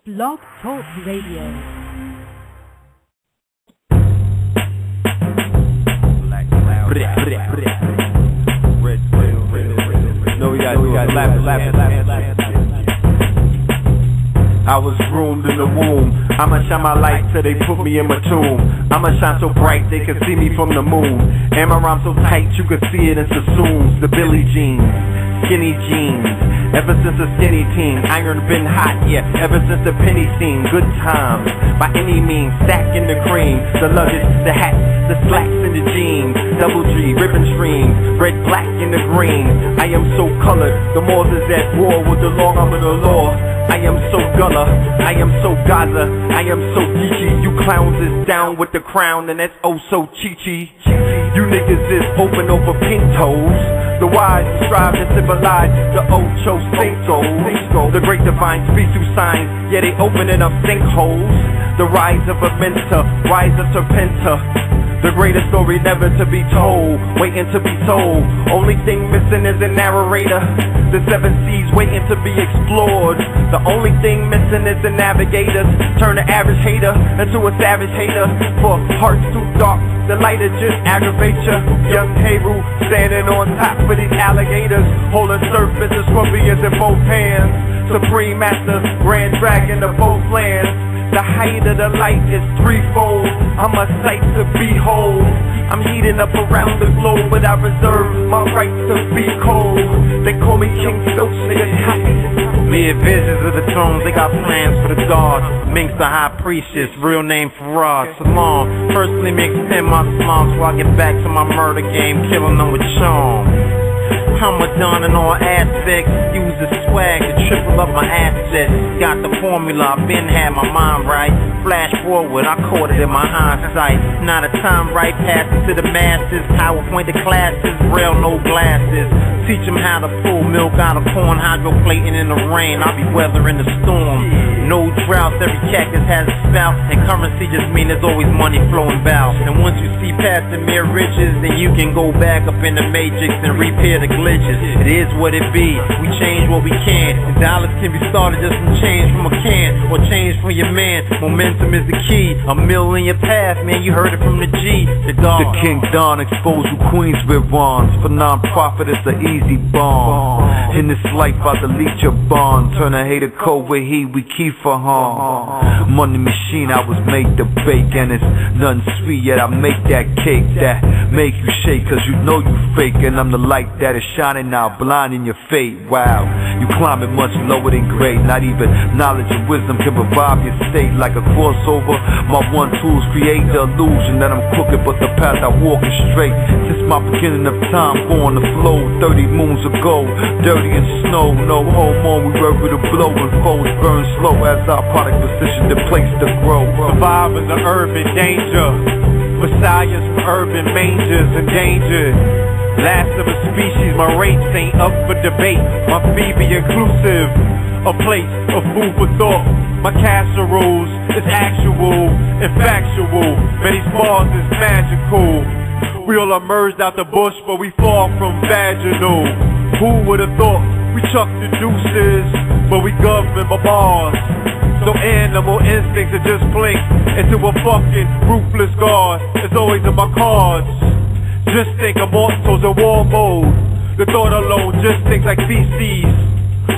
Blog Talk Radio. No, we got laugh. I was groomed in the womb. I'ma shine my light till they put me in my tomb. I'ma shine so bright they can see me from the moon. And my rhyme so tight you can see it in Sassoons. The Billy jeans, skinny jeans. Ever since a skinny teen, iron been hot, yeah. Ever since the penny scene, good times. By any means, stacking the cream. The luggage, the hats, the slacks and the jeans. Double G, ribbon streams, red, black, and the green. I am so colored, the more is at war with the long arm of the law. I am so Gullah, I am so Gaza, I am so geeky. You clowns is down with the crown and that's oh so cheechy. You niggas is open over pink toes. The wise strive to civilize the Ocho Cinco. The great divine speaks through signs, yeah they opening up sinkholes. The rise of a mentor, rise of Serpenta. The greatest story never to be told, waiting to be told. Only thing missing is a narrator. The seven seas waiting to be explored. The only thing missing is the navigators. Turn the average hater into a savage hater. For hearts too dark, the lighter just aggravates ya. Young Heru standing on top of these alligators, holding serpents and scorpions in both hands. Supreme Master, Grand Dragon of both lands. The height of the light is threefold. I'm a sight to behold. I'm heating up around the globe, but I reserve my right to be cold. They call me King Stokes, nigga tight. Mere visions of the tombs, they got plans for the gods. Minx the high priestess, real name Faraz. Salam, firstly me extend my salam so I get back to my murder game, killing them with charm. I'm a don in all aspects, use the swag to triple up my assets. Got the formula, I've been had my mind right. Flash forward, I caught it in my hindsight. Not a time right, pass it to the masses. PowerPoint the classes, braille no glasses. Teach them how to pull milk out of corn, hydroplating in the rain. I'll be weathering the storm. No droughts, every cactus has a spout. And currency just mean there's always money flowing about. And once you see past the mere riches, then you can go back up in the matrix and repair the glitches. It is what it be, we change what we can. And dollars can be started just from change from a can, or change from your man. Momentum is the key, a mill in your path, man, you heard it from the G, the dog. The King Don exposed who queens wear wands. For non-profit it's an easy bond. In this life I delete your bond. Turn a hater cold with heat, we keep for harm. Money machine I was made to bake, and it's nothing sweet yet I make that cake that make you shake, cause you know you fake. And I'm the light that is shining now, blinding your fate. Wow, you climbing much lower than great. Not even knowledge and wisdom can revive your state. Like a crossover, my one tools create the illusion that I'm crooked, but the path I walk is straight. Since my beginning of time, born to flow 30 moons ago. Dirty and snow, no hormone, we ready to blow. And foes burn slow as our product position the place to grow. Surviving the urban danger, messiahs from urban mangers endangered. Last of a species, my race ain't up for debate. My fee be inclusive, a place of food for thought. My casseroles is actual and factual. Many bars is magical. We all emerged out the bush, but we far from vaginal. Who would've thought we chuck the deuces, but we governed by bars? So animal instincts are just blink into a fucking ruthless guard. It's always in my cards. Just think of mortals in war mode. The thought alone just thinks like feces,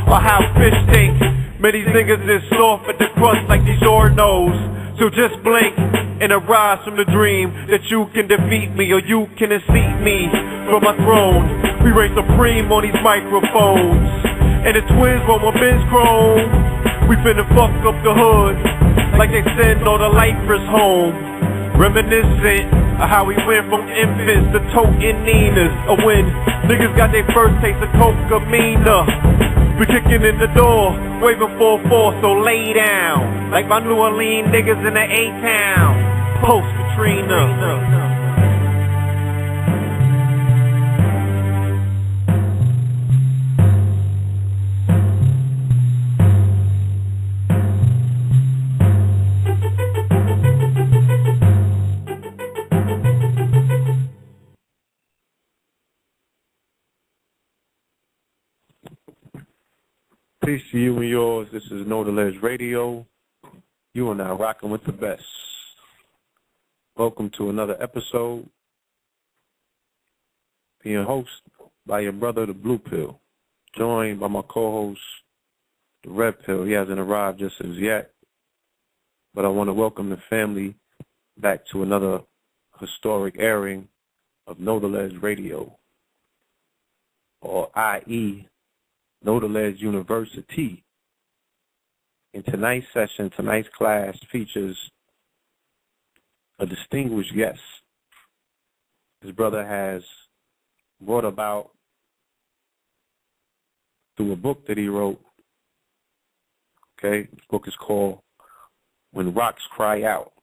or how fish think. Many niggas is soft at the crust like these Ornos. So just blink and arise from the dream that you can defeat me, or you can unseat me from my throne. We reign supreme on these microphones, and the twins want my men's chrome. We finna fuck up the hood like they send all the lifers home. Reminiscent of how we went from infants to toting Ninas, or when niggas got their first taste of cocaine. We kicking in the door, waving 4-4, so lay down like my New Orleans niggas in the A-Town. Post Katrina. Peace to you and yours. This is KTL Radio. You are now rocking with the best. Welcome to another episode. Being hosted by your brother, the Blue Pill. Joined by my co-host, the Red Pill. He hasn't arrived just as yet. But I want to welcome the family back to another historic airing of KTL Radio. Or i.e., KTL University. In tonight's session, tonight's class features a distinguished guest. His brother has brought about through a book that he wrote. Okay, this book is called When Rocks Cry Out.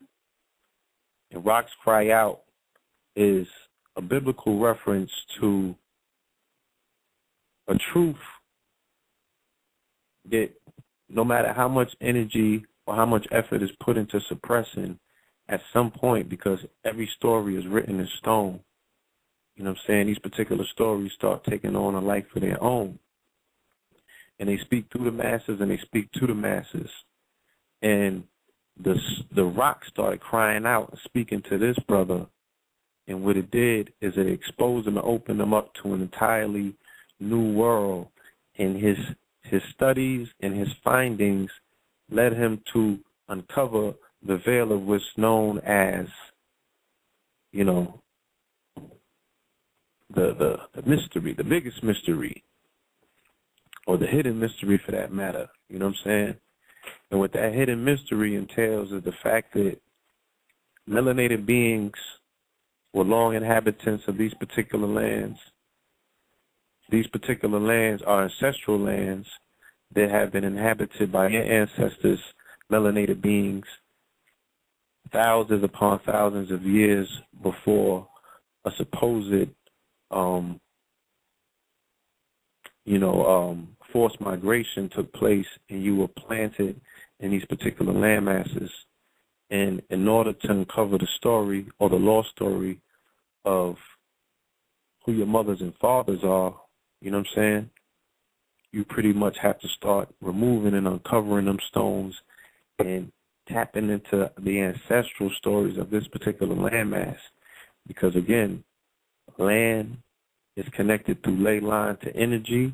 And Rocks Cry Out is a biblical reference to a truth that no matter how much energy or how much effort is put into suppressing, at some point, because every story is written in stone, you know what I'm saying, these particular stories start taking on a life of their own. And they speak through the masses and they speak to the masses. And the rock started crying out and speaking to this brother. And what it did is it exposed him and opened him up to an entirely new world. And his studies and his findings led him to uncover the veil of what's known as, you know, the mystery, the biggest mystery, or the hidden mystery for that matter, you know what I'm saying? And what that hidden mystery entails is the fact that melanated beings were long inhabitants of these particular lands. These particular lands are ancestral lands that have been inhabited by your ancestors, melanated beings, thousands upon thousands of years before a supposed, forced migration took place and you were planted in these particular land masses. And in order to uncover the story or the lost story of who your mothers and fathers are, you know what I'm saying, you pretty much have to start removing and uncovering them stones and tapping into the ancestral stories of this particular landmass. Because, again, land is connected through ley line to energy,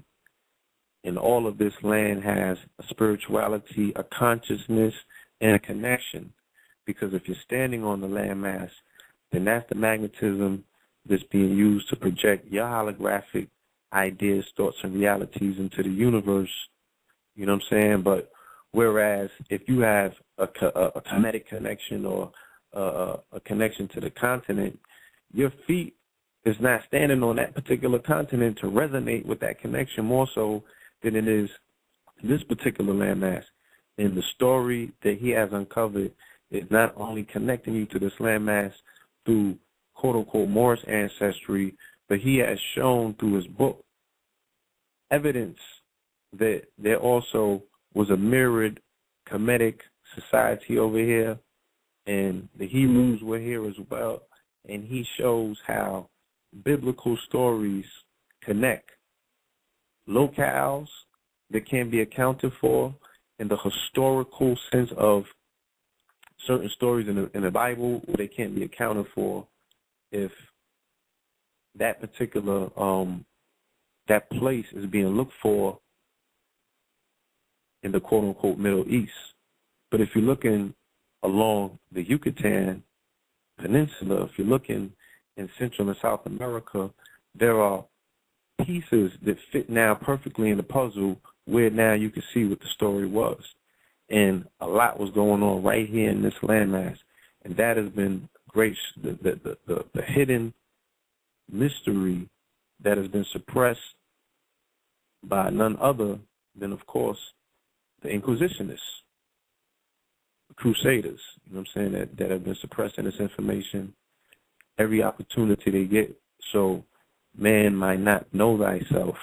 and all of this land has a spirituality, a consciousness, and a connection. Because if you're standing on the landmass, then that's the magnetism that's being used to project your holographic ideas, thoughts, and realities into the universe. You know what I'm saying? But whereas if you have a kinetic connection or a connection to the continent, your feet is not standing on that particular continent to resonate with that connection more so than it is this particular landmass. And the story that he has uncovered is not only connecting you to this landmass through quote-unquote Moorish ancestry, but he has shown through his book evidence that there also was a mirrored Kemetic society over here, and the Hebrews were here as well, and he shows how biblical stories connect locales that can be accounted for in the historical sense of certain stories in the Bible where they can't be accounted for if that particular that place is being looked for in the quote-unquote Middle East. But if you're looking along the Yucatan Peninsula, if you're looking in Central and South America, there are pieces that fit now perfectly in the puzzle where now you can see what the story was. And a lot was going on right here in this landmass. And that has been great, the hidden mystery that has been suppressed by none other than, of course, the Inquisitionists, the Crusaders, you know what I'm saying, that have been suppressing this information every opportunity they get. So man might not know thyself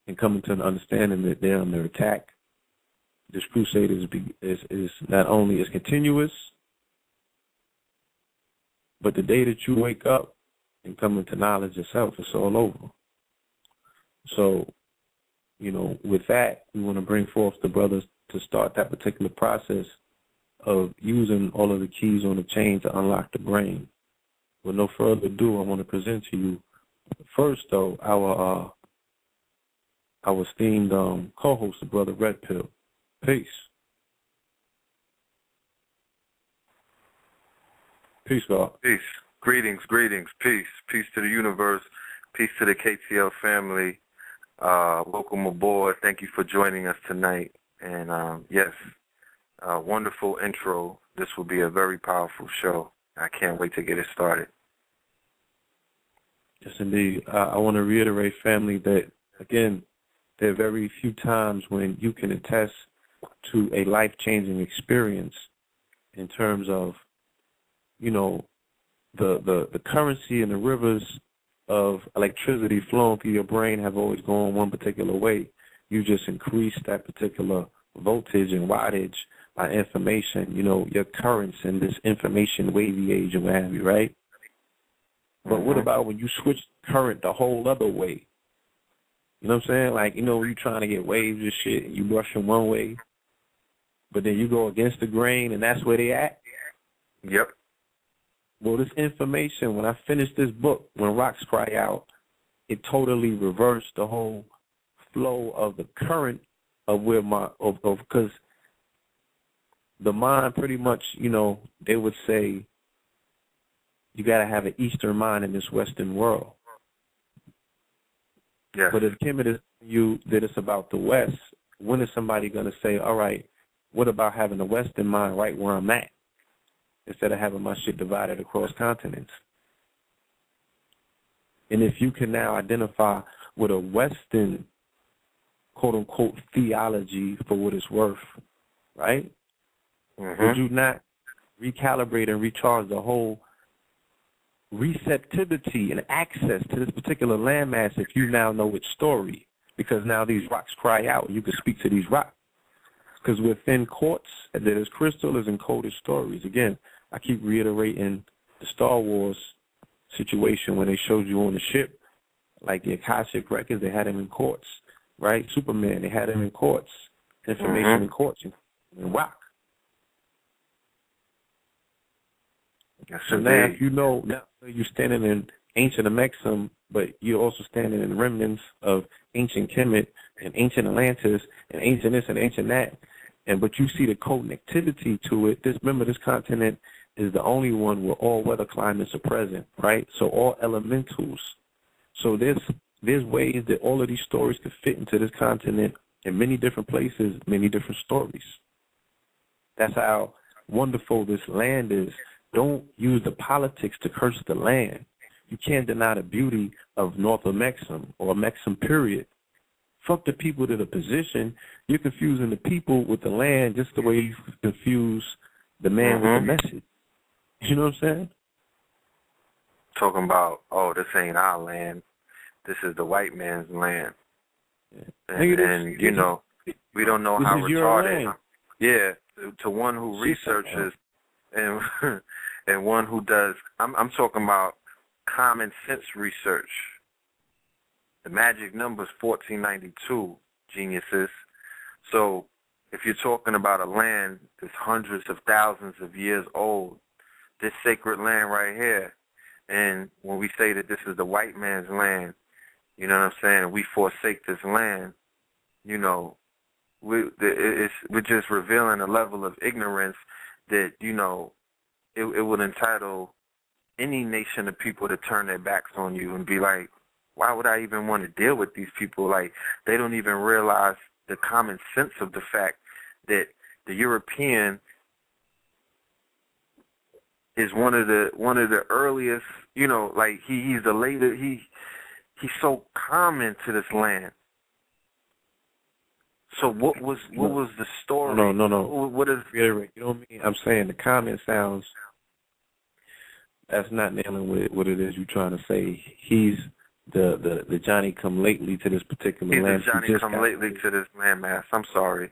and coming to an understanding that they're under attack. This crusade is not only is continuous, but the day that you wake up and come into knowledge yourself, it's all over. So, you know, with that, we want to bring forth the brothers to start that particular process of using all of the keys on the chain to unlock the brain. With no further ado, I want to present to you first, though, our esteemed co-host, the brother Red Pill. Peace. Peace, God. Peace. Greetings. Peace. Peace to the universe. Peace to the KTL family. Welcome aboard. Thank you for joining us tonight. And yes, wonderful intro. This will be a very powerful show. I can't wait to get it started. Yes, indeed. I want to reiterate, family, that, again, there are very few times when you can attest to a life-changing experience in terms of, you know, the currency and the rivers of electricity flowing through your brain have always gone one particular way. You just increase that particular voltage and wattage by information, you know, your currents in this information wavy age and what have you, right? But what about when you switch current the whole other way? You know what I'm saying? Like, you know, you're trying to get waves and shit, and you brushing one way, but then you go against the grain, and that's where they at? Yep. Well, this information, when I finished this book, When Rocks Cry Out, it totally reversed the whole flow of the current of where because the mind pretty much, you know, they would say you got to have an Eastern mind in this Western world. Yes. But if Kim is you that it's about the West, when is somebody going to say, all right, what about having a Western mind right where I'm at, instead of having my shit divided across continents? And if you can now identify with a Western, quote-unquote, theology for what it's worth, right? Would you not recalibrate and recharge the whole receptivity and access to this particular landmass if you now know its story? Because now these rocks cry out. You can speak to these rocks. Because within quartz, that is crystal, is encoded stories. Again, I keep reiterating the Star Wars situation when they showed you on the ship, like the Akashic records, they had them in quartz, right? Superman, they had them in quartz, information in quartz, and rock. Yes, so now if you know, now you're standing in ancient Amexem, but you're also standing in remnants of ancient Kemet and ancient Atlantis and ancient this and ancient that, but you see the connectivity to it. Remember, this continent is the only one where all weather climates are present, right? So all elementals. So there's ways that all of these stories could fit into this continent in many different places, many different stories. That's how wonderful this land is. Don't use the politics to curse the land. You can't deny the beauty of North Amexem or Amexem, period. Fuck the people to the position. You're confusing the people with the land just the way you confuse the man with the message. You know what I'm saying? Talking about, oh, this ain't our land. This is the white man's land. Yeah. And you know, we don't know how retarded. Yeah, to one who researches and one who does. I'm talking about common sense research. The magic number is 1492, geniuses. So if you're talking about a land that's hundreds of thousands of years old, this sacred land right here, and when we say that this is the white man's land, you know what I'm saying, we forsake this land, you know, we're just revealing a level of ignorance that, you know, it would entitle any nation of people to turn their backs on you and be like, why would I even want to deal with these people? Like, they don't even realize the common sense of the fact that the European is one of the earliest, you know, like he's the later, he's so common to this land. So what was the story? No. What is? You know what I mean? I'm saying the comment sounds, that's not nailing what it is you're trying to say. He's the Johnny come lately to this particular land. He's the Johnny come lately to this landmass. I'm sorry.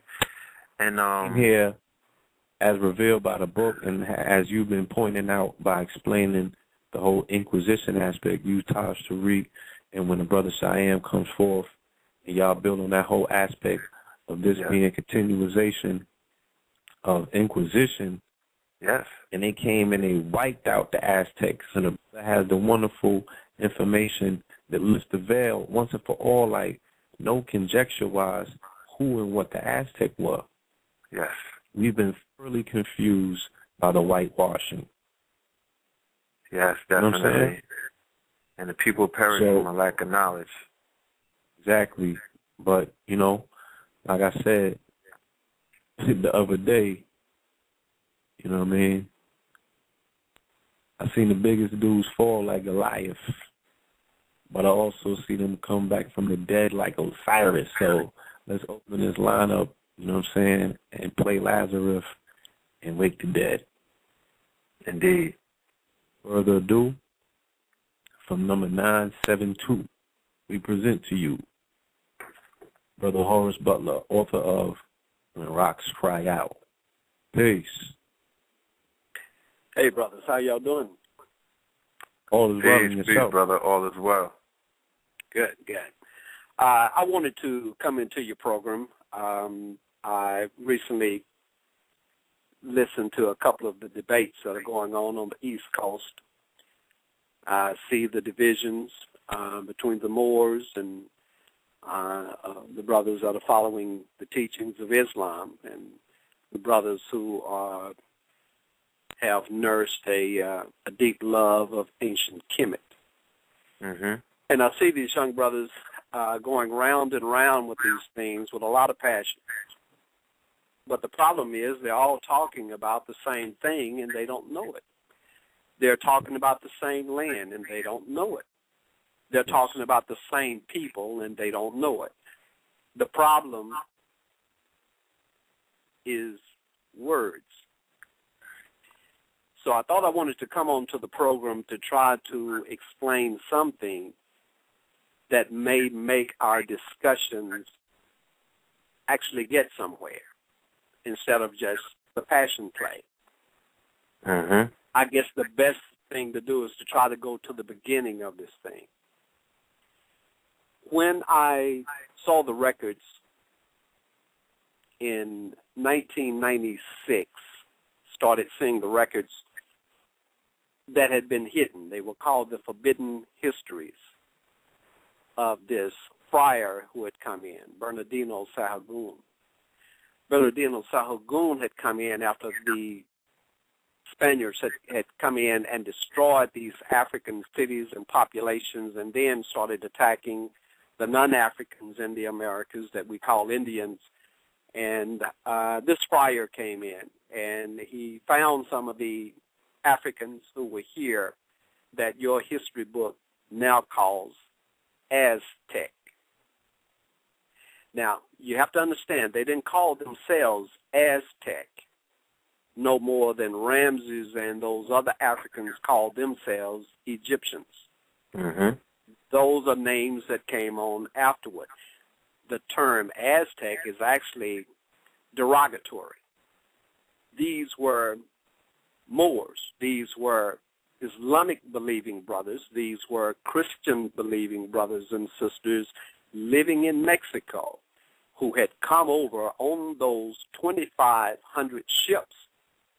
And here, as revealed by the book, and as you've been pointing out by explaining the whole Inquisition aspect, you Taj Tariq, and when the brother Cheyenne comes forth, and y'all build on that whole aspect of this being a continuation of Inquisition. Yes. And they came and they wiped out the Aztecs. And it has the wonderful information that lifts the veil once and for all, like no conjecture-wise who and what the Aztec were. Yes. We've been thoroughly confused by the whitewashing. Yes, definitely. You know what I'm saying? And the people perish from a lack of knowledge. Exactly. But, you know, like I said the other day, you know what I mean? I seen the biggest dudes fall like Goliath, but I also see them come back from the dead like Osiris. So let's open this lineup, you know what I'm saying, and play Lazarus and wake the dead. Indeed. Further ado, from number 972, we present to you Brother Horace Butler, author of When Rocks Cry Out. Peace. Hey, brothers, how y'all doing? All is well in yourself. Peace, brother. All is well. Good, good. I wanted to come into your program. I recently listened to a couple of the debates that are going on the East Coast. I see the divisions between the Moors and the brothers that are following the teachings of Islam, and the brothers who have nursed a deep love of ancient Kemet. Mm-hmm. And I see these young brothers going round and round with these things with a lot of passion. But the problem is they're all talking about the same thing, and they don't know it. They're talking about the same land, and they don't know it. They're talking about the same people, and they don't know it. The problem is words. So I thought I wanted to come on to the program to try to explain something that may make our discussions actually get somewhere instead of just the passion play. Mm-hmm. I guess the best thing to do is to try to go to the beginning of this thing. When I saw the records in 1996, started seeing the records that had been hidden. They were called the Forbidden Histories of this friar who had come in, Bernardino Sahagún. Bernardino Sahagún had come in after the Spaniards had come in and destroyed these African cities and populations, and then started attacking the non-Africans in the Americas that we call Indians. And this friar came in, and he found some of the Africans who were here that your history book now calls Aztec. Now, you have to understand, they didn't call themselves Aztec no more than Ramses and those other Africans called themselves Egyptians. Mm-hmm. Those are names that came on afterward. The term Aztec is actually derogatory. These were Moors. These were Islamic-believing brothers. These were Christian-believing brothers and sisters living in Mexico who had come over on those 2,500 ships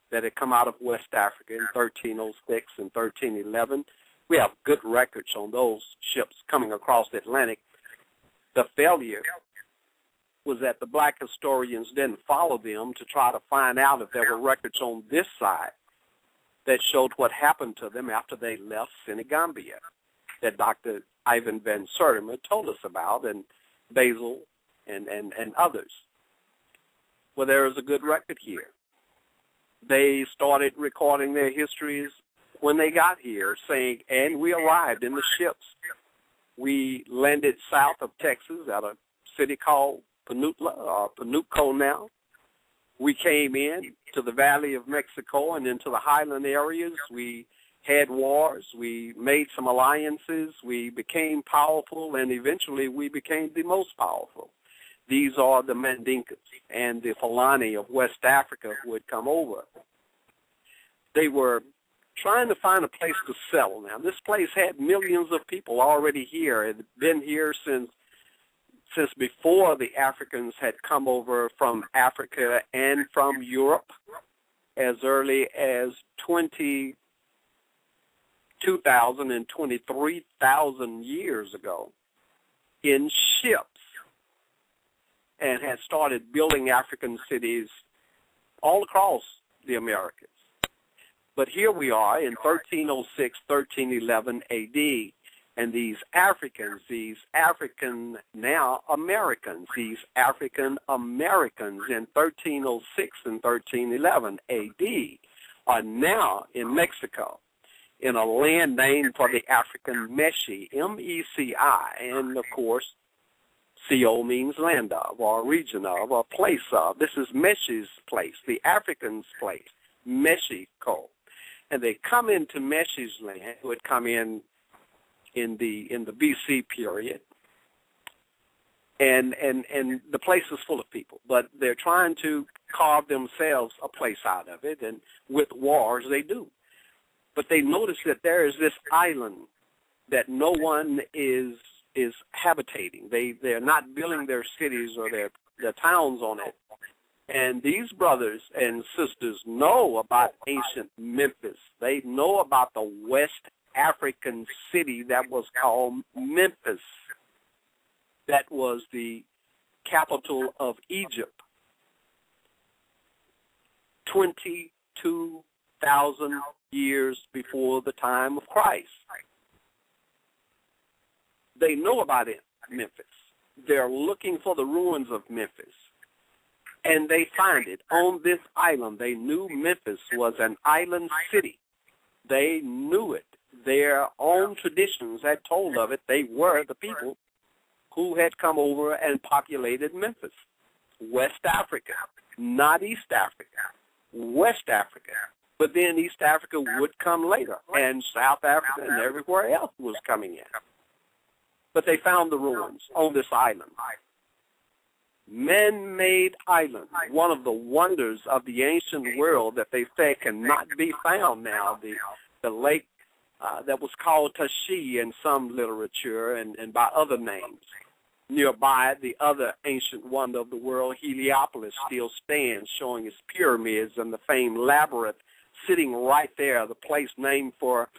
that had come out of West Africa in 1306 and 1311. We have good records on those ships coming across the Atlantic. The failure was that the black historians didn't follow them to try to find out if there were records on this side that showed what happened to them after they left Senegambia, that Dr. Ivan Van Sertima told us about, and Basil and others. Well, there is a good record here. They started recording their histories when they got here, saying, and we arrived in the ships. We landed south of Texas at a city called Panuco now. We came in to the Valley of Mexico and into the highland areas. We had wars. We made some alliances. We became powerful, and eventually we became the most powerful. These are the Mandinkas and the Fulani of West Africa who had come over. They were trying to find a place to settle. Now, this place had millions of people already here. It had been here since since before the Africans had come over from Africa and from Europe as early as 2,000 and 23,000 years ago in ships, and had started building African cities all across the Americas. But here we are in 1306, 1311 A.D., and these African now Americans, these African Americans in 1306 and 1311 A.D. are now in Mexico, in a land named for the African Meshi, M-E-C-I, and of course, CO means land of, or region of, or place of. This is Meshi's place, the Africans' place, Mexico. And they come into Meshi's land, who had come in the BC period, and the place is full of people, but they're trying to carve themselves a place out of it, and with wars they do. But they notice that there is this island that no one is habitating. They're not building their cities or their towns on it. And these brothers and sisters know about ancient Memphis. They know about the West African city that was called Memphis. That was the capital of Egypt. 22,000 years before the time of Christ. They know about it, Memphis. They're looking for the ruins of Memphis. And they find it on this island. They knew Memphis was an island city. They knew it. Their own traditions had told of it. They were the people who had come over and populated Memphis. West Africa, not East Africa. West Africa. But then East Africa would come later, and South Africa and everywhere else was coming in. But they found the ruins on this island. Man-made island, one of the wonders of the ancient world that they say cannot be found now. The lake that was called Tashi in some literature and by other names. Nearby, the other ancient wonder of the world, Heliopolis, still stands, showing its pyramids and the famed labyrinth sitting right there, the place named for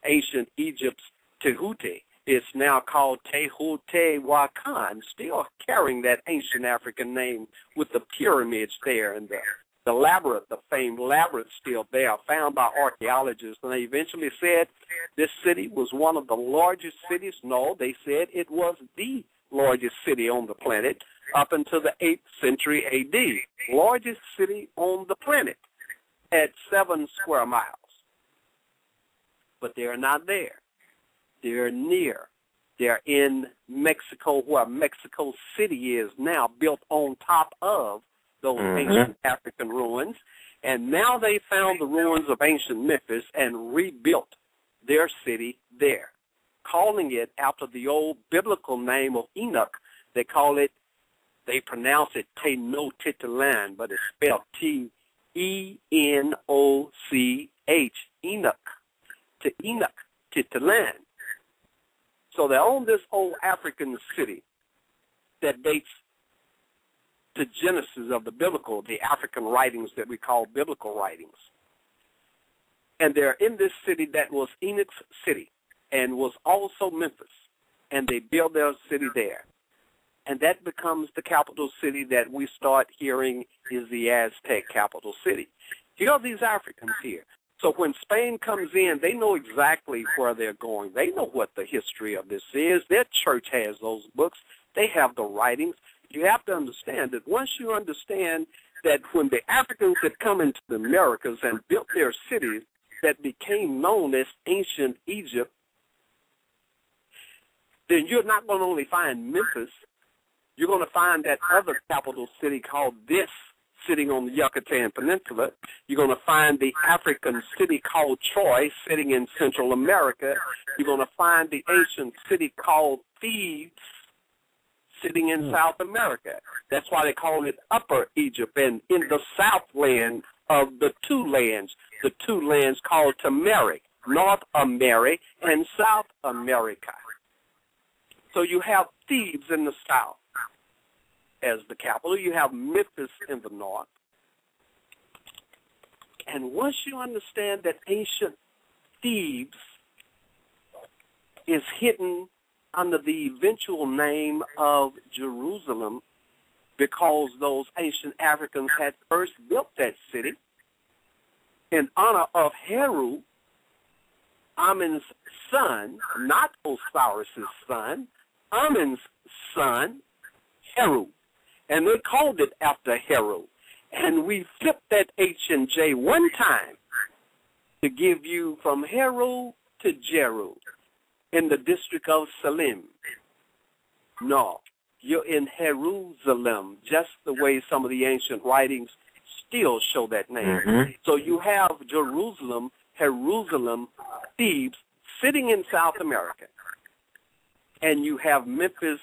ancient Egypt's Tehuti. It's now called Tehutehuacan, still carrying that ancient African name with the pyramids there, and the labyrinth, the famed labyrinth, still there, found by archaeologists. And they eventually said this city was one of the largest cities. No, they said it was the largest city on the planet up until the 8th century A.D. Largest city on the planet at 7 square miles. But they're not there. They're near. They're in Mexico, where Mexico City is now, built on top of those ancient African ruins. And now they found the ruins of ancient Memphis and rebuilt their city there, calling it after the old biblical name of Enoch. They pronounce it Tenochtitlan, but it's spelled T-E-N-O-C-H, Enoch, to Enoch, Titlan. So they own this old African city that dates to Genesis of the African writings that we call biblical writings. And they're in this city that was Enoch's city and was also Memphis. And they build their city there. And that becomes the capital city that we start hearing is the Aztec capital city. Here are these Africans here. So when Spain comes in, they know exactly where they're going. They know what the history of this is. Their church has those books. They have the writings. You have to understand that once you understand that when the Africans had come into the Americas and built their cities that became known as ancient Egypt, then you're not going to only find Memphis. You're going to find that other capital city called this, sitting on the Yucatan Peninsula. You're going to find the African city called Troy, sitting in Central America. You're going to find the ancient city called Thebes, sitting in South America. That's why they call it Upper Egypt. And in the southland of the two lands called Tamari, North America and South America. So you have Thebes in the south. as the capital. You have Memphis in the north. And once you understand that ancient Thebes is hidden under the eventual name of Jerusalem because those ancient Africans had first built that city in honor of Heru, Amen's son, not Osiris's son, Amen's son, Heru. And they called it after Heru. And we flipped that H and J one time to give you from Heru to Jeru in the district of Salim. No, you're in Jerusalem, just the way some of the ancient writings still show that name. Mm-hmm. So you have Jerusalem, Thebes, sitting in South America. And you have Memphis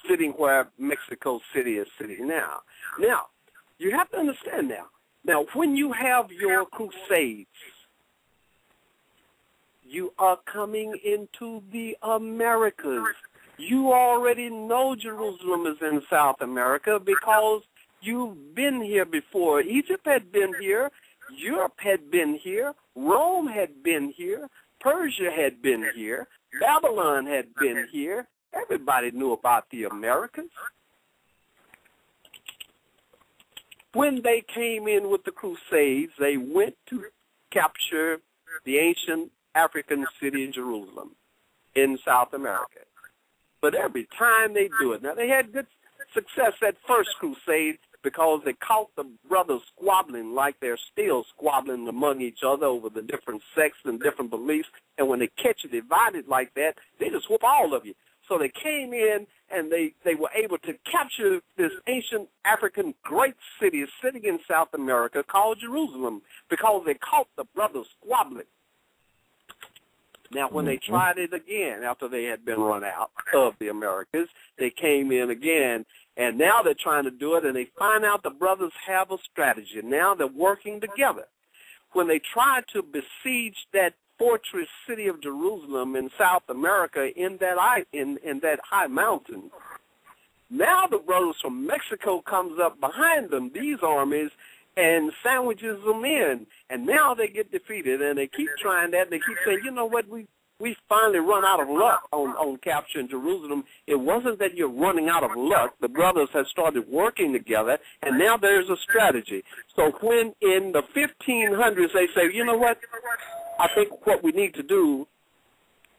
sitting where Mexico City is sitting now. Now, you have to understand now. Now, when you have your crusades, you are coming into the Americas. You already know Jerusalem is in South America because you've been here before. Egypt had been here. Europe had been here. Rome had been here. Persia had been here. Babylon had been here. Everybody knew about the Americas. When they came in with the Crusades, they went to capture the ancient African city of Jerusalem in South America. But every time they do it, now they had good success at first crusade because they caught the brothers squabbling like they're still squabbling among each other over the different sects and different beliefs. And when they catch you divided like that, they just whoop all of you. So they came in and they were able to capture this ancient African great city sitting in South America called Jerusalem because they caught the brothers squabbling. Now, when they tried it again after they had been run out of the Americas, they came in again, and now they're trying to do it, and they find out the brothers have a strategy. Now they're working together. When they tried to besiege that fortress city of Jerusalem in South America in that high mountain, now the brothers from Mexico comes up behind them, these armies, and sandwiches them in, and now they get defeated, and they keep trying that, and they keep saying, you know what, we finally run out of luck on capturing Jerusalem. It wasn't that you're running out of luck. The brothers have started working together, and now there's a strategy. So when in the 1500s they say, you know what, I think what we need to do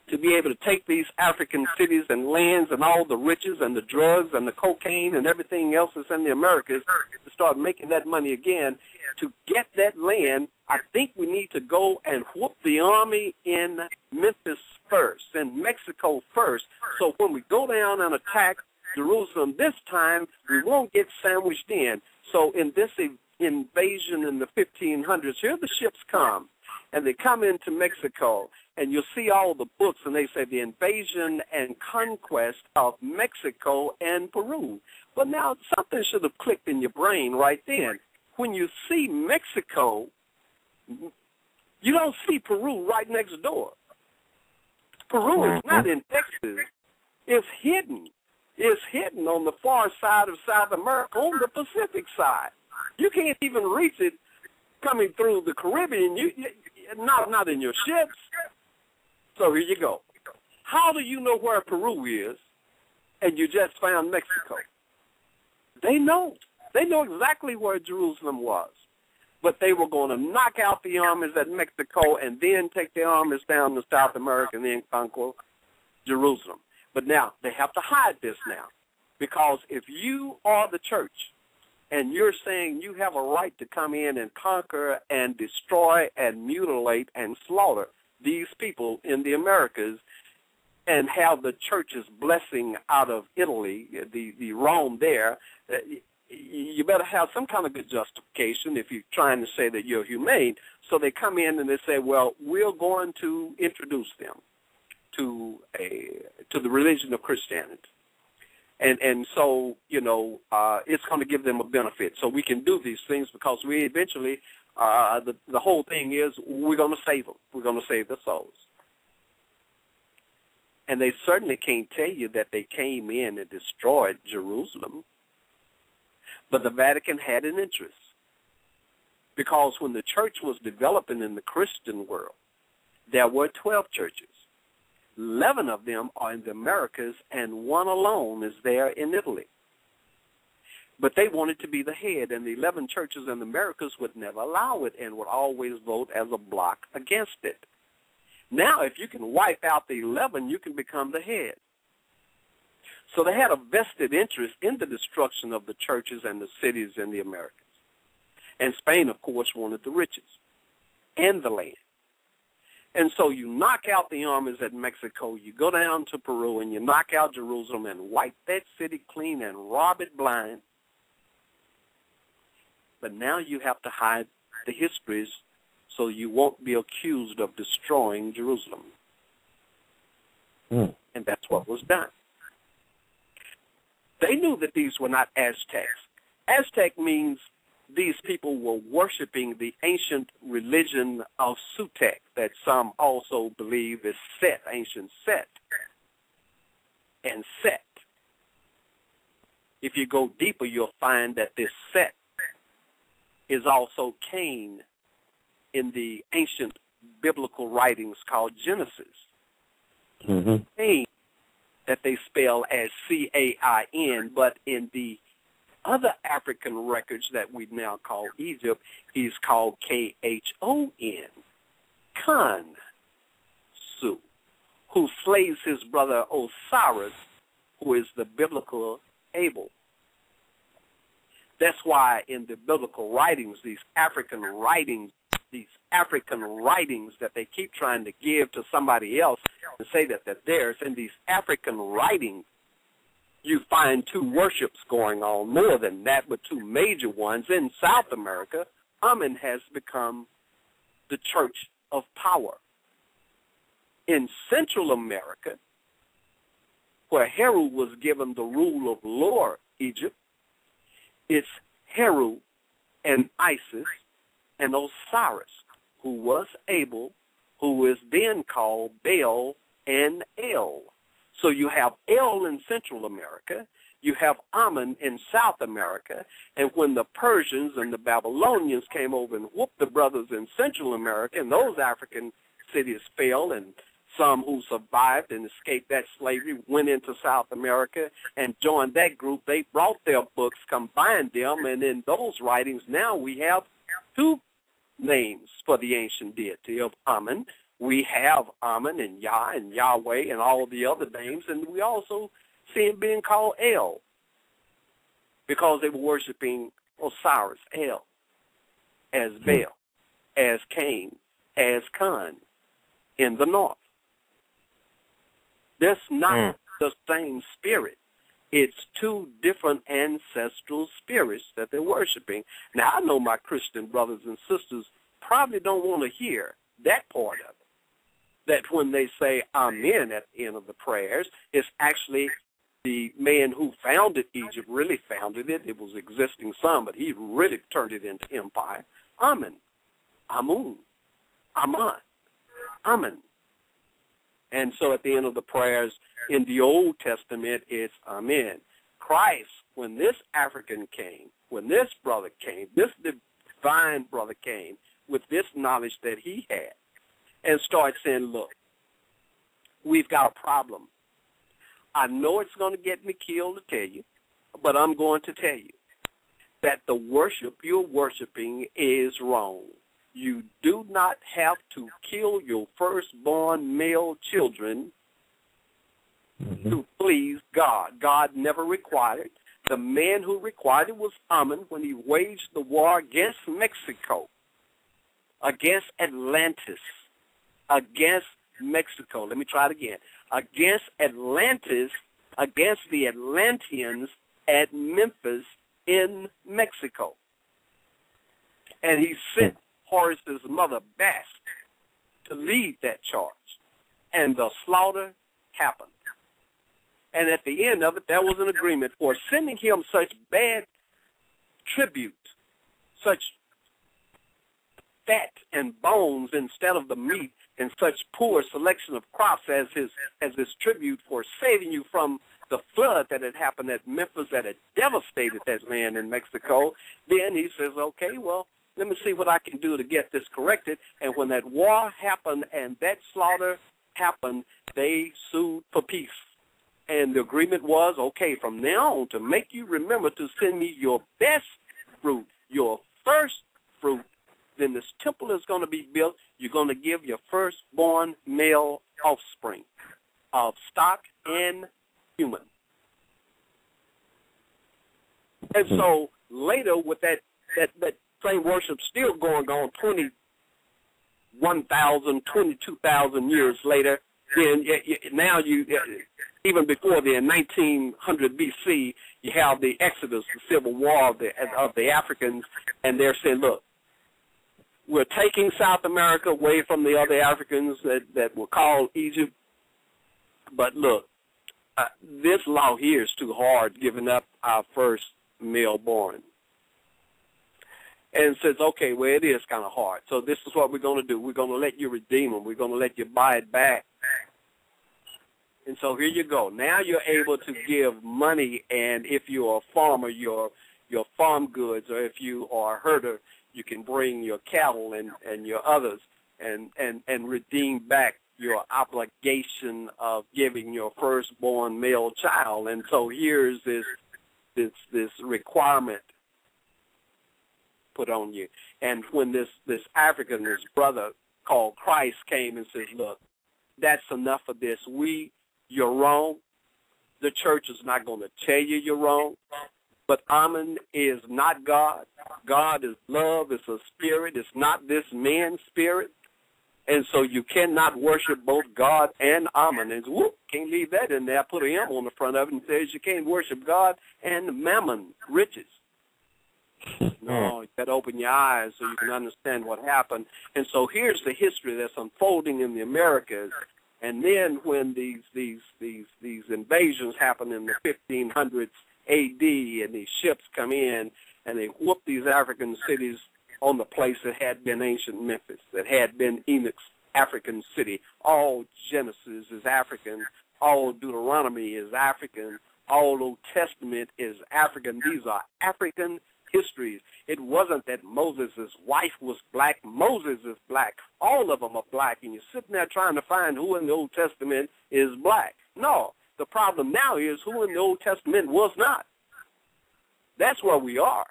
to be able to take these African cities and lands and all the riches and the drugs and the cocaine and everything else that's in the Americas to start making that money again, to get that land, I think we need to go and whoop the army in Memphis first, in Mexico first, so when we go down and attack Jerusalem this time, we won't get sandwiched in. So in this invasion in the 1500s, here the ships come, and they come into Mexico, and you'll see all the books, and they say the invasion and conquest of Mexico and Peru. But now something should have clicked in your brain right then. When you see Mexico, you don't see Peru right next door. Peru is not in Texas. It's hidden. It's hidden on the far side of South America, on the Pacific side. You can't even reach it coming through the Caribbean. Not in your ships. So here you go. How do you know where Peru is and you just found Mexico? They know. They know exactly where Jerusalem was. But they were going to knock out the armies at Mexico and then take the armies down to South America and then conquer Jerusalem. But now they have to hide this now, because if you are the church and you're saying you have a right to come in and conquer and destroy and mutilate and slaughter these people in the Americas and have the church's blessing out of Italy, the Rome there, you better have some kind of good justification if you're trying to say that you're humane. So they come in and they say, well, we're going to introduce them to the religion of Christianity. And so, it's going to give them a benefit. So we can do these things because we eventually, the whole thing is we're going to save them. We're going to save their souls. And they certainly can't tell you that they came in and destroyed Jerusalem. But the Vatican had an interest, because when the church was developing in the Christian world, there were 12 churches. 11 of them are in the Americas, and one alone is there in Italy. But they wanted to be the head, and the 11 churches in the Americas would never allow it and would always vote as a block against it. Now, if you can wipe out the 11, you can become the head. So they had a vested interest in the destruction of the churches and the cities in the Americas. And Spain, of course, wanted the riches and the land. And so you knock out the armies at Mexico, you go down to Peru, and you knock out Jerusalem and wipe that city clean and rob it blind. But now you have to hide the histories so you won't be accused of destroying Jerusalem. And that's what was done. They knew that these were not Aztecs. Aztec means these people were worshiping the ancient religion of Sutec, that some also believe is Set, ancient Set, and Set. If you go deeper, you'll find that this Set is also Cain in the ancient biblical writings called Genesis. Cain, that they spell as C-A-I-N, but in the other African records that we now call Egypt, he's called K-H-O-N, Khonsu, who slays his brother Osiris, who is the biblical Abel. That's why in the biblical writings, these African writings that they keep trying to give to somebody else and say that they're theirs, in these African writings, you find two worships going on, more than that, but two major ones. In South America, Amen has become the church of power. In Central America, where Heru was given the rule of Lower Egypt, it's Heru and Isis and Osiris, who was Abel, who is then called Baal and El. So you have El in Central America, you have Amen in South America, and when the Persians and the Babylonians came over and whooped the brothers in Central America, and those African cities fell, and some who survived and escaped that slavery went into South America and joined that group. They brought their books, combined them, and in those writings now we have two names for the ancient deity of Amen. We have Amen and Yah and Yahweh and all the other names, and we also see him being called El, because they were worshiping Osiris, El, as Baal, as Cain, as Khan in the north. That's not the same spirit. It's two different ancestral spirits that they're worshiping. Now, I know my Christian brothers and sisters probably don't want to hear that part of it, that when they say Amen at the end of the prayers, it's actually the man who founded Egypt really founded it. It was existing some, but he really turned it into empire. Amen. Amun. Aman. Amen. And so at the end of the prayers in the Old Testament, it's Amen. Christ, when this African came, when this brother came, this divine brother came with this knowledge that he had, and started saying, look, we've got a problem. I know it's going to get me killed to tell you, but I'm going to tell you that the worship you're worshiping is wrong. You do not have to kill your firstborn male children to please God. God never required it. The man who required it was Amen when he waged the war against Mexico, against Atlantis, against Mexico. Let me try it again. Against Atlantis, against the Atlanteans at Memphis in Mexico. And he sent Horace's mother, Bast, to lead that charge. And the slaughter happened. And at the end of it, there was an agreement for sending him such bad tribute, such fat and bones instead of the meat, and such poor selection of crops as his tribute for saving you from the flood that had happened at Memphis that had devastated that land in Mexico, then he says, okay, well, let me see what I can do to get this corrected. And when that war happened and that slaughter happened, they sued for peace. And the agreement was, okay, from now on, to make you remember to send me your best fruit, your first fruit, then this temple is going to be built. You're going to give your firstborn male offspring of stock and human. And so later, with that same worship still going on 21,000, 22,000 years later, then now even before then, 1900 B.C., you have the Exodus, the civil war of the Africans, and they're saying, look, we're taking South America away from the other Africans that were called Egypt, but look, this law here is too hard, giving up our first male born. And says, okay, well, it is kind of hard. So this is what we're going to do. We're going to let you redeem them. We're going to let you buy it back. And so here you go. Now you're able to give money, and if you're a farmer, your farm goods, or if you are a herder, you can bring your cattle and your others and redeem back your obligation of giving your firstborn male child. And so here's this requirement put on you. And when this African, this brother called Christ came and says, look, that's enough of this. You're wrong. The church is not going to tell you you're wrong. But Amen is not God. God is love. It's a spirit. It's not this man's spirit. And so you cannot worship both God and Amen. And can't leave that in there. Put an M on the front of it and says you can't worship God and mammon, riches. No, you got to open your eyes so you can understand what happened. And so here's the history that's unfolding in the Americas. And then when these invasions happen in the 1500s A.D. and these ships come in and they whoop these African cities on the place that had been ancient Memphis, that had been Enoch's African city. All Genesis is African. All Deuteronomy is African. All Old Testament is African. These are African histories. It wasn't that Moses' wife was black. Moses is black. All of them are black, and you're sitting there trying to find who in the Old Testament is black. No, the problem now is who in the Old Testament was not. That's where we are.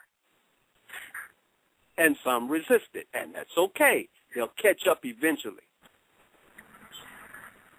And some resist it, and that's okay. They'll catch up eventually.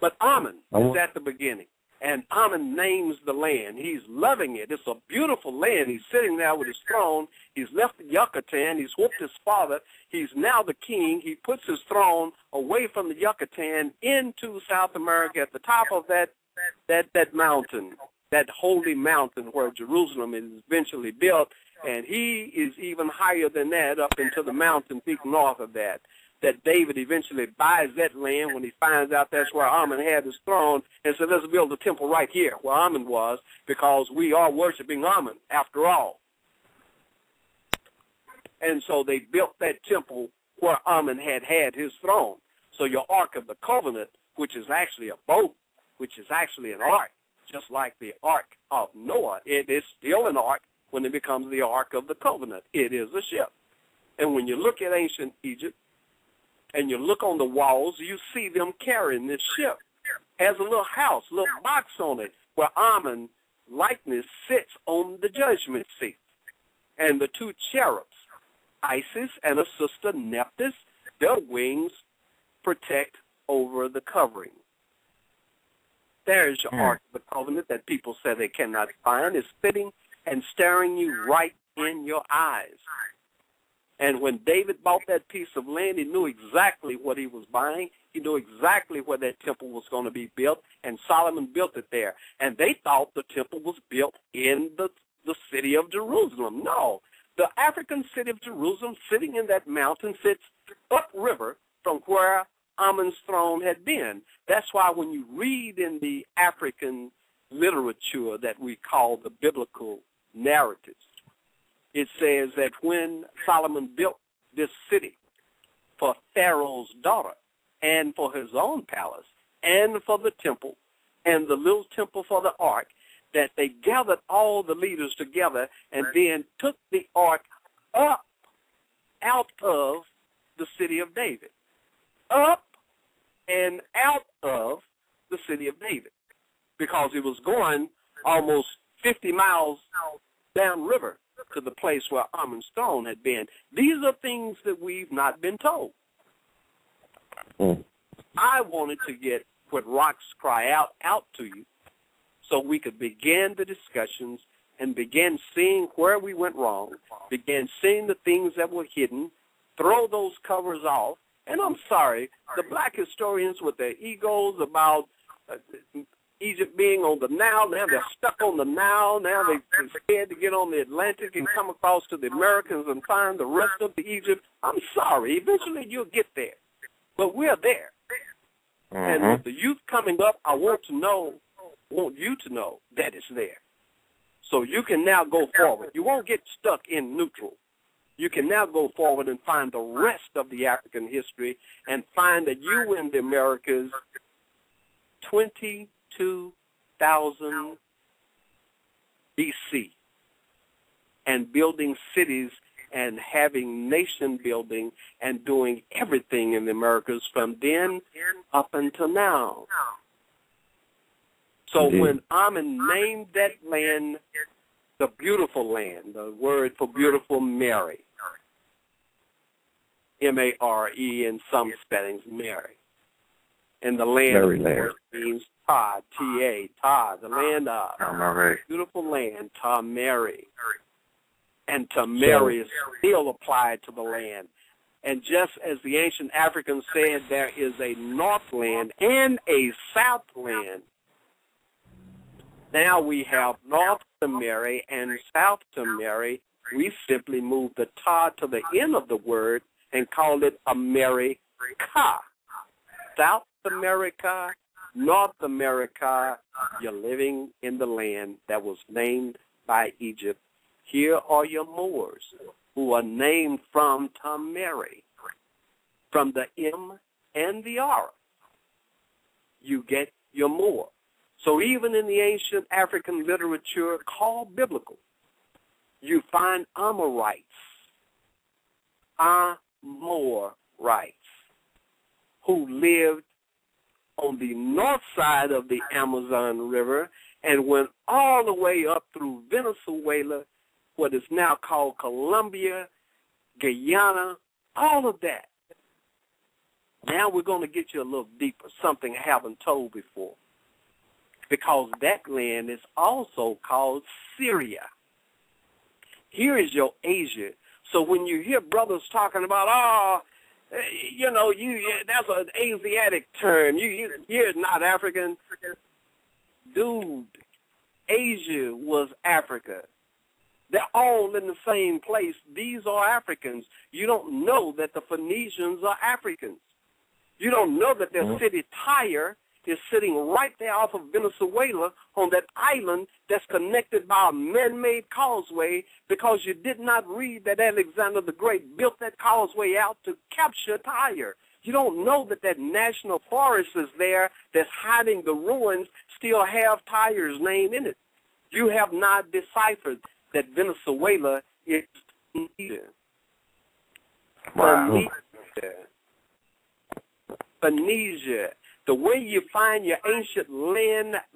But Amen is at the beginning. And Amen names the land. He's loving it. It's a beautiful land. He's sitting there with his throne. He's left Yucatan. He's whooped his father. He's now the king. He puts his throne away from the Yucatan into South America at the top of that mountain, that holy mountain where Jerusalem is eventually built. And he is even higher than that, up into the mountain peak north of that David eventually buys that land when he finds out that's where Amen had his throne, and said, let's build a temple right here where Amen was, because we are worshiping Amen after all. And so they built that temple where Amen had his throne. So your Ark of the Covenant, which is actually a boat, which is actually an ark, just like the Ark of Noah, it is still an ark when it becomes the Ark of the Covenant. It is a ship. And when you look at ancient Egypt, and you look on the walls, you see them carrying this ship. It has a little house, a little box on it, where Amen likeness sits on the judgment seat. And the two cherubs, Isis and her sister Nephthys, their wings protect over the covering. There's your Ark of the Covenant that people say they cannot find. It's sitting and staring you right in your eyes. And when David bought that piece of land, he knew exactly what he was buying. He knew exactly where that temple was going to be built, and Solomon built it there. And they thought the temple was built in the city of Jerusalem. No, the African city of Jerusalem, sitting in that mountain, sits upriver from where Amen's throne had been. That's why when you read in the African literature that we call the biblical narratives, it says that when Solomon built this city for Pharaoh's daughter and for his own palace and for the temple and the little temple for the ark, that they gathered all the leaders together and then took the ark up out of the city of David. Up and out of the city of David, because it was going almost 50 miles downriver to the place where Stone had been. These are things that we've not been told. I wanted to get what rocks cry out to you so we could begin the discussions and begin seeing where we went wrong, begin seeing the things that were hidden, throw those covers off. And I'm sorry, the black historians with their egos about Egypt being on the Nile, now they're stuck on the Nile, now they're scared to get on the Atlantic and come across to the Americas and find the rest of the Egypt. I'm sorry, eventually you'll get there. But we're there. And with the youth coming up, I want you to know that it's there. So you can now go forward. You won't get stuck in neutral. You can now go forward and find the rest of the African history and find that you were in the Americas 22,000 BC and building cities and having nation building and doing everything in the Americas from then up until now. So when Amen named that land the beautiful land, the word for beautiful, Mary, M-A-R-E in some spellings, Mary. And the land of course, means Ta, T-A, Ta, the land of beautiful land, Ta Mary. And Ta Mary is still applied to the land. And just as the ancient Africans said, there is a northland and a southland. Now we have North Mary and South Mary. We simply move the Ta to the end of the word and call it America. South America, North America, you're living in the land that was named by Egypt. Here are your Moors, who are named from Ta Mary, from the M and the R. You get your Moor. So even in the ancient African literature called biblical, you find Amorites, who lived on the north side of the Amazon River and went all the way up through Venezuela, what is now called Colombia, Guyana, all of that. Now we're going to get you a little deeper, something I haven't told before, because that land is also called Syria. Here is your Asia. So when you hear brothers talking about, that's an Asiatic term. You're not African. Dude, Asia was Africa. They're all in the same place. These are Africans. You don't know that the Phoenicians are Africans. You don't know that their city Tyre is sitting right there off of Venezuela on that island that's connected by a man-made causeway, because you did not read that Alexander the Great built that causeway out to capture Tyre. You don't know that that national forest is there that's hiding the ruins, still have Tyre's name in it. You have not deciphered that Venezuela is Phoenicia. Wow. Phoenicia. The way you find your ancient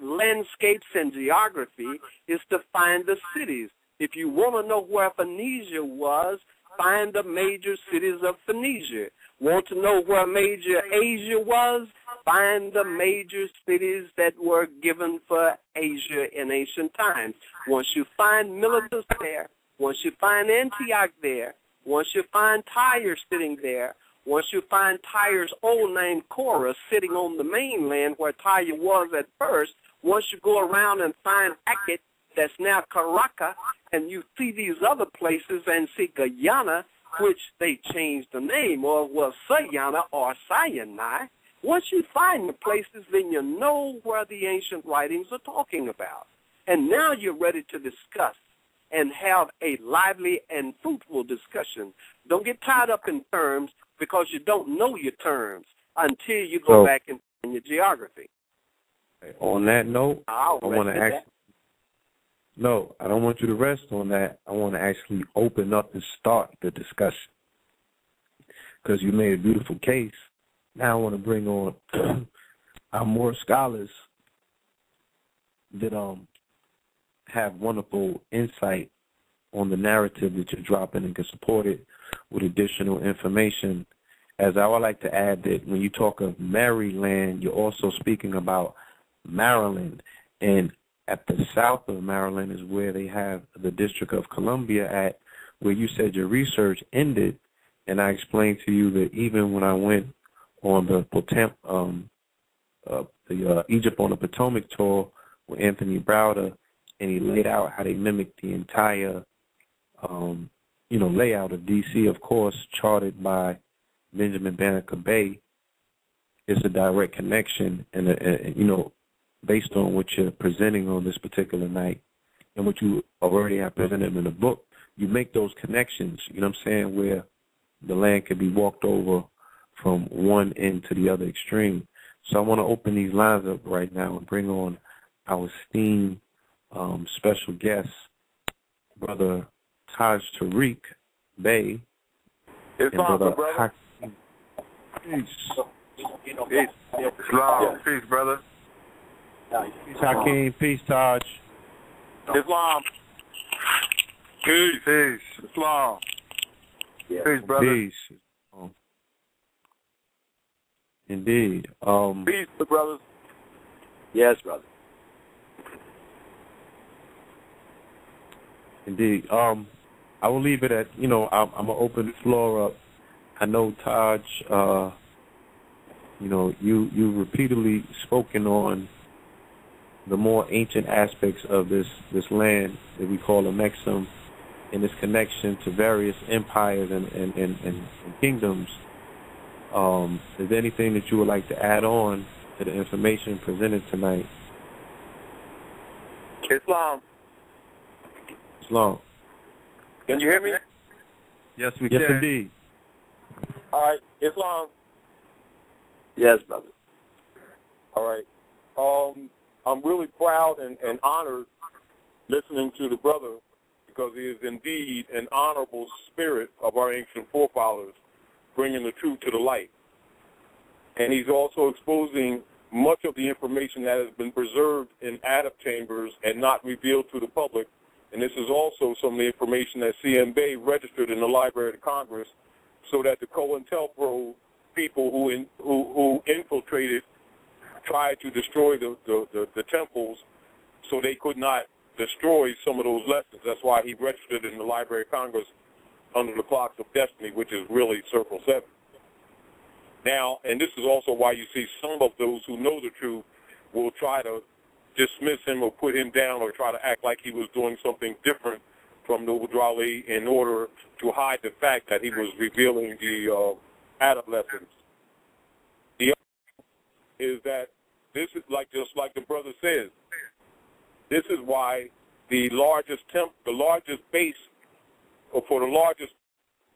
landscapes and geography is to find the cities. If you want to know where Phoenicia was, find the major cities of Phoenicia. Want to know where major Asia was? Find the major cities that were given for Asia in ancient times. Once you find Miletus there, once you find Antioch there, once you find Tyre sitting there, once you find Tyre's old name Korah sitting on the mainland where Tyre was at first, once you go around and find Akit, that's now Karaka, and you see these other places and see Guyana, which they changed the name of, was Sayana or Sinai. Once you find the places, then you know where the ancient writings are talking about. And now you're ready to discuss and have a lively and fruitful discussion. Don't get tied up in terms, because you don't know your terms until you go back and find your geography. On that note, I want to ask. No, I don't want you to rest on that. I want to actually open up and start the discussion because you made a beautiful case. Now I want to bring on our more scholars that have wonderful insight on the narrative that you're dropping and can support it with additional information. As I would like to add that when you talk of Maryland, you're also speaking about Maryland. And at the south of Maryland is where they have the District of Columbia at, where you said your research ended. And I explained to you that even when I went on the Egypt on the Potomac tour with Anthony Browder, and he laid out how they mimicked the entire, layout of D.C., of course, charted by Benjamin Banneker Bay. It's a direct connection, and based on what you're presenting on this particular night and what you already have presented in the book, you make those connections, you know what I'm saying, where the land can be walked over from one end to the other extreme. So I want to open these lines up right now and bring on our esteemed special guest, Brother Taj Tariq Bey, and Brother Hakeem. Peace. Islam. Peace, brother. Peace, Hakeem. Peace, Taj. Islam. Peace. Islam. Peace, brother. Peace. Indeed. Peace, brothers. Yes, brother. Indeed. I will leave it at, I'm going to open the floor up. I know, Taj, you repeatedly spoken on the more ancient aspects of this land that we call a Mexum and its connection to various empires and kingdoms. Is there anything that you would like to add on to the information presented tonight? Islam. Can you hear me? Yes, we can. Yes, indeed. All right, Islam. Yes, brother. All right. I'm really proud and honored listening to the brother because he is indeed an honorable spirit of our ancient forefathers, bringing the truth to the light. And he's also exposing much of the information that has been preserved in attic chambers and not revealed to the public. And this is also some of the information that CM Bay registered in the Library of Congress so that the COINTELPRO people who infiltrated tried to destroy the temples so they could not destroy some of those lessons. That's why he registered in the Library of Congress under the Clocks of Destiny, which is really Circle 7. Now, and this is also why you see some of those who know the truth will try to dismiss him or put him down or try to act like he was doing something different from Noble Drawley in order to hide the fact that he was revealing the Adab lessons. The other is that this is just like the brother says, this is why the largest base for the largest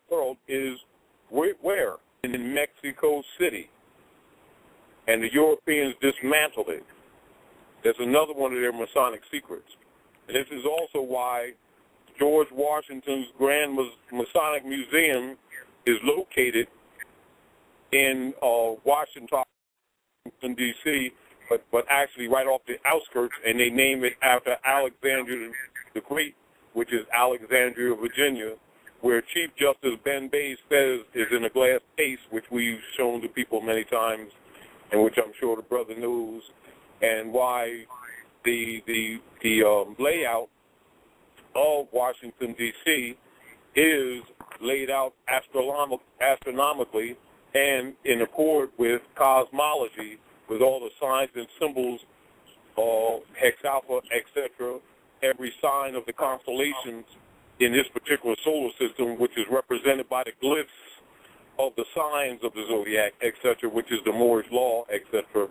world is where? In Mexico City. And the Europeans dismantled it. That's another one of their Masonic secrets. And this is also why George Washington's Grand Masonic Museum is located in Washington, D.C., but actually right off the outskirts, and they name it after Alexander the Great, which is Alexandria, Virginia, where Chief Justice Ben Bay's Fez is in a glass case, which we've shown to people many times, and which I'm sure the brother knows, and why the layout of Washington, D.C. is laid out astronomically and in accord with cosmology, with all the signs and symbols, hex alpha, etc., every sign of the constellations in this particular solar system, which is represented by the glyphs of the signs of the zodiac, etc., which is the Moore's law, etc.,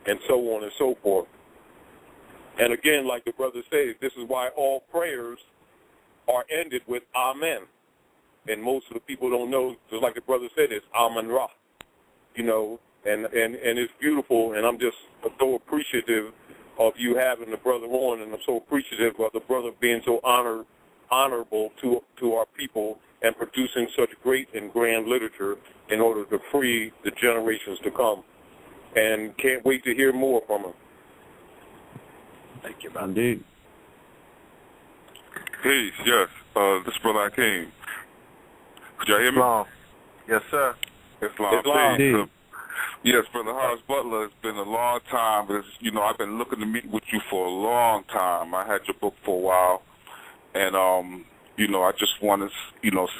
and so on and so forth. And again, like the brother says, this is why all prayers are ended with Amen. And most of the people don't know, just like the brother said, it's Amen Ra, and it's beautiful, and I'm just so appreciative of you having the brother on, and I'm so appreciative of the brother being so honorable to our people and producing such great and grand literature in order to free the generations to come. And can't wait to hear more from him. Thank you, brother. Indeed. Peace, yes. This is Brother Hakeem. Could y'all hear me? Islam. Yes, sir. Islam. Peace. Yes, Brother Horace Butler, it's been a long time. But I've been looking to meet with you for a long time. I had your book for a while. And, I just want to,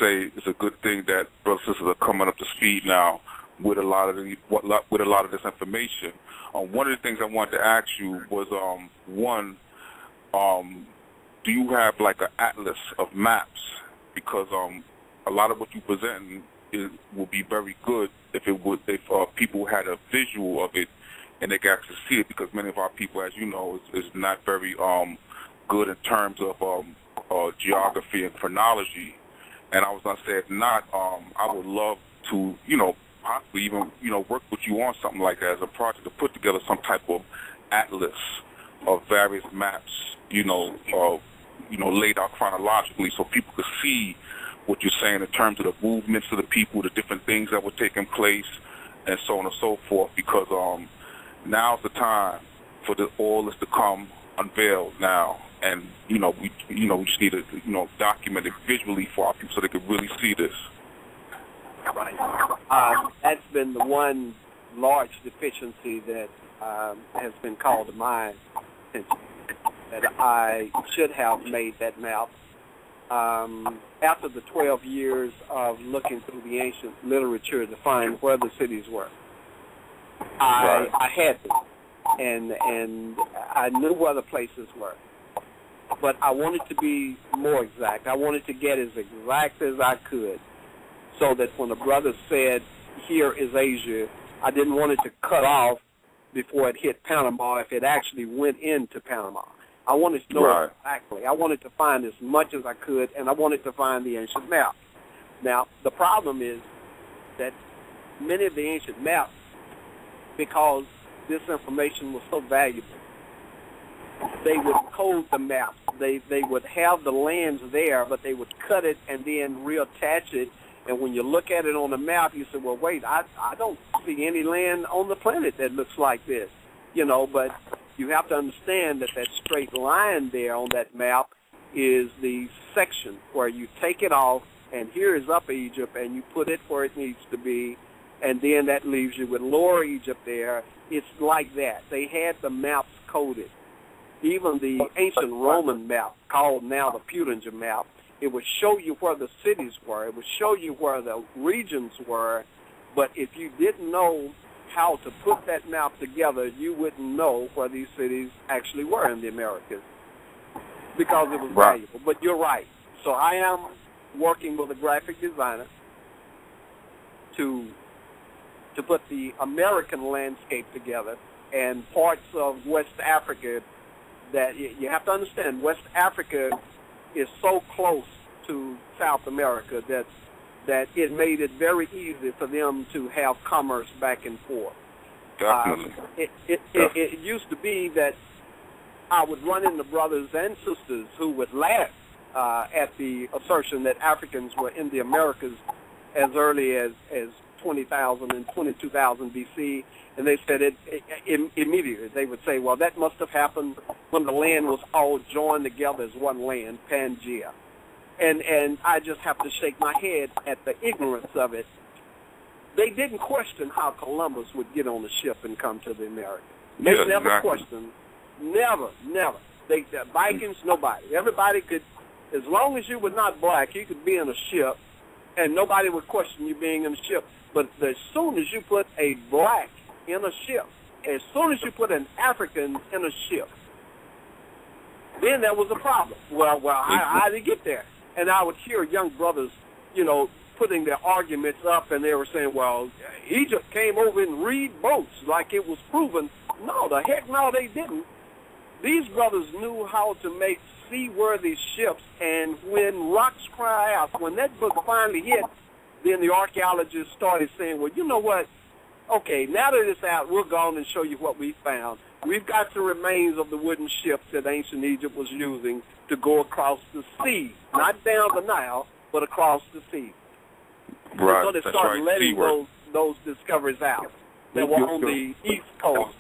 say it's a good thing that brothers and sisters are coming up to speed now with a lot of this information. One of the things I wanted to ask you was, do you have like an atlas of maps? Because a lot of what you present will be very good if people had a visual of it and they could actually see it. Because many of our people, as you know, is not very good in terms of geography and chronology. And I was gonna say, if not, I would love to, possibly even, work with you on something like that as a project to put together some type of atlas of various maps, laid out chronologically so people could see what you're saying in terms of the movements of the people, the different things that were taking place, and so on and so forth. Because now's the time for all this to come unveiled now, and we just need to document it visually for our people so they can really see this. Right. That's been the one large deficiency that has been called to mind, that I should have made that map. After the 12 years of looking through the ancient literature to find where the cities were, I had to, and I knew where the places were. But I wanted to be more exact. I wanted to get as exact as I could, so that when the brother said, here is Asia, I didn't want it to cut off before it hit Panama if it actually went into Panama. I wanted to know exactly. I wanted to find as much as I could, and I wanted to find the ancient map. Now, the problem is that many of the ancient maps, because this information was so valuable, they would code the maps. They would have the lands there, but they would cut it and then reattach it. And when you look at it on the map, you say, well, wait, I don't see any land on the planet that looks like this. But you have to understand that straight line there on that map is the section where you take it off, and here is Upper Egypt, and you put it where it needs to be, and then that leaves you with Lower Egypt there. It's like that. They had the maps coded. Even the ancient Roman map, called now the Putinger map, it would show you where the cities were. It would show you where the regions were. But if you didn't know how to put that map together, you wouldn't know where these cities actually were in the Americas, because it was valuable. But you're right. So I am working with a graphic designer to put the American landscape together, and parts of West Africa that you have to understand. West Africa is so close to South America that it made it very easy for them to have commerce back and forth. Definitely. It used to be that I would run into brothers and sisters who would laugh at the assertion that Africans were in the Americas as early as 20,000 and 22,000 B.C., and they said it immediately. They would say, well, that must have happened when the land was all joined together as one land, Pangea. And I just have to shake my head at the ignorance of it. They didn't question how Columbus would get on the ship and come to the Americas. They never questioned. Never. The Vikings, nobody. Everybody could, as long as you were not black, you could be in a ship, and nobody would question you being in a ship. But as soon as you put a black in a ship, as soon as you put an African in a ship, then there was a problem. Well, how did it get there? And I would hear young brothers, putting their arguments up, and they were saying, well, Egypt came over in reed boats like it was proven. No, the heck no, they didn't. These brothers knew how to make seaworthy ships, and when rocks cry out, when that book finally hit, then the archaeologists started saying, well, you know what? Okay, now that it's out, we're going to show you what we found. We've got the remains of the wooden ships that ancient Egypt was using to go across the sea, not down the Nile, but across the sea. Right. So they started letting those discoveries out that were on the east coast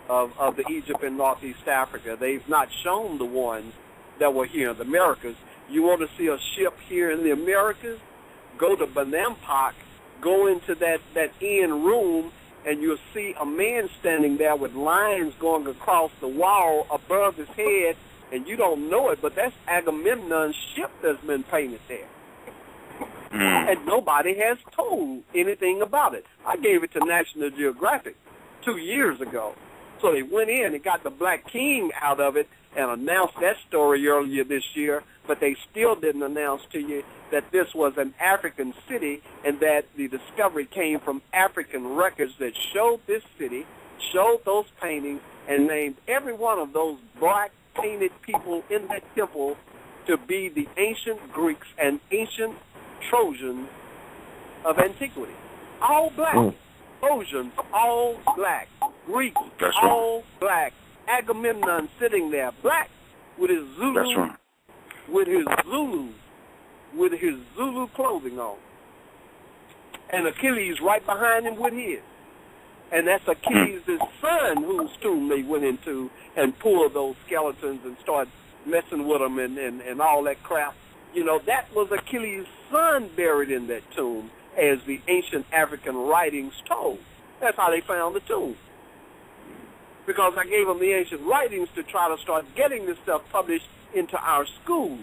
of the Egypt and Northeast Africa. They've not shown the ones that were here in the Americas. You want to see a ship here in the Americas? Go to Benampak, go into that end room, and you'll see a man standing there with lines going across the wall above his head, and you don't know it, but that's Agamemnon's ship that's been painted there. And nobody has told anything about it. I gave it to National Geographic 2 years ago. So they went in and got the Black King out of it and announced that story earlier this year, but they still didn't announce to you that this was an African city and that the discovery came from African records that showed this city, showed those paintings, and named every one of those black painted people in that temple to be the ancient Greeks and ancient Trojans of antiquity. All black. Trojans, all black. Greeks, all black. Agamemnon sitting there, black, with his Zulu, with his Zulu clothing on, and Achilles right behind him with his. And that's Achilles' son whose tomb they went into and pulled those skeletons and started messing with them and all that crap. You know, that was Achilles' son buried in that tomb, as the ancient African writings told. That's how they found the tomb. Because I gave them the ancient writings to try to start getting this stuff published into our schools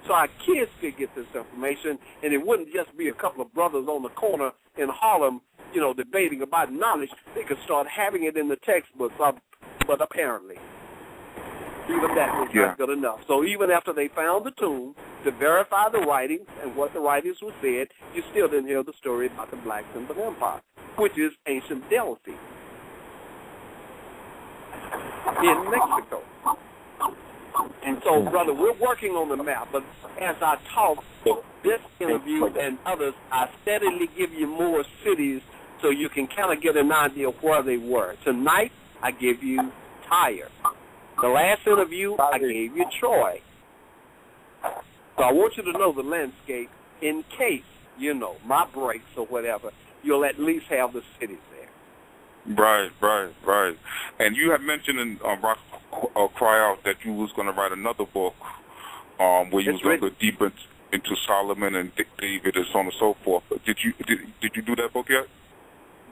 so our kids could get this information, and it wouldn't just be a couple of brothers on the corner in Harlem, you know, debating about knowledge. They could start having it in the textbooks, but apparently even that was not good enough. So even after they found the tomb to verify the writings and what the writings were said, you still didn't hear the story about the blacks in the empire, which is ancient Delphi in Mexico. And so, brother, we're working on the map, but as I talk, this interview and others, I steadily give you more cities so you can kind of get an idea of where they were. Tonight, I give you Tyre. The last interview, I gave you Troy. So I want you to know the landscape in case, you know, my breaks or whatever, you'll at least have the cities there. Right. And you had mentioned in Rock Cry Out that you was going to write another book where you was going to go deep into Solomon and David and so on and so forth. Did you do that book yet?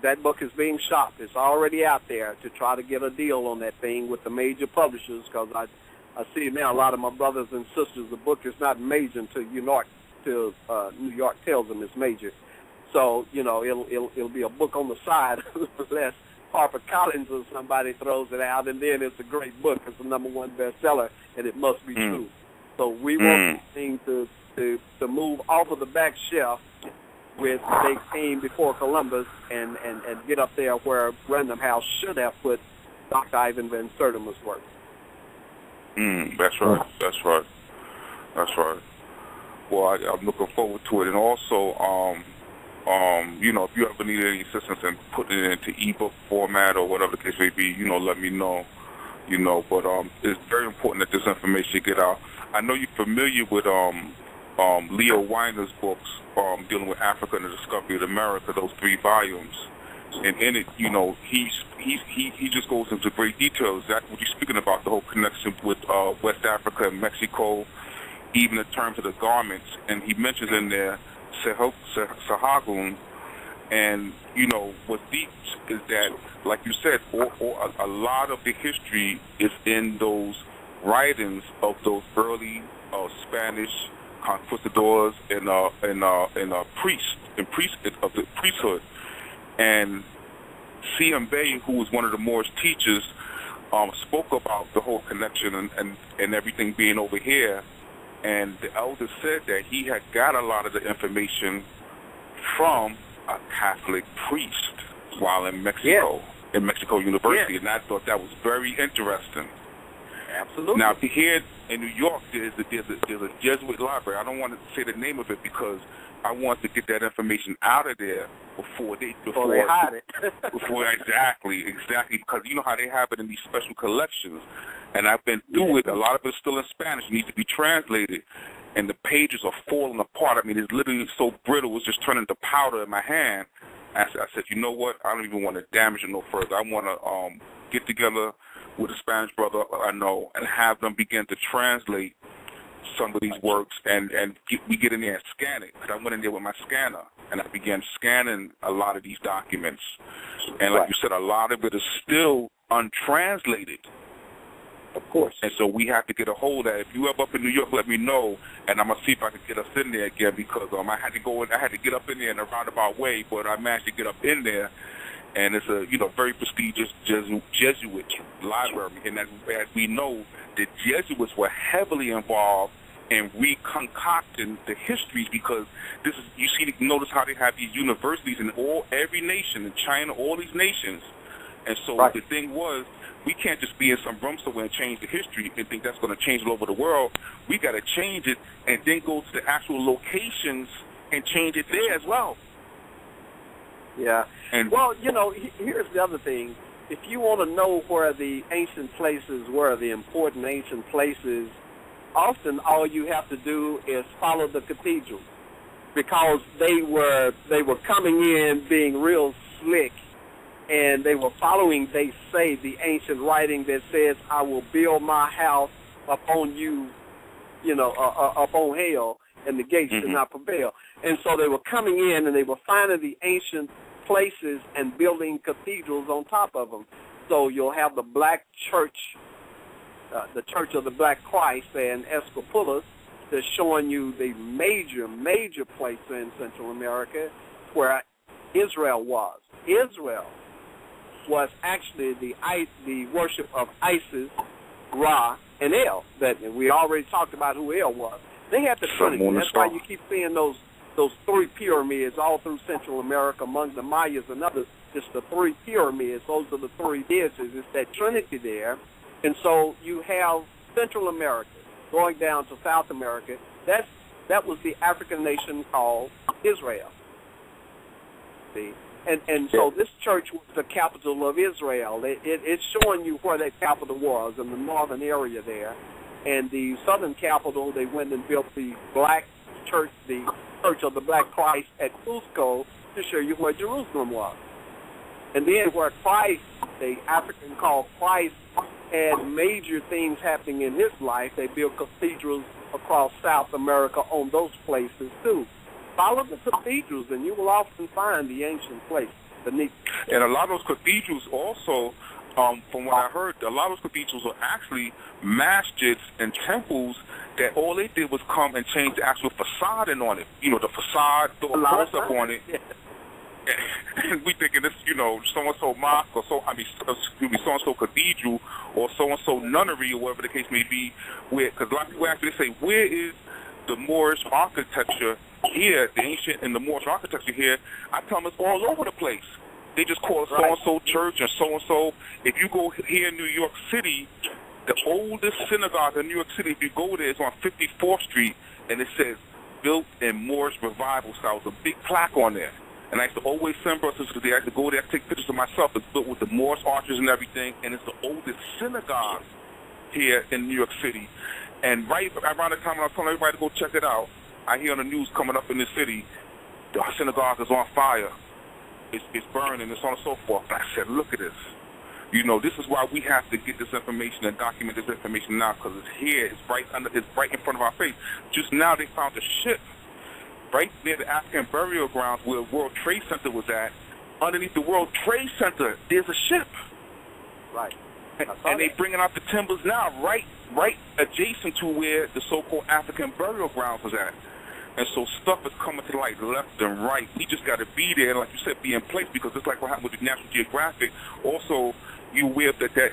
That book is being shopped. It's already out there to try to get a deal on that thing with the major publishers, because I see now a lot of my brothers and sisters, the book is not major until New York tells them it's major. So, you know, it'll be a book on the side unless HarperCollins or somebody throws it out, and then it's a great book. It's the #1 bestseller, and it must be true. So we want this thing to move off of the back shelf with they came before Columbus and get up there where Random House should have put Dr. Ivan Van Sertima's work. That's right. Well, I'm looking forward to it. And also, you know, if you ever need any assistance in putting it into ebook format or whatever the case may be, you know, let me know. You know, but it's very important that this information get out. I know you're familiar with Leo Weiner's books dealing with Africa and the discovery of America, those 3 volumes. And in it, you know, he just goes into great detail, exactly what you're speaking about, the whole connection with West Africa and Mexico, even in terms of the garments. And he mentions in there Sahagun, and, you know, what's deep is that, like you said, a lot of the history is in those writings of those early Spanish conquistadors and priests of the priesthood. And C.M. Bay, who was one of the Moorish teachers, spoke about the whole connection and everything being over here. And the elder said that he had got a lot of the information from a Catholic priest while in Mexico, in Mexico University. And I thought that was very interesting. Absolutely. Now, here in New York, there's a Jesuit library. I don't want to say the name of it because I want to get that information out of there before they hide it. exactly, because you know how they have it in these special collections, and I've been through it. A lot of it's still in Spanish. It needs to be translated, and the pages are falling apart. I mean, it's literally so brittle, it's just turning to powder in my hand. I said, you know what? I don't even want to damage it no further. I want to get together with a Spanish brother I know and have them begin to translate some of these works, and we get in there and scan it. Because I went in there with my scanner, and I began scanning a lot of these documents. And like you said, a lot of it is still untranslated. Of course. And so we have to get a hold of that. If you ever up in New York, let me know, and I'm going to see if I can get us in there again, because I had to get up in there in a roundabout way, but I managed to get up in there. And it's a very prestigious Jesuit library. And as we know, the Jesuits were heavily involved in reconcocting the histories, because notice how they have these universities in every nation, in China, all these nations. And so the thing was, we can't just be in some room somewhere and change the history and think that's going to change it over the world. We got to change it and then go to the actual locations and change it there as well. Yeah. Well, here's the other thing. If you want to know where the ancient places were, the important ancient places, often all you have to do is follow the cathedral, because they were coming in being real slick, and they were following, they say, the ancient writing that says, I will build my house upon you, upon hell, and the gates should not prevail. And so they were coming in, and they were finding the ancient places and building cathedrals on top of them. So you'll have the black church, the Church of the Black Christ and Escopulas, that's showing you the major place in Central America where Israel was. Israel was actually the worship of Isis, Ra, and El. That we already talked about who El was. They had the Trinity. That's why you keep seeing those three pyramids all through Central America. Among the Mayas and others, it's the three pyramids. Those are the three deities. It's that Trinity there. And so you have Central America going down to South America. That was the African nation called Israel. See? And so this church was the capital of Israel. It's showing you where that capital was, in the northern area there. And the southern capital, they went and built the black church, the Church of the Black Christ at Cusco, to show you where Jerusalem was. And then where Christ, the African called Christ, had major things happening in his life, they built cathedrals across South America on those places too. Follow the cathedrals, and you will often find the ancient places beneath. And a lot of those cathedrals also, from what I heard, a lot of those cathedrals are actually masjids and temples that all they did was come and change the actual facade on it. The facade, throw a cross up on it. Yeah. And we thinking this, so-and-so mosque or so-and-so cathedral or so-and-so nunnery or whatever the case may be. Because a lot of people actually say, where is the Moorish architecture here, the ancient and the Moorish architecture here? I tell them it's all over the place. They just call it so-and-so church and so-and-so. If you go here in New York City, the oldest synagogue in New York City, if you go there, it's on 54th Street, and it says, built in Moorish revival style. There's a big plaque on there. And I used to always send brothers because I used to go there, take pictures of myself. It's built with the Moorish arches and everything, and it's the oldest synagogue here in New York City. And right around the time when I was telling everybody to go check it out, I hear on the news coming up in the city, the synagogue is on fire. It's burning, and so on and so forth. And I said, look at this. This is why we have to get this information and document this information now, because it's here. It's right in front of our face. Just now they found a ship right near the African burial grounds where World Trade Center was at. Underneath the World Trade Center, there's a ship. Right. And they bringing out the timbers now, right adjacent to where the so-called African burial grounds was at. And so stuff is coming to light left and right. We just got to be there, like you said, be in place, because it's like what happened with the National Geographic. Also, you aware that the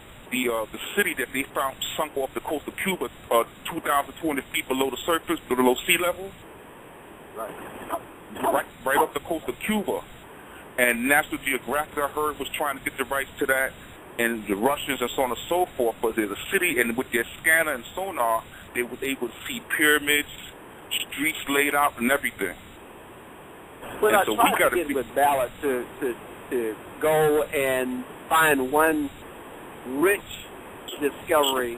city that they found sunk off the coast of Cuba, 2,200 feet below the surface, below sea level? Right off the coast of Cuba. And National Geographic, I heard, was trying to get the rights to that, and the Russians and so on and so forth. But there's a city, and with their scanner and sonar, they were able to see pyramids, streets laid out, and everything. Well, and I so tried we got to get with Ballard to go and find one rich discovery.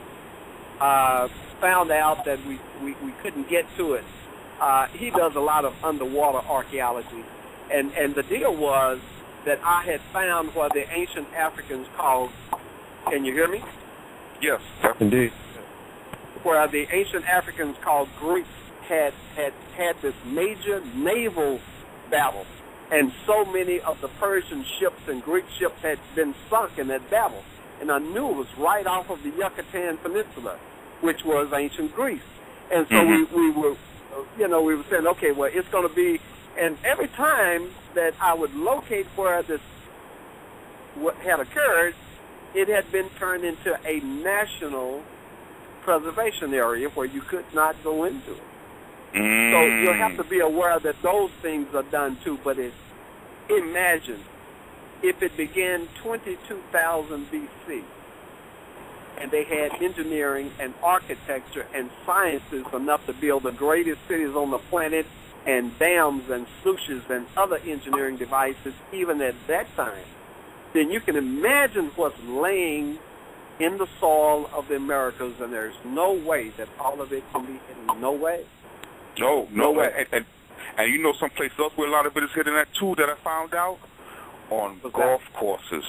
Found out that we couldn't get to it. He does a lot of underwater archaeology, and the deal was that I had found what the ancient Africans called. Can you hear me? Yes, indeed. Where the ancient Africans called Greeks had this major naval battle, and so many of the Persian ships and Greek ships had been sunk in that battle. And I knew it was right off of the Yucatan Peninsula, which was ancient Greece. And so we were, we were saying, okay, well, it's going to be, and every time that I would locate where this had occurred, it had been turned into a national preservation area where you could not go into it. So you'll have to be aware that those things are done too. But imagine if it began 22,000 B.C. and they had engineering and architecture and sciences enough to build the greatest cities on the planet and dams and sluices and other engineering devices even at that time, then you can imagine what's laying in the soil of the Americas, and there's no way that all of it can be hidden. No way. No way. And you know someplace else where a lot of it is hidden at too that I found out? On golf courses.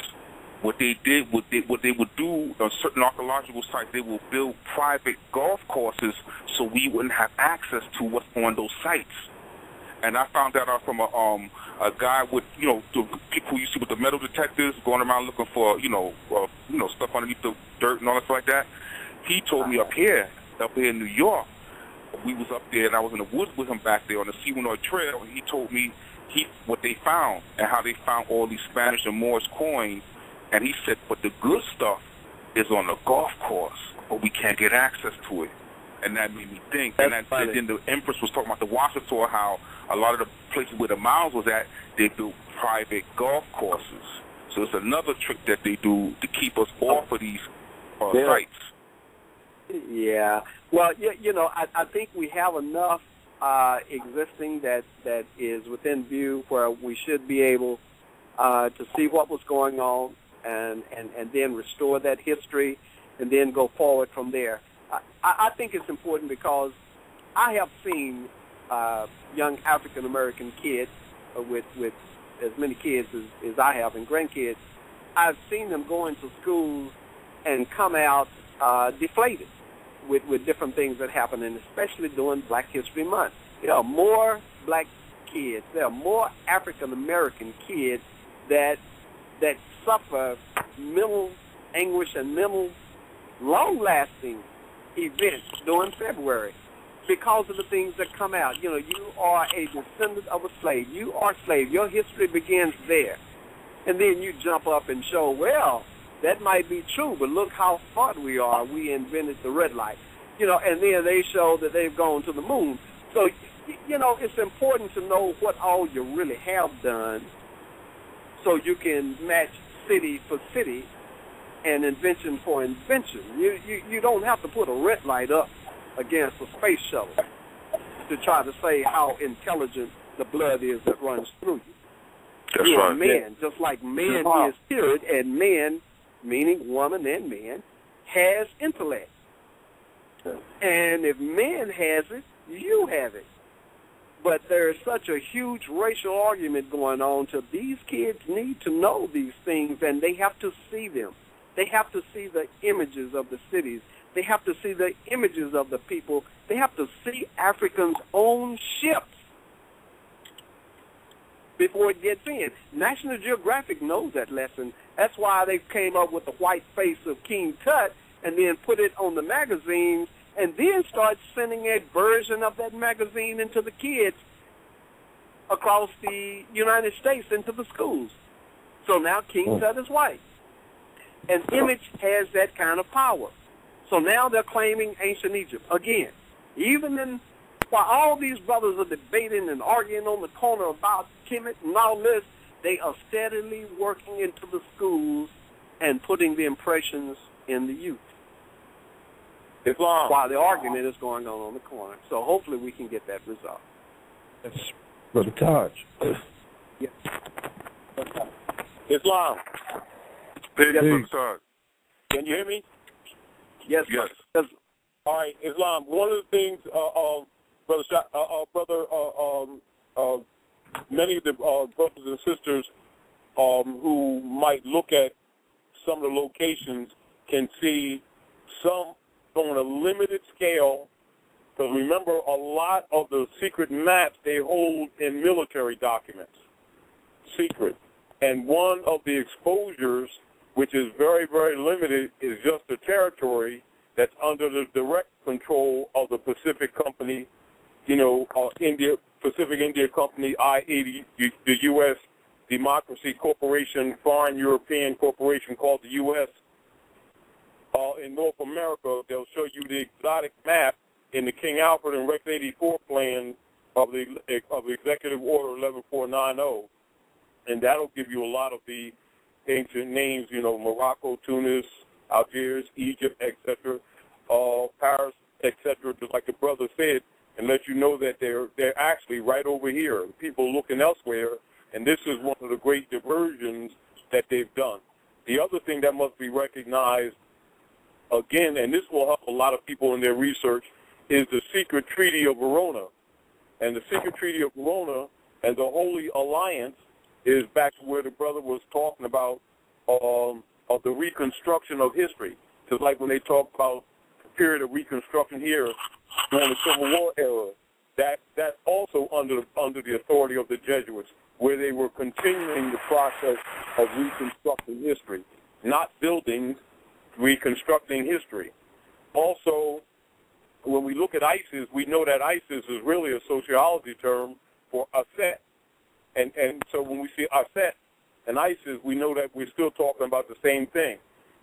What they would do on certain archaeological sites, they will build private golf courses so we wouldn't have access to what's on those sites. And I found that out from a guy with, the people who used to with the metal detectors going around looking for, stuff underneath the dirt and all that stuff like that. He told me up here in New York, we was up there and I was in the woods with him back there on the Seawinoy Trail, and he told me what they found and how they found all these Spanish and Moorish coins. And he said, but the good stuff is on the golf course, but we can't get access to it. And that made me think. And then the Empress was talking about the Washer Tour, how a lot of the places where the Miles was at, they built private golf courses. So it's another trick that they do to keep us off of these sites. Yeah. Well, I think we have enough existing that is within view where we should be able to see what was going on and then restore that history and then go forward from there. I think it's important because I have seen young African-American kids with as many kids as I have and grandkids. I've seen them go into schools and come out deflated with different things that happen, and especially during Black History Month. There are more black kids, there are more African-American kids that suffer mental anguish and mental long-lasting events during February because of the things that come out. You are a descendant of a slave. You are a slave. Your history begins there. And then you jump up and show, well, that might be true, but look how smart we are. We invented the red light. And then they show that they've gone to the moon. So, it's important to know what all you really have done so you can match city for city and invention for invention. You don't have to put a red light up against a space shuttle to try to say how intelligent the blood is that runs through you. That's You're right. a man, just like man is spirit, and man, meaning woman and man, has intellect. And if man has it, you have it. But there is such a huge racial argument going on till these kids need to know these things, and they have to see them. They have to see the images of the cities. They have to see the images of the people. They have to see Africans' own ships before it gets in. National Geographic knows that lesson. That's why they came up with the white face of King Tut and then put it on the magazines and then start sending a version of that magazine into the kids across the United States into the schools. So now King Tut is white. An image has that kind of power. So now they're claiming ancient Egypt. Again, while all these brothers are debating and arguing on the corner about Kemet and all this, they are steadily working into the schools and putting the impressions in the youth. Islam. While the argument is going on the corner. So hopefully we can get that resolved. Brother Taj. Yes. Islam. Peace, Brother Taj. Can you hear me? Yes. Yes. All right, Islam. One of the things, many of the brothers and sisters who might look at some of the locations can see some on a limited scale. Because remember, a lot of the secret maps they hold in military documents, secret. And one of the exposures, which is very, very limited, is just the territory that's under the direct control of the Pacific Company, Pacific India Company, i.e. the U.S. Democracy Corporation, foreign European corporation called the U.S. In North America, they'll show you the exotic map in the King Alfred and Rex 84 plan of the Executive Order 11490, and that'll give you a lot of the ancient names, Morocco, Tunis, Algiers, Egypt, etc., Paris, etc., just like the brother said, and let you know that they're actually right over here. People looking elsewhere, and this is one of the great diversions that they've done. The other thing that must be recognized, again, and this will help a lot of people in their research, is the Secret Treaty of Verona. And the Secret Treaty of Verona and the Holy Alliance is back to where the brother was talking about of the reconstruction of history. Just like when they talk about the period of reconstruction here during the Civil War era, that's also under the authority of the Jesuits, where they were continuing the process of reconstructing history, not buildings, reconstructing history. Also, when we look at ISIS, we know that ISIS is really a sociology term for Aset. And so when we see Aset and ISIS, we know that we're still talking about the same thing.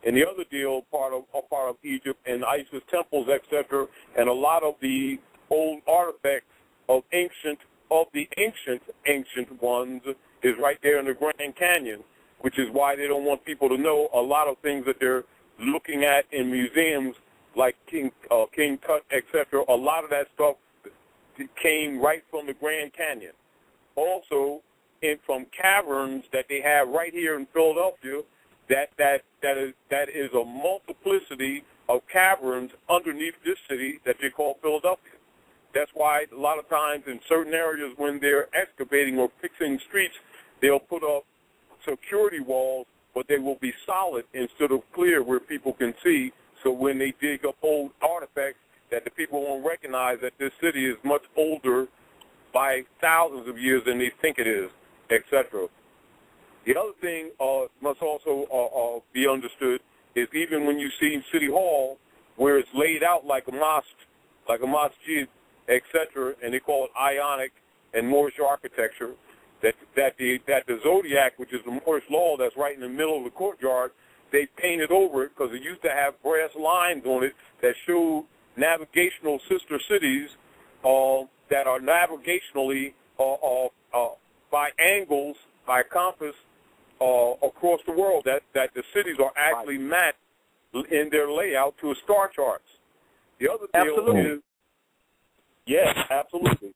And the other deal, part of Egypt and ISIS temples, etc., and a lot of the old artifacts of the ancient ones is right there in the Grand Canyon, which is why they don't want people to know a lot of things that they're looking at in museums like King Tut, etc. A lot of that stuff came right from the Grand Canyon. Also, from caverns that they have right here in Philadelphia, that is a multiplicity of caverns underneath this city that they call Philadelphia. That's why a lot of times in certain areas when they're excavating or fixing streets, they'll put up security walls, but they will be solid instead of clear where people can see. So when they dig up old artifacts, that the people won't recognize that this city is much older by thousands of years than they think it is, etc. The other thing must also be understood is even when you see City Hall, where it's laid out like a mosque, etc., and they call it Ionic and Moorish architecture, that the zodiac, which is the Moorish law that's right in the middle of the courtyard, they painted over it because it used to have brass lines on it that showed navigational sister cities that are navigationally by angles, by compass, across the world, that the cities are actually mapped in their layout to a star charts. The other deal is, yes, absolutely.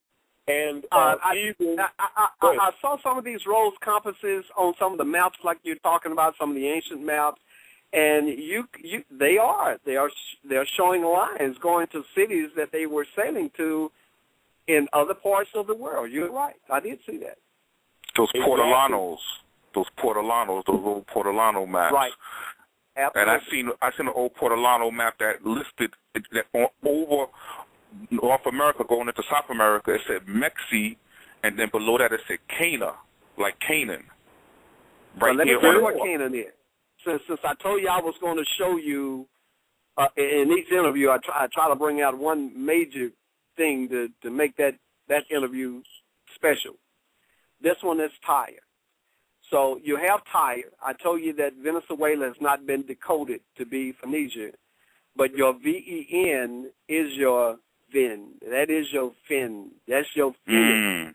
And I saw some of these rose compasses on some of the maps, like you're talking about, some of the ancient maps, and they're showing lines going to cities that they were sailing to in other parts of the world. You're right. I did see that. Those Portolanos, those old Portolano maps. Right. Absolutely. And I seen an old Portolano map that listed that over North America going into South America. It said Mexi, and then below that it said Cana, like Canaan. Right. Let me tell you what Canaan is. Since I told you I was going to show you in each interview, I try to bring out one major thing to make that interview special. This one is Tyre. So you have Tyre. I told you that Venezuela has not been decoded to be Phoenicia, but your VEN is your Vin. That is your Fin. That's your Phoenix.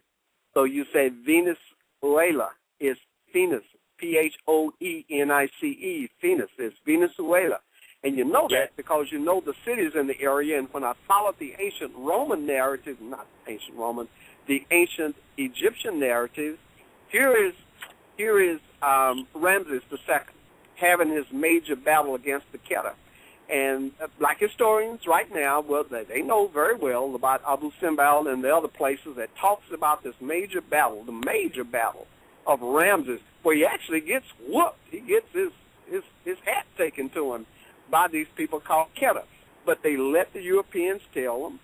So you say Venezuela is Phoenix. P-H-O-E-N-I-C-E. Phoenix is Venezuela. And you know that because you know the cities in the area. And when I followed the ancient Roman narrative, not ancient Roman, the ancient Egyptian narrative, here is Ramses II having his major battle against the Keter. And black historians right now, well, they know very well about Abu Simbel and the other places that talks about this major battle, the major battle of Ramses, where he actually gets whooped. He gets his hat taken to him by these people called Keter. But they let the Europeans tell them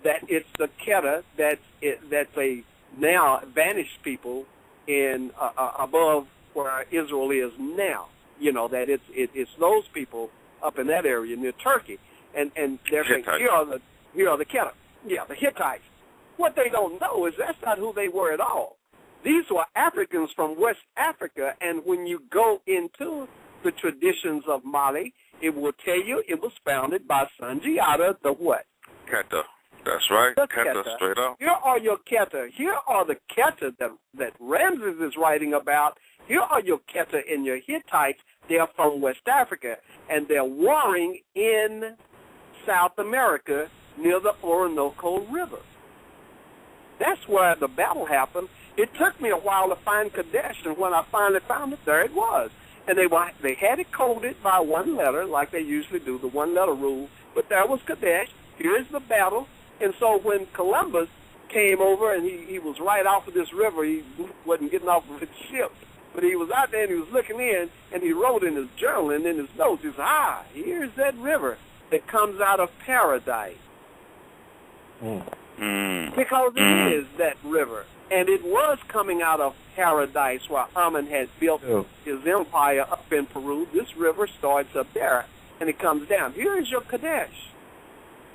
that it's the Keter that's a now vanished people in above where Israel is now. You know, that it's those people up in that area near Turkey, and they're saying here are the Keter, the Hittites. What they don't know is that's not who they were at all. These were Africans from West Africa, and when you go into the traditions of Mali, it will tell you it was founded by Sundiata, the what? Keter. That's right. Keter, straight up. Here are your Keter. Here are the Keter that Ramses is writing about. Here are your Keter and your Hittites. They're from West Africa, and they're warring in South America near the Orinoco River. That's where the battle happened. It took me a while to find Kadesh, and when I finally found it, there it was. And they had it coded by one letter, like they usually do, the one-letter rule. But there was Kadesh. Here's the battle. And so when Columbus came over, and he was right off of this river, he wasn't getting off of his ship. But he was out there and he was looking in, and he wrote in his journal and in his notes, he said, here's that river that comes out of paradise. Because it is that river. And it was coming out of paradise where Amun had built his empire up in Peru. This river starts up there, and it comes down. Here is your Kadesh.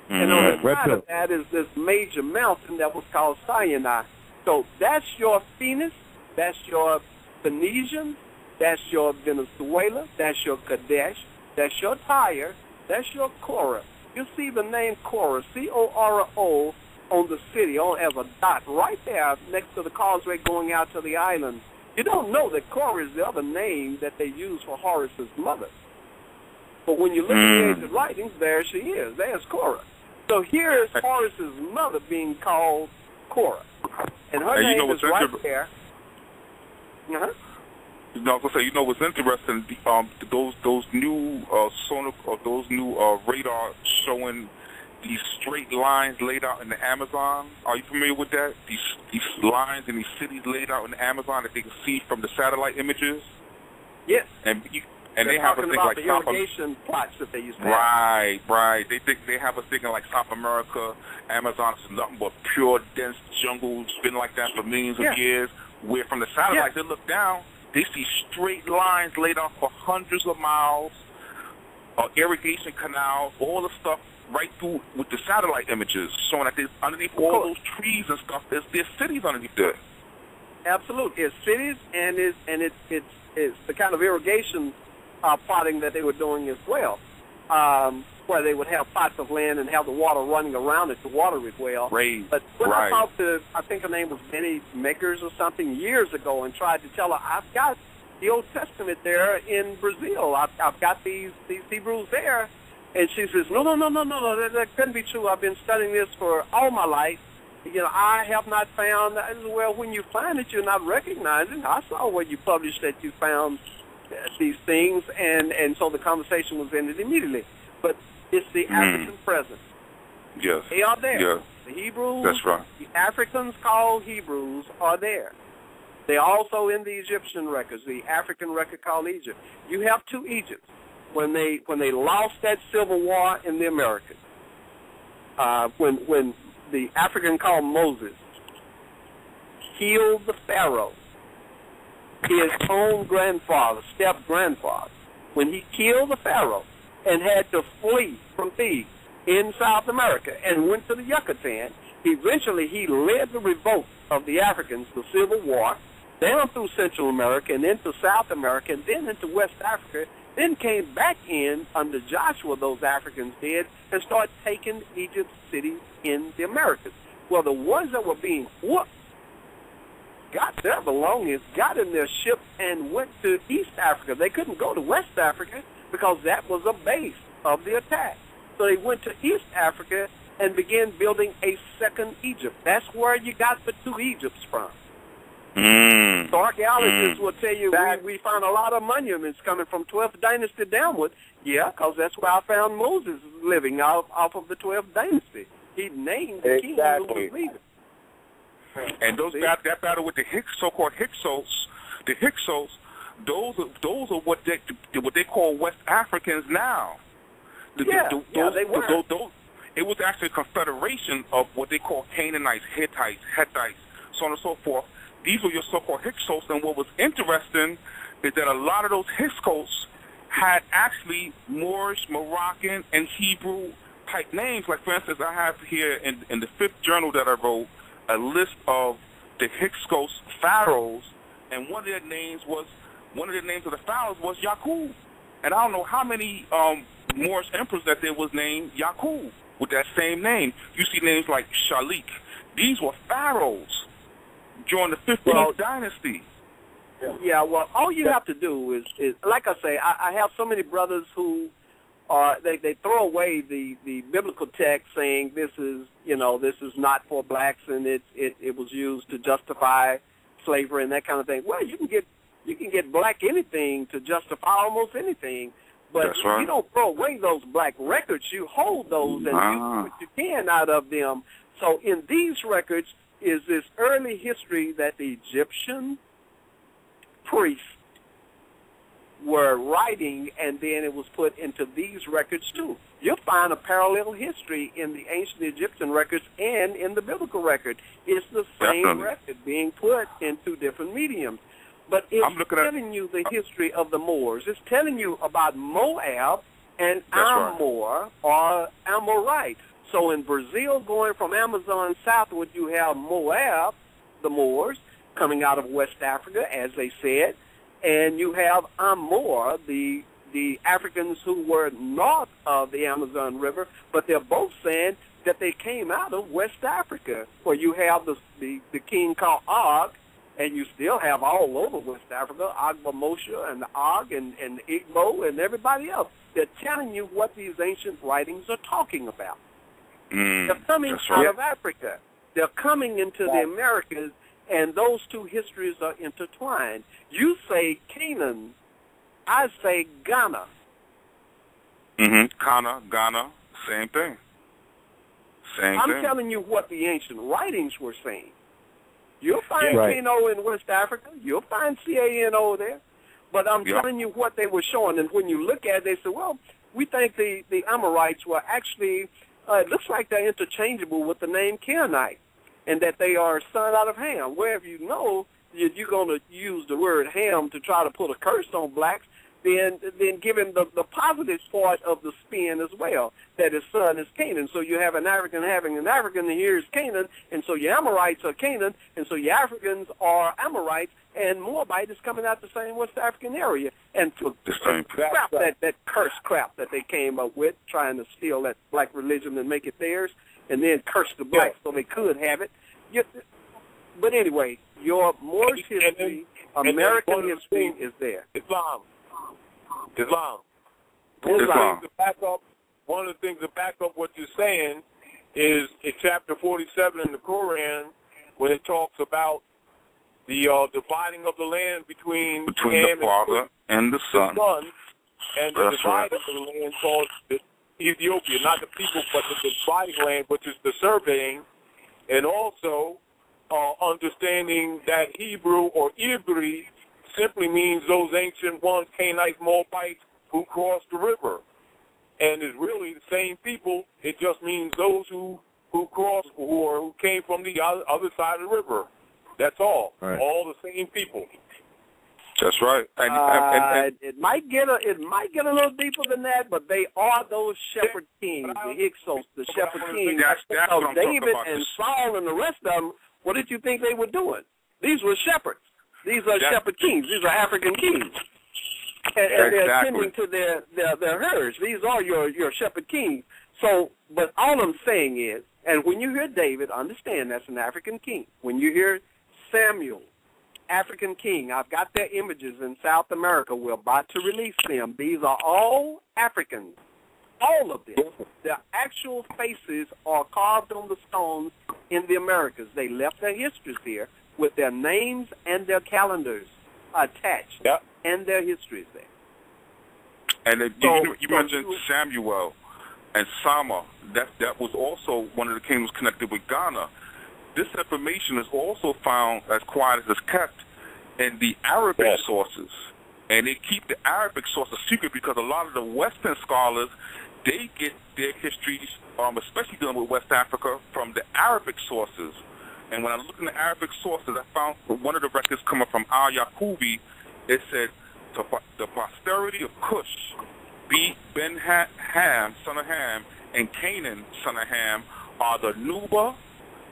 And on the side of that is this major mountain that was called Sinai. So that's your Phoenix, that's your Phoenicians, that's your Venezuela, that's your Kadesh, that's your Tyre, that's your Korah. You see the name Korah, C-O-R-O, on the city, as a dot right there next to the causeway going out to the island. You don't know that Korah is the other name that they use for Horace's mother. But when you look at the ancient writings, there she is. There's Korah. So here is Horace's mother being called Korah. And her name is right there. I was gonna say, what's interesting? Those new radar showing these straight lines laid out in the Amazon. Are you familiar with that? These lines and these cities laid out in the Amazon that they can see from the satellite images. Yes. And they have a thing like the irrigation plots that they used to have. Right. They have a thing like South America, Amazon is nothing but pure, dense jungle. It's been like that for millions of years. Where from the satellite they look down, they see straight lines laid out for hundreds of miles, irrigation canals, all the stuff right through with the satellite images, showing that there's underneath all those trees and stuff, there's cities underneath there. Absolutely, it's cities, and it's the kind of irrigation plotting that they were doing as well, where they would have plots of land and have the water running around it to water it well. But when I talked to, I think her name was Benny Makers or something, years ago, and tried to tell her, I've got the Old Testament there in Brazil. I've got these Hebrews there. And she says, no, that couldn't be true. I've been studying this for all my life. I have not found. Well, when you find it, you're not recognizing. I saw where you published that you found these things, and so the conversation was ended immediately. But it's the African presence. Yes. They are there. Yes. The Hebrews, that's right. The Africans called Hebrews are there. They're also in the Egyptian records, the African record called Egypt. You have two Egypts. When they lost that civil war in the Americas, when the African called Moses killed the Pharaoh, his own grandfather, step-grandfather, when he killed the Pharaoh and had to flee from Thebes in South America and went to the Yucatan, eventually he led the revolt of the Africans, the Civil War, down through Central America and into South America and then into West Africa, then came back in under Joshua, those Africans did, and started taking Egypt's cities in the Americas. Well, the ones that were being whooped got their belongings, got in their ship, and went to East Africa. They couldn't go to West Africa because that was a base of the attack. So they went to East Africa and began building a second Egypt. That's where you got the two Egypts from. So archaeologists will tell you we found a lot of monuments coming from 12th dynasty downward. Yeah, because that's where I found Moses living off of the 12th dynasty. He named the king who was leaving. And that battle with the so-called Hyksos, the Hyksos, those are what they call West Africans now. They were. It was actually a confederation of what they call Canaanites, Hittites, so on and so forth. These were your so-called Hyksos, and what was interesting is that a lot of those Hyksos had actually Moorish, Moroccan, and Hebrew type names. Like, for instance, I have here in the 5th journal that I wrote a list of the Hyksos pharaohs, and one of the names of the pharaohs was Yaqub. And I don't know how many Moorish emperors that there was named Yaqub with that same name. You see names like Shalik. These were pharaohs during the 15th dynasty. Yeah, well, all you have to do is like I say, I have so many brothers who they throw away the biblical text saying this is not for blacks and it was used to justify slavery and that kind of thing. Well, you can get black anything to justify almost anything, but you don't throw away those black records. You hold those and use what you can out of them. So in these records is this early history that the Egyptian priests were writing, and then it was put into these records too. You'll find a parallel history in the ancient Egyptian records and in the biblical record. It's the same record being put into different mediums. But it's telling you the history of the Moors. It's telling you about Moab and Amor or Amorite. So in Brazil, going from Amazon southward, you have Moab, the Moors, coming out of West Africa, as they said, and you have Amor, the Africans who were north of the Amazon River, but they're both saying that they came out of West Africa, where you have the king called Og, and you still have all over West Africa, Agba Moshe and the Og and Igbo and everybody else. They're telling you what these ancient writings are talking about. They're coming out of Africa. They're coming into the Americas, and those two histories are intertwined. You say Canaan, I say Ghana. Ghana, same thing. I'm telling you what the ancient writings were saying. You'll find Kano in West Africa. You'll find Cano there. But I'm telling you what they were showing. And when you look at it, they say, well, we think the Amorites were actually, it looks like they're interchangeable with the name Canaanite, and that they are son out of Ham. Where if you know you're going to use the word Ham to try to put a curse on blacks, then give him the positive part of the spin as well, that his son is Canaan. So you have an African having an African, and here's Canaan, and so your Amorites are Canaan, and so your Africans are Amorites, and Moabite is coming out the same West African area. And to crap, that curse crap that they came up with, trying to steal that black religion and make it theirs, and then curse the blacks so they could have it. But anyway, your Moorish history, American history is there. Islam. One of the things to back up what you're saying is in chapter 47 in the Quran, when it talks about the dividing of the land between the Father and the Son. And the dividing of the land called Ethiopia, not the people, but the dividing land, which is the surveying, and also understanding that Hebrew or Ibri simply means those ancient ones, Canaanites, Moabites, who crossed the river. And it's really the same people. It just means those who crossed, who came from the other side of the river. That's all. Right. All the same people. That's right. And it might get a little deeper than that, but they are those shepherd kings, the Hyksos, the shepherd kings. That's so David and Saul and the rest of them, what did you think they were doing? These were shepherds. These are shepherd kings. These are African kings. And they're tending to their herds. These are your shepherd kings. So, but all I'm saying is, and when you hear David, understand that's an African king. When you hear Samuel, African king, I've got their images in South America. We're about to release them. These are all Africans. All of them. Their actual faces are carved on the stones in the Americas. They left their histories here with their names and their calendars attached, and their histories there. And you mentioned Samuel and Sama. That was also one of the kingdoms connected with Ghana. This information is also found, as quiet as it's kept, in the Arabic sources. And they keep the Arabic sources secret because a lot of the Western scholars, they get their histories, especially dealing with West Africa, from the Arabic sources. And when I looked in the Arabic sources, I found one of the records coming from Al-Yaqubi. It said, the posterity of Cush, Ben-Ham, son of Ham, and Canaan, son of Ham, are the Nuba,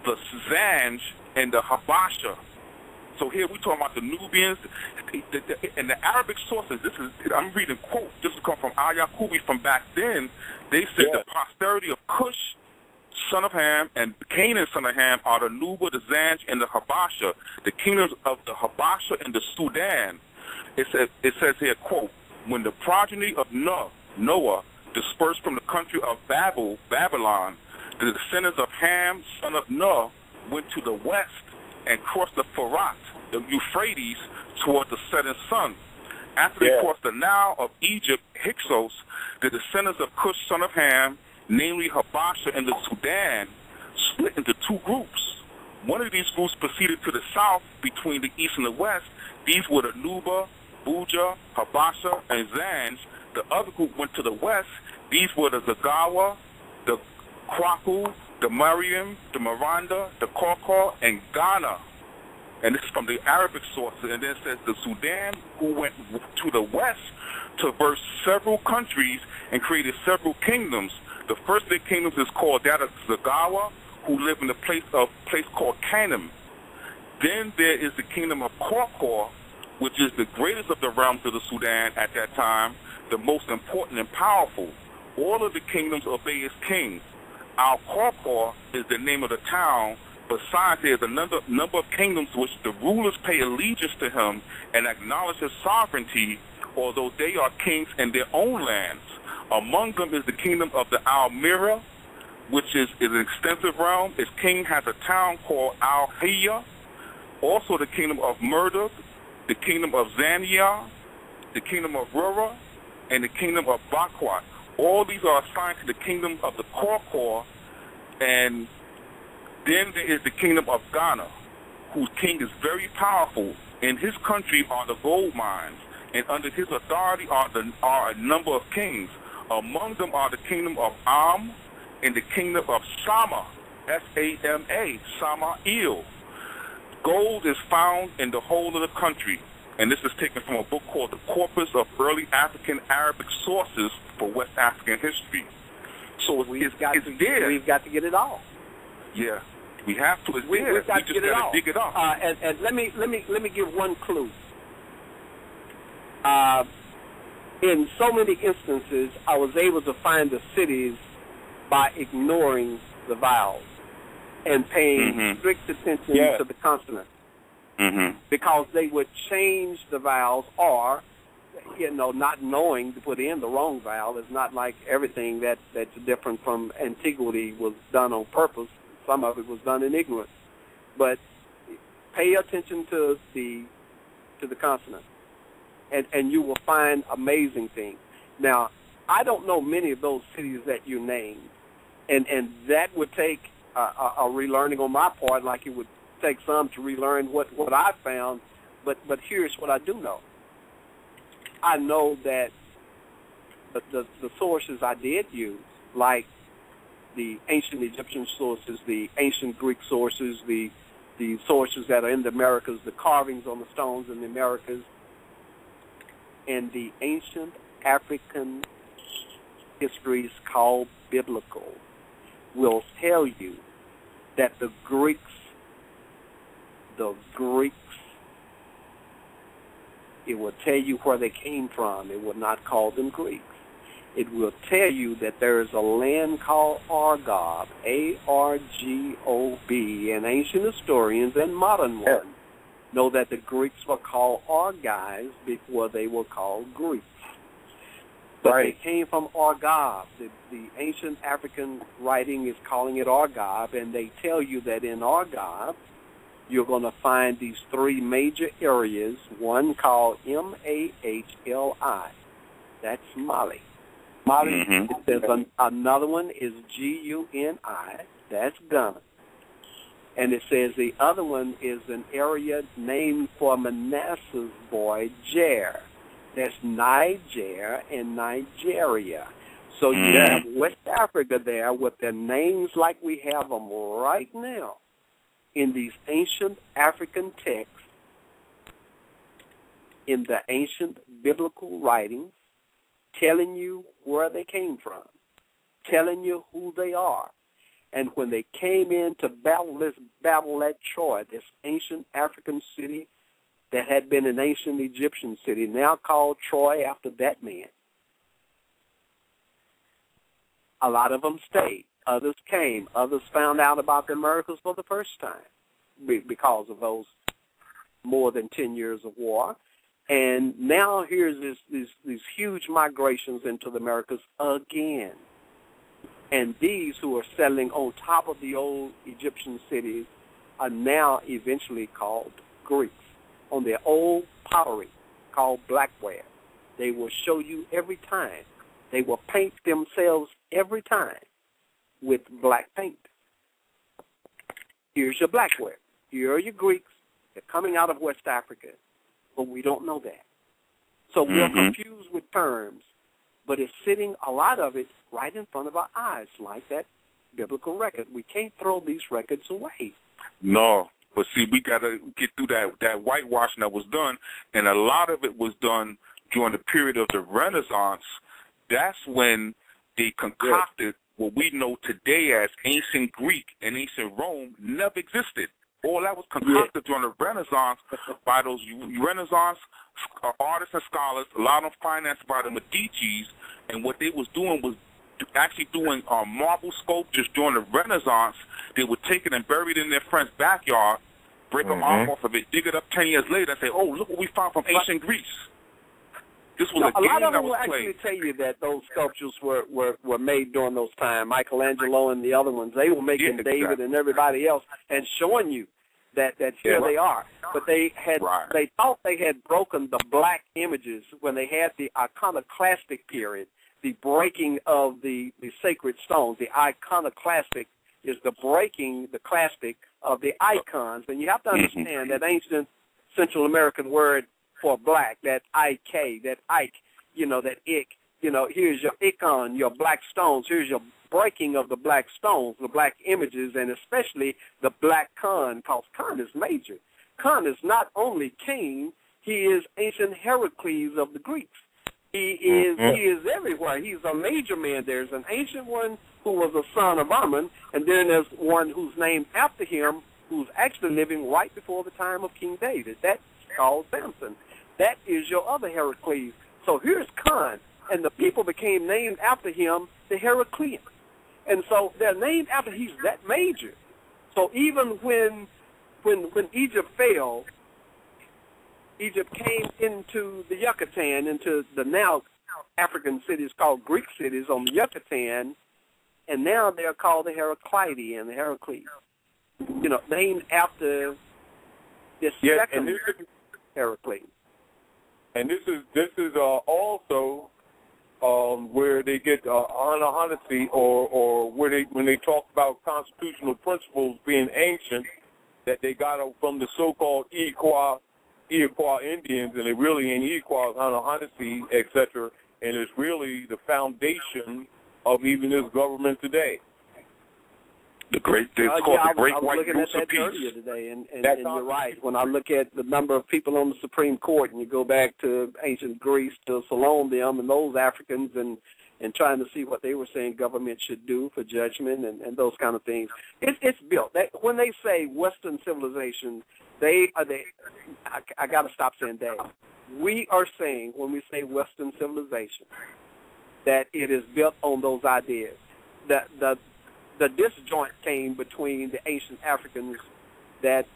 the Zanj, and the Habasha. So here we're talking about the Nubians. And the Arabic sources, I'm reading quotes, this will come from Al-Yaqubi from back then. They said the posterity of Cush, son of Ham, and Canaan, son of Ham, are the Nuba, the Zanj, and the Habasha, the kingdoms of the Habasha and the Sudan. It says here, quote, when the progeny of Noah dispersed from the country of Babylon, the descendants of Ham, son of Noah, went to the west and crossed the Pharat, the Euphrates, toward the setting sun. After they crossed the Nile of Egypt, Hyksos, the descendants of Cush, son of Ham, namely Habasha and the Sudan, split into two groups. One of these groups proceeded to the south between the east and the west. These were the Nuba, Buja, Habasha, and Zanj. The other group went to the west. These were the Zagawa, the Kwaku, the Mariam, the Miranda, the Korkor, and Ghana. And this is from the Arabic sources. And then it says the Sudan, who went to the west, traversed several countries and created several kingdoms. The first of their kingdoms is called that of Zagawa, who lived in a place called Kanem. Then there is the kingdom of Korkor, which is the greatest of the realms of the Sudan at that time, the most important and powerful. All of the kingdoms obey its king. Al-Korkor is the name of the town. Besides, there is a number of kingdoms which the rulers pay allegiance to him and acknowledge his sovereignty, although they are kings in their own lands. Among them is the kingdom of the Almira, which is an extensive realm. Its king has a town called Al-Hiya. Also the kingdom of Merduk, the kingdom of Zania, the kingdom of Rura, and the kingdom of Bakwat. All these are assigned to the kingdom of the Korkor. And then there is the kingdom of Ghana, whose king is very powerful. In his country are the gold mines, and under his authority are a number of kings. Among them are the kingdom of Am and the kingdom of Sama, S-A-M-A, Samael. Gold is found in the whole of the country, and this is taken from a book called The Corpus of Early African Arabic Sources for West African History. So it's there. We've got to get it all. Yeah, we have to. We've got to get it all. Dig it up. And let me give one clue. In so many instances, I was able to find the cities by ignoring the vowels and paying strict attention to the consonants, because they would change the vowels, or not knowing to put in the wrong vowel. It's not like everything that's different from antiquity was done on purpose. Some of it was done in ignorance. But pay attention to the consonants, and you will find amazing things. Now, I don't know many of those cities that you named, and that would take a relearning on my part, like it would take some to relearn what I found. But here's what I do know. I know that the sources I did use, like the ancient Egyptian sources, the ancient Greek sources, the sources that are in the Americas, the carvings on the stones in the Americas, and the ancient African histories called biblical, will tell you that the Greeks, it will tell you where they came from. It will not call them Greeks. It will tell you that there is a land called Argob, A-R-G-O-B, and ancient historians and modern ones know that the Greeks were called Argives before they were called Greeks. But they came from Argob. The ancient African writing is calling it Argob, and they tell you that in Argob, you're going to find these three major areas, one called Mahli. That's Mali. Mali, there's another one is Guni. That's Ghana. And it says the other one is an area named for Manasseh's boy, Jer. That's Niger and Nigeria. So you have West Africa there with their names like we have them right now in these ancient African texts, in the ancient biblical writings, telling you where they came from, telling you who they are. And when they came in to battle at Troy, this ancient African city that had been an ancient Egyptian city, now called Troy after that man, a lot of them stayed. Others came. Others found out about the Americas for the first time because of those more than 10 years of war. And now here's these huge migrations into the Americas again. And these who are settling on top of the old Egyptian cities are now eventually called Greeks, on their old pottery called blackware. They will show you every time. They will paint themselves every time with black paint. Here's your blackware. Here are your Greeks. They're coming out of West Africa, but we don't know that. So we're confused with terms, but it's sitting, a lot of it, right in front of our eyes, like that biblical record. We can't throw these records away. No, but see, we got to get through that whitewashing that was done, and a lot of it was done during the period of the Renaissance. That's when they concocted what we know today as ancient Greek and ancient Rome never existed. All that was concocted during the Renaissance by those Renaissance artists and scholars, a lot of them financed by the Medicis, and what they was doing was actually doing marble sculptures during the Renaissance. They would take it and bury it in their friend's backyard, break them off of it, dig it up 10 years later, and say, oh, look what we found from ancient Greece. This was a game lot of that them was will played. actually tell you that those sculptures were made during those times. Michelangelo and the other ones, they were making David and everybody else and showing you that here they are. But they thought they had broken the black images when they had the iconoclastic period, the breaking of the sacred stones. The iconoclastic is the breaking, the clastic of the icons. And you have to understand that ancient Central American word for black, that I-K, that Ike, that ick, here's your icon, your black stones, here's your breaking of the black stones, the black images, and especially the black Khan, because Khan is major. Khan is not only king, he is ancient Heracles of the Greeks. He is everywhere. He's a major man. There's an ancient one who was a son of Ammon, and then there's one who's named after him, who's actually living right before the time of King David. That's called Samson. That is your other Heracles. So here's Khan, and the people became named after him, the Heracleans. And so they're named after, he's that major. So even when Egypt fell, Egypt came into the Yucatan, into the now African cities called Greek cities on the Yucatan, and now they're called the Heraclidae and the Heracles. Named after this second Heracles. And this is also where they get Anahanasi, or when they talk about constitutional principles being ancient, that they got from the so-called Iroquois Indians, and it really ain't Iroquois, Anahanasi, etc. And it's really the foundation of even this government today. They called the Great White Goose of Peace. Earlier today, and you're right. When I look at the number of people on the Supreme Court, and you go back to ancient Greece, to Solon, them, and those Africans, and trying to see what they were saying government should do for judgment and those kind of things, it's built. When they say Western civilization, I got to stop saying that. We are saying, when we say Western civilization, that it is built on those ideas. The disjoint came between the ancient Africans that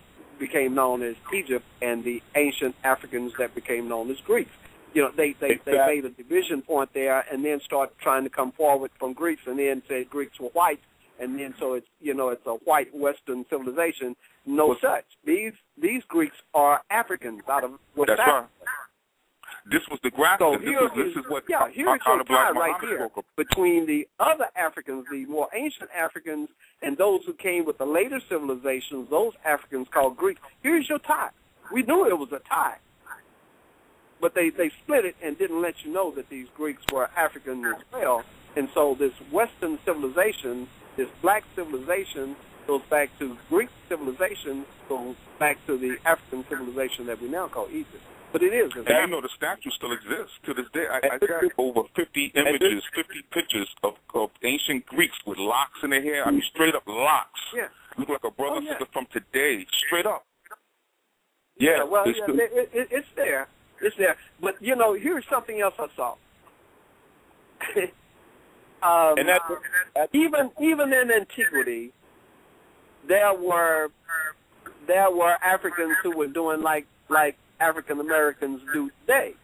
became known as Egypt and the ancient Africans that became known as Greeks. they made a division point there, and then start trying to come forward from Greeks, and then said Greeks were white, and then so it's it's a white Western civilization. No such. These Greeks are Africans out of West Africa. Right. This was the Grafton. So this is what here's your tie right here between the other Africans, the more ancient Africans, and those who came with the later civilizations, those Africans called Greeks. Here's your tie. We knew it was a tie. But they split it and didn't let you know that these Greeks were African as well. And so this Western civilization, this black civilization, goes back to Greek civilization, goes back to the African civilization that we now call Egypt. But it is. And the statue still exists to this day. I got over 50 images, 50 pictures of ancient Greeks with locks in their hair. I mean, straight up locks. Yeah. Look like a brother sister from today, straight up. Yeah, well, it's there. It's there. But, here's something else I saw. And even in antiquity, there were Africans who were doing like African Americans do today.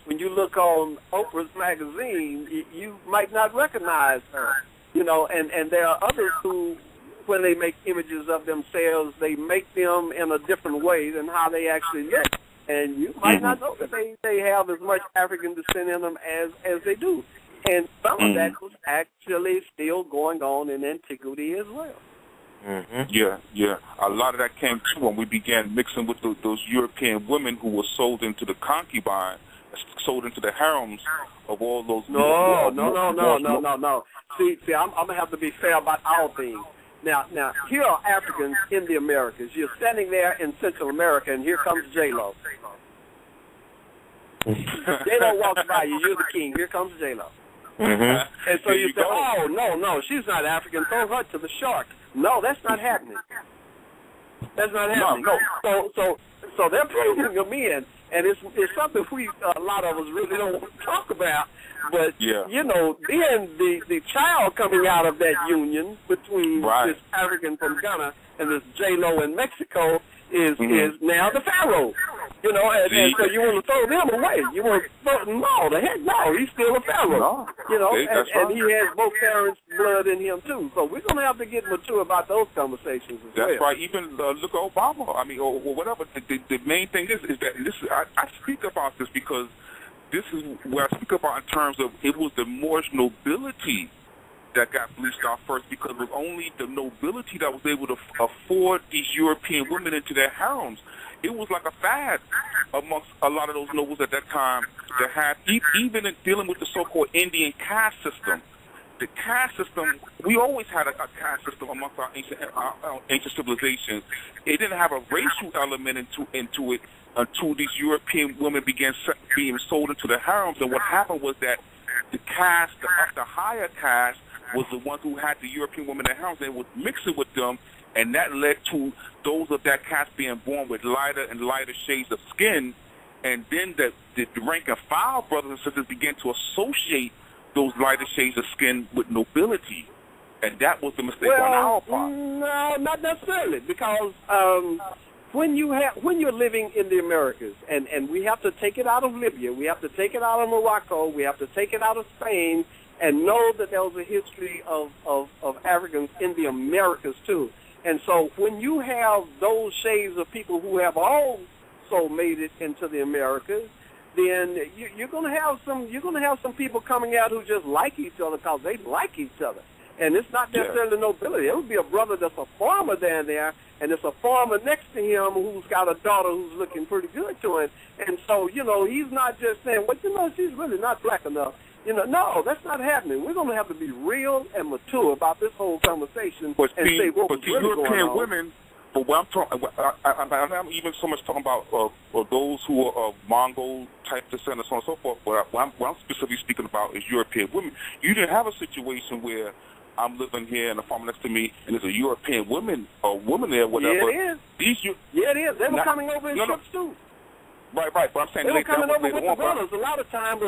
When you look on Oprah's magazine, you might not recognize her. And there are others who, when they make images of themselves, they make them in a different way than how they actually look. And you might not know that they have as much African descent in them as they do. And some of that was actually still going on in antiquity as well. Yeah. A lot of that came too when we began mixing with those European women who were sold into the concubine, sold into the harems of all those. No. See, I'm gonna have to be fair about all things. Now, here are Africans in the Americas. You're standing there in Central America, and here comes J-Lo. J-Lo walks by you. You're the king. Here comes J-Lo. And so you say, oh, no, she's not African. Throw her to the shark. No, that's not happening. That's not happening. No. So they're bringing them in, and it's something a lot of us really don't want to talk about. But, then the child coming out of that union between this African from Ghana and this J-Lo in Mexico is now the Pharaoh. And so you want to throw them away. You want to throw, no, he's still a Pharaoh. And he has both parents' blood in him, too. So we're going to have to get mature about those conversations as well. That's right. Even look at Obama. I mean, or whatever. The main thing is that I speak about this because this is where I speak about in terms of it was the Moorish nobility that got bleached out first because it was only the nobility that was able to afford these European women into their harems. It was like a fad amongst a lot of those nobles at that time that had, even in dealing with the so-called Indian caste system. The caste system, we always had a caste system amongst our ancient civilizations. It didn't have a racial element into it until these European women began being sold into the harems. And what happened was that the caste, the higher caste, was the ones who had the European women in the harems. They would mix it with them, and that led to those of that caste being born with lighter and lighter shades of skin. And then the rank and file brothers and sisters began to associate those lighter shades of skin with nobility. And that was the mistake on our part. No, not necessarily, because when you're living in the Americas, and we have to take it out of Libya, we have to take it out of Morocco, we have to take it out of Spain, and know that there was a history of Africans in the Americas too. And so when you have those shades of people who have also made it into the Americas, then you're going to have some people coming out who just like each other because they like each other. And it's not necessarily nobility. It would be a brother that's a farmer down there, and there's a farmer next to him who's got a daughter who's looking pretty good to him. And so, he's not just saying, well, she's really not black enough. No, that's not happening. We're going to have to be real and mature about this whole conversation and say what was really going on. European women, but what I'm talking, I'm not even so much talking about those who are of Mongol type descent and so on and so forth. But what I'm specifically speaking about is European women. You didn't have a situation where I'm living here and a farmer next to me, and there's a European woman there, whatever. Yeah, it is. It is. They were coming over in ships too. Right. But I'm saying they were coming over with the brothers. A lot of times,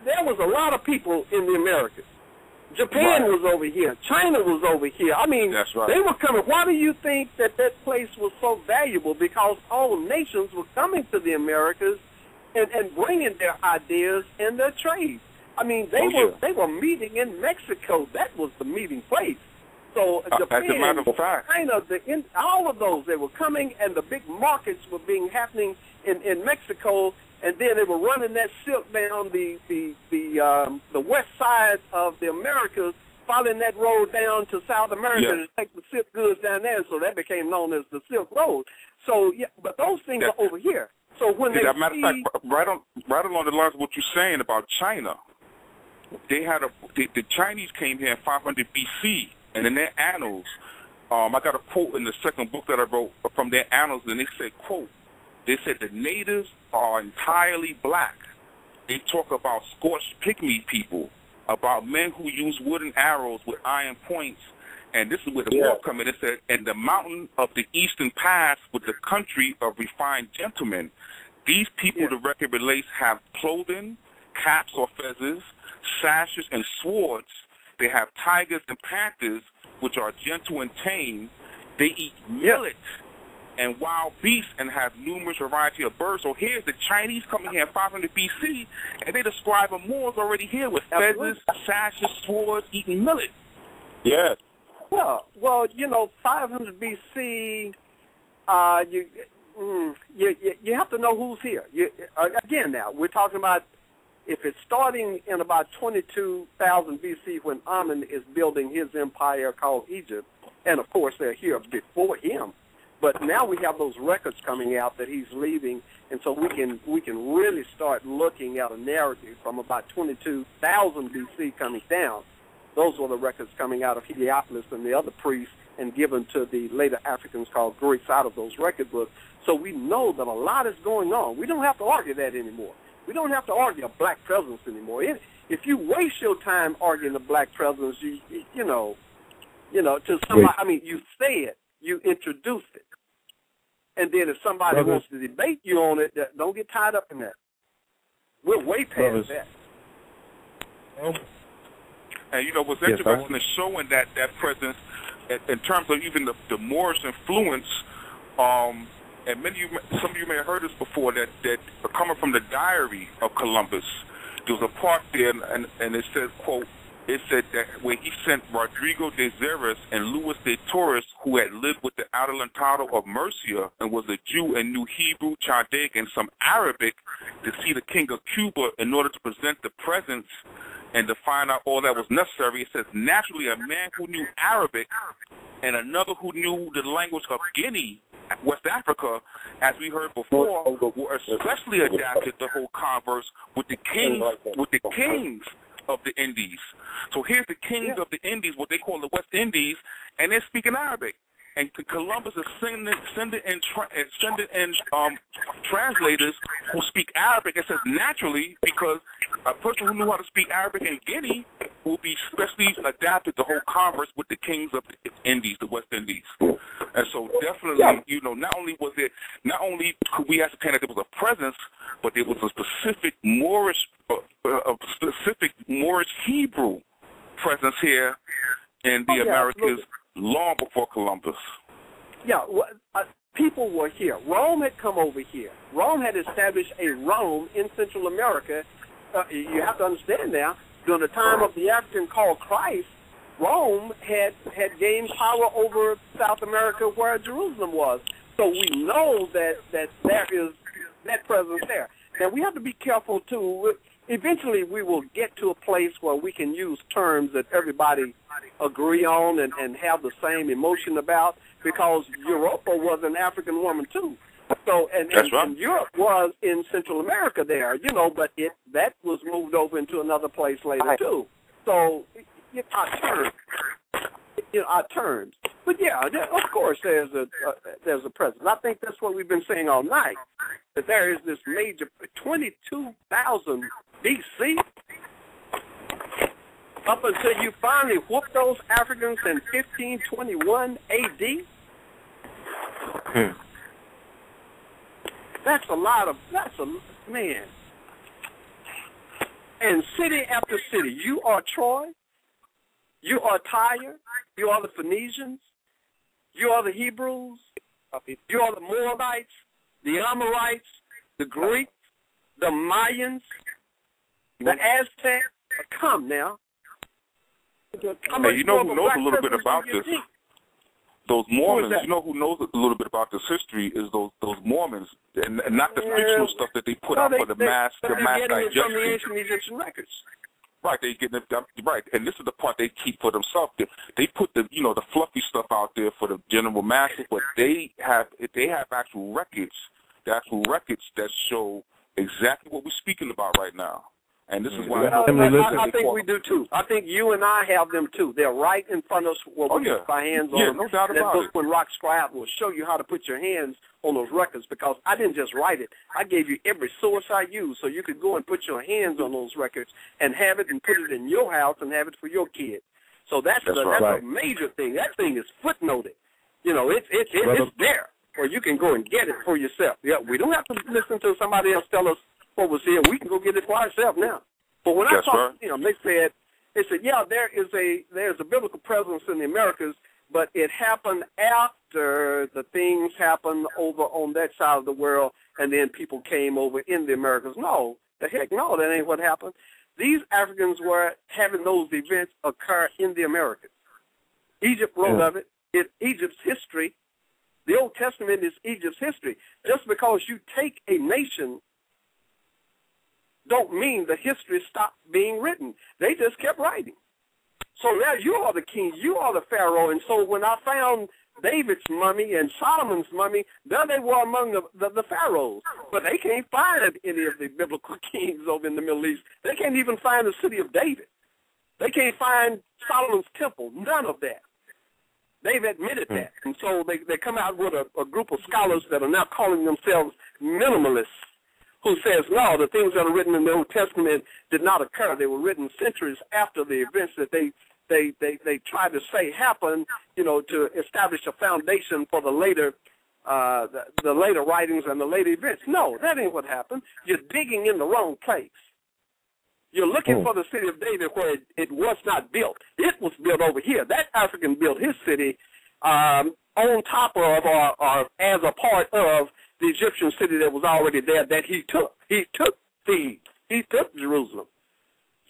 there was a lot of people in the Americas. Japan was over here. China was over here. I mean, that's right. They were coming. Why do you think that place was so valuable? Because all nations were coming to the Americas and bringing their ideas and their trade. I mean, they were meeting in Mexico. That was the meeting place. So Japan, as a matter of fact, China, all of those, they were coming, and the big markets were happening in Mexico, and then they were running that silk down the west side of the Americas, following that road down to South America to take the silk goods down there. So that became known as the Silk Road. So but those things are over here. So when they matter of fact, right along the lines of what you're saying about China, they had the Chinese came here in 500 BC, and in their annals, I got a quote in the second book that I wrote from their annals, and they said, quote, they said the natives are entirely black. They talk about scorched pygmy people, about men who use wooden arrows with iron points, and this is where the book comes in. It said, and the mountain of the eastern pass with the country of refined gentlemen. These people, the record relates, have clothing, caps or feathers, sashes and swords. They have tigers and panthers, which are gentle and tame. They eat millet and wild beasts and have numerous variety of birds. So here's the Chinese coming here in 500 BC, and they describe a Moors already here with feathers, sashes, swords, eating millet. Yes. Well, 500 BC, you have to know who's here. Again, now, we're talking about if it's starting in about 22,000 BC when Amun is building his empire called Egypt, and, of course, they're here before him. But now we have those records coming out that he's leaving, and so we can really start looking at a narrative from about 22,000 BC coming down. Those were the records coming out of Heliopolis and the other priests and given to the later Africans called Greeks out of those record books. So we know that a lot is going on. We don't have to argue that anymore. We don't have to argue a black presence anymore. If you waste your time arguing the black presence, you know, to somebody, I mean, you say it, you introduce it. And then if somebody wants to debate you on it, don't get tied up in that. We're way past that. And, what's interesting is showing that presence in terms of even the Moorish influence, and some of you may have heard this before, that coming from the diary of Columbus, there was a part there, and it said, quote, it said that where he sent Rodrigo de Xeres and Luis de Torres, who had lived with the Adelantado of Murcia and was a Jew and knew Hebrew, Chaldaic, and some Arabic, to see the king of Cuba in order to present the presents and to find out all that was necessary. It says, naturally, a man who knew Arabic and another who knew the language of Guinea, West Africa, as we heard before, were especially adapted to hold converse with the kings of the Indies. So here's the kings of the Indies, what they call the West Indies, and they're speaking Arabic. And Columbus is sending in translators who speak Arabic. It says naturally, because a person who knew how to speak Arabic in Guinea will be specially adapted to hold converse with the kings of the Indies, the West Indies. And so definitely, not only could we ascertain that there was a presence, but there was a specific Moorish Hebrew presence here in the Americas. Absolutely. Long before Columbus. Yeah, people were here. Rome had come over here. Rome had established a Rome in Central America. You have to understand now, during the time of the African called Christ, Rome had gained power over South America where Jerusalem was. So we know that there is that presence there. Now, we have to be careful, too. Eventually, we will get to a place where we can use terms that everybody agree on and have the same emotion about, because Europa was an African woman, too. So, and Europe was in Central America there, but that was moved over into another place later, too. So, our terms. But, of course, there's a presence. I think that's what we've been saying all night, that there is this major 22,000 BC, up until you finally whooped those Africans in 1521 A.D. That's man. And city after city, you are Troy, you are Tyre, you are the Phoenicians, you are the Hebrews, you are the Moabites, the Amorites, the Greeks, the Mayans, the Aztecs. Come now. Hey, you know who knows a little bit about this? Those Mormons. You know who knows a little bit about this history is those Mormons, and not the fictional stuff that they put out for the mass digestion. From the ancient Egyptian records. Right, they get it right, and this is the part they keep for themselves. They put the the fluffy stuff out there for the general masses, but they have actual records, that show exactly what we're speaking about right now. And this is why I think we do too. I think you and I have them too. They're right in front of us where we can put our hands on them. No doubt about it. When Rock Scribe will show you how to put your hands on those records, because I didn't just write it. I gave you every source I used so you could go and put your hands on those records and have it and put it in your house and have it for your kids. So that's a major thing. That thing is footnoted. It's there, or you can go and get it for yourself. Yeah, we don't have to listen to somebody else tell us what was here. We can go get it for ourselves now. But when I talked to them, they said, yeah, there's a biblical presence in the Americas, but it happened after the things happened over on that side of the world, and then people came over in the Americas. No, the heck no, that ain't what happened. These Africans were having those events occur in the Americas. Egypt wrote of it. It's Egypt's history. The Old Testament is Egypt's history. Just because you take a nation don't mean the history stopped being written. They just kept writing. So now you are the king, you are the pharaoh. And so when I found David's mummy and Solomon's mummy, there they were among the pharaohs. But they can't find any of the biblical kings over in the Middle East. They can't even find the city of David. They can't find Solomon's temple, none of that. They've admitted that. And so they come out with a group of scholars that are now calling themselves minimalists, who says, no, the things that are written in the Old Testament did not occur. They were written centuries after the events that they tried to say happened, to establish a foundation for the later writings and the later events. No, that ain't what happened. You're digging in the wrong place. You're looking for the city of David where it was not built. It was built over here. That African built his city on top of or as a part of the Egyptian city that was already there that he took. He took Thebes. He took Jerusalem.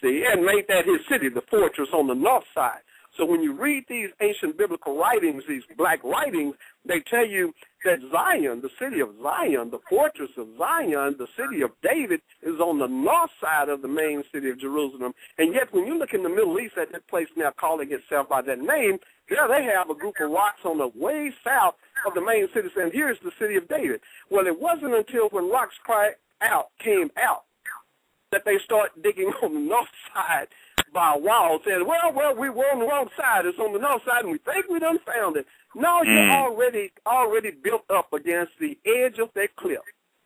See, and made that his city, the fortress on the north side. So when you read these ancient biblical writings, these black writings, they tell you that Zion, the city of Zion, the fortress of Zion, the city of David, is on the north side of the main city of Jerusalem. And yet when you look in the Middle East at that place now calling itself by that name, there they have a group of rocks on the way south of the main city saying, here's the city of David. Well, it wasn't until when Rocks came out that they start digging on the north side by a wall, saying, well, we were on the wrong side. It's on the north side, and we think we done found it. No, you're already built up against the edge of that cliff.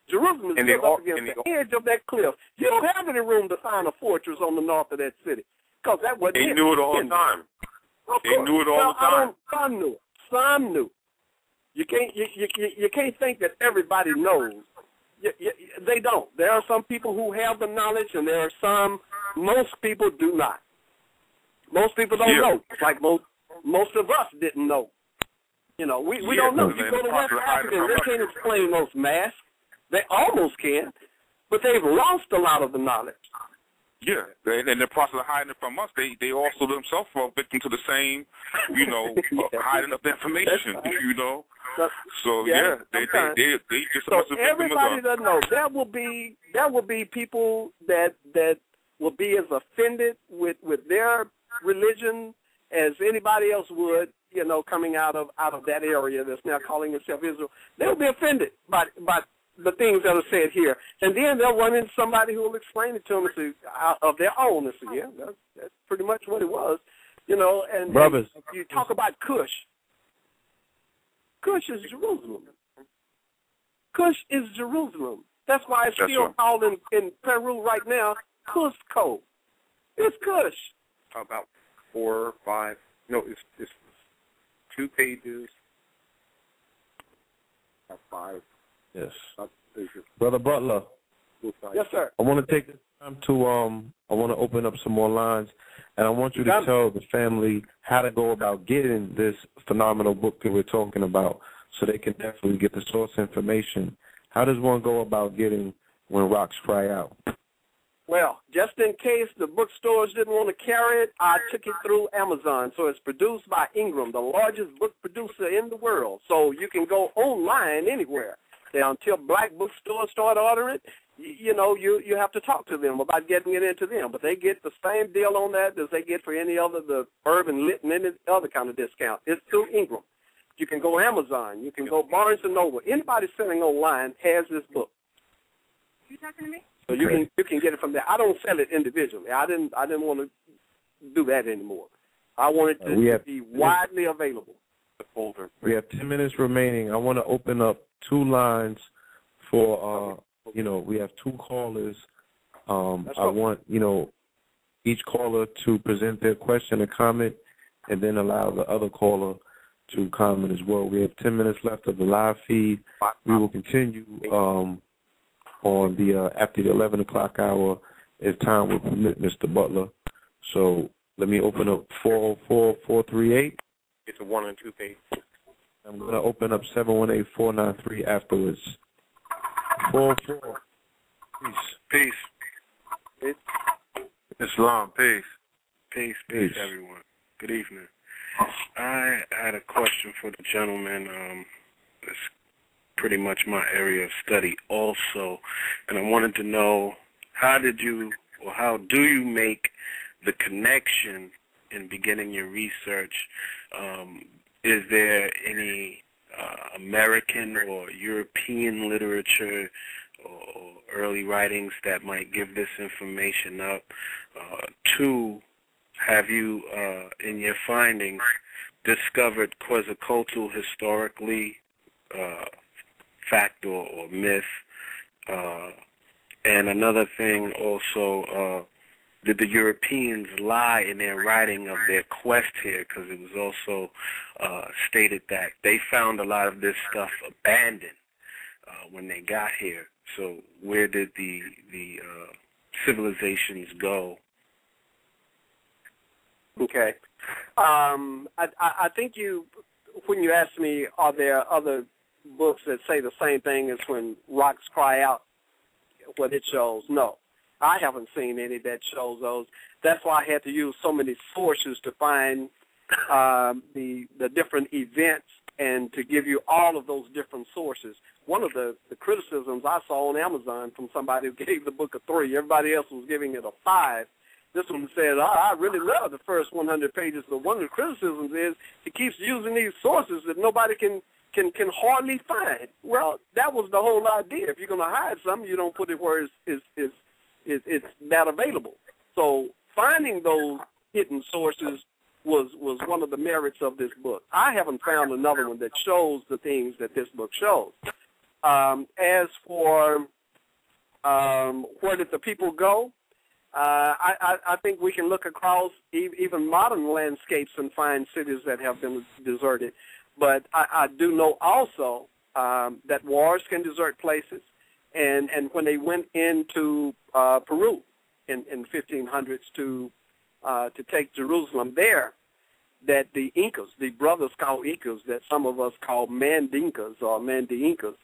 Jerusalem is built up against the edge of that cliff. You don't have any room to find a fortress on the north of that city, because that wasn't They knew it all the time. They knew it all the time. Some knew it. Some knew. You can't think that everybody knows. They don't. There are some people who have the knowledge, and there are most people do not. Most people don't know. Like most of us didn't know. We don't know. You go to West Africa, they can't explain those masks. They almost can, but they've lost a lot of the knowledge. Yeah, in the process of hiding it from us, they also themselves fall victim to the same, hiding of the information, So they just so everybody doesn't know. There will be people that will be as offended with their religion as anybody else would, coming out of that area that's now calling itself Israel. They'll be offended by the things that are said here. And then they'll run into somebody who will explain it to them of their own. And say, yeah, that's pretty much what it was. And brothers, and you talk about Cush. Cush is Jerusalem. Cush is Jerusalem. That's why it's still called in Peru right now Cusco. It's Cush. About 4 or 5. No, it's 2 pages. About 5. Yes. Brother Butler. Yes, sir. I want to take this time to I want to open up some more lines, and I want you to tell the family how to go about getting this phenomenal book that we're talking about, so they can definitely get the source information. How does one go about getting When Rocks Cry Out? Well, just in case the bookstores didn't want to carry it, I took it through Amazon. So it's produced by Ingram, the largest book producer in the world. So you can go online anywhere. Until black bookstores start ordering it, you have to talk to them about getting it into them. But they get the same deal on that as they get for any other, the Urban Lit and any other kind of discount. It's through Ingram. You can go Amazon. You can go Barnes & Noble. Anybody selling online has this book. You talking to me? So you can get it from there. I don't sell it individually. I didn't want to do that anymore. I want it to be widely available. The folder. We have 10 minutes remaining. I want to open up 2 lines for we have 2 callers. I want each caller to present their question or comment, and then allow the other caller to comment as well. We have 10 minutes left of the live feed. We will continue on the after the 11 o'clock hour as time will permit, Mr. Butler. So let me open up 404-438. It's a 1 and 2 page. I'm going to open up 718-493 afterwards. 404. Peace. Islam. Peace, everyone. Good evening. I had a question for the gentleman. It's pretty much my area of study also, and I wanted to know how do you make the connection in beginning your research? Is there any American or European literature or early writings that might give this information up? 2, have you, in your findings, discovered Quetzalcoatl historically, fact or myth? And another thing also, did the Europeans lie in their writing of their quest here? Because it was also stated that they found a lot of this stuff abandoned when they got here. So where did the civilizations go? Okay. I think when you asked me, are there other books that say the same thing as When Rocks Cry Out, what it shows? No. I haven't seen any that shows those. That's why I had to use so many sources to find the different events and to give you all of those different sources. One of the criticisms I saw on Amazon from somebody who gave the book a 3, everybody else was giving it a 5. This one said, I really love the first 100 pages, but one of the criticisms is he keeps using these sources that nobody can hardly find. Well, that was the whole idea. If you're going to hide something, you don't put it where it's that available. So finding those hidden sources was one of the merits of this book. I haven't found another one that shows the things that this book shows. As for where did the people go, I think we can look across even modern landscapes and find cities that have been deserted. But I do know also that wars can desert places. And when they went into Peru in 1500s to take Jerusalem there, that the Incas, the brothers called Incas, that some of us call Mandinkas or Mandinkas,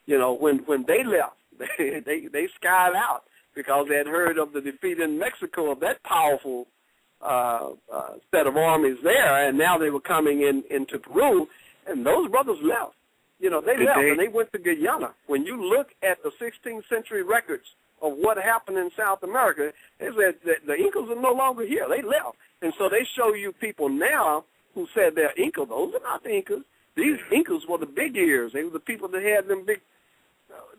when they left, they skied out because they had heard of the defeat in Mexico of that powerful set of armies there, and now they were coming into Peru, and those brothers left. They left, and they went to Guyana. When you look at the 16th century records of what happened in South America, they said that the Incas are no longer here. They left. And so they show you people now who said they're Incas. Those are not the Incas. These Incas were the big ears. They were the people that had them big,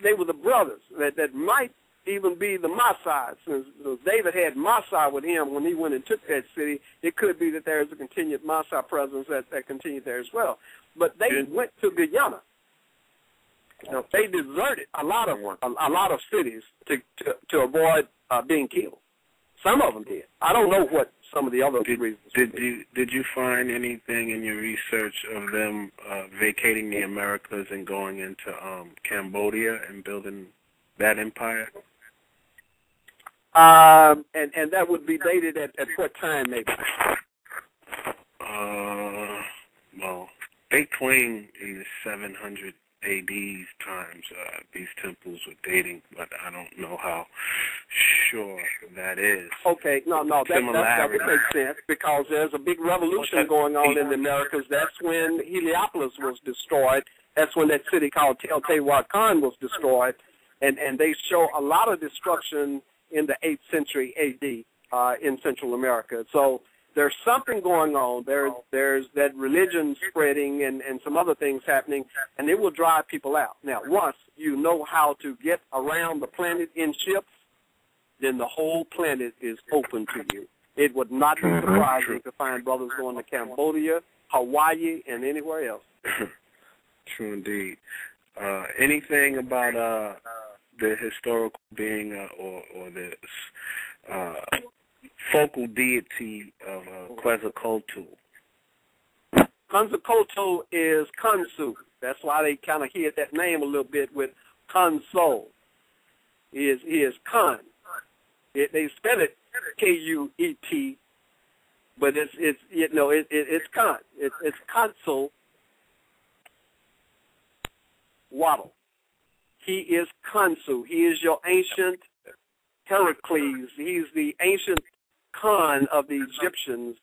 they were the brothers that might even be the Maasai. Since David had Maasai with him when he went and took that city, it could be that there's a continued Maasai presence that continued there as well. But they went to Guyana. They deserted a lot of cities to avoid being killed. Some of them did. I don't know what some of the other reasons. Did you find anything in your research of them vacating the Americas and going into Cambodia and building that empire? And that would be dated at what time, maybe? Well, they claim in the 700 AD's times, these temples were dating, but I don't know how sure that is. Okay, no, that would make sense because there's a big revolution going on in the Americas. That's when Heliopolis was destroyed. That's when that city called Teotihuacan was destroyed, and they show a lot of destruction in the 8th century AD in Central America. So there's something going on. There's that religion spreading and some other things happening, and it will drive people out. Now, once you know how to get around the planet in ships, then the whole planet is open to you. It would not be surprising to find brothers going to Cambodia, Hawaii, and anywhere else. True indeed. Anything about the historical being or the focal deity of Quetzalcoatl? Quetzalcoatl is Khonsu. That's why they kind of hid that name a little bit with Khonso. He is Khon. They spell it Kuet, but it's Khon. It's Khonso Waddle. He is Khonsu. He is your ancient Heracles. He's the ancient Khan of the Egyptians,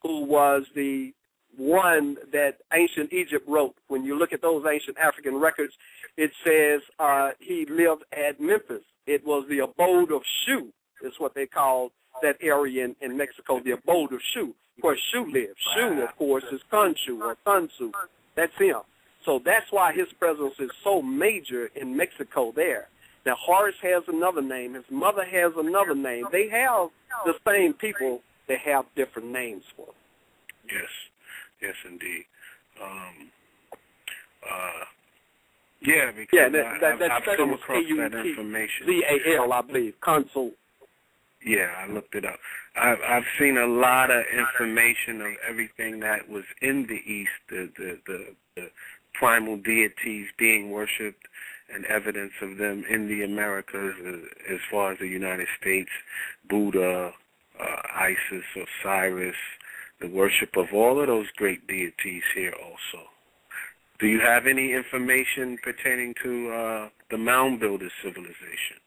who was the one that ancient Egypt wrote. When you look at those ancient African records, it says he lived at Memphis. It was the abode of Shu, is what they called that area in Mexico, the abode of Shu, where Shu lived. Shu, of course, is Khonshu or Khonsu. That's him. So that's why his presence is so major in Mexico there. Now, Horace has another name. His mother has another name. They have the same people. They have different names for them. Yes, indeed. Because I've come across that information. Z-A-L, I believe, Consul. Yeah, I looked it up. I've seen a lot of information of everything that was in the East, the primal deities being worshipped, and evidence of them in the Americas as far as the United States, Buddha, Isis, Osiris, the worship of all of those great deities here also. Do you have any information pertaining to the Mound Builders civilization?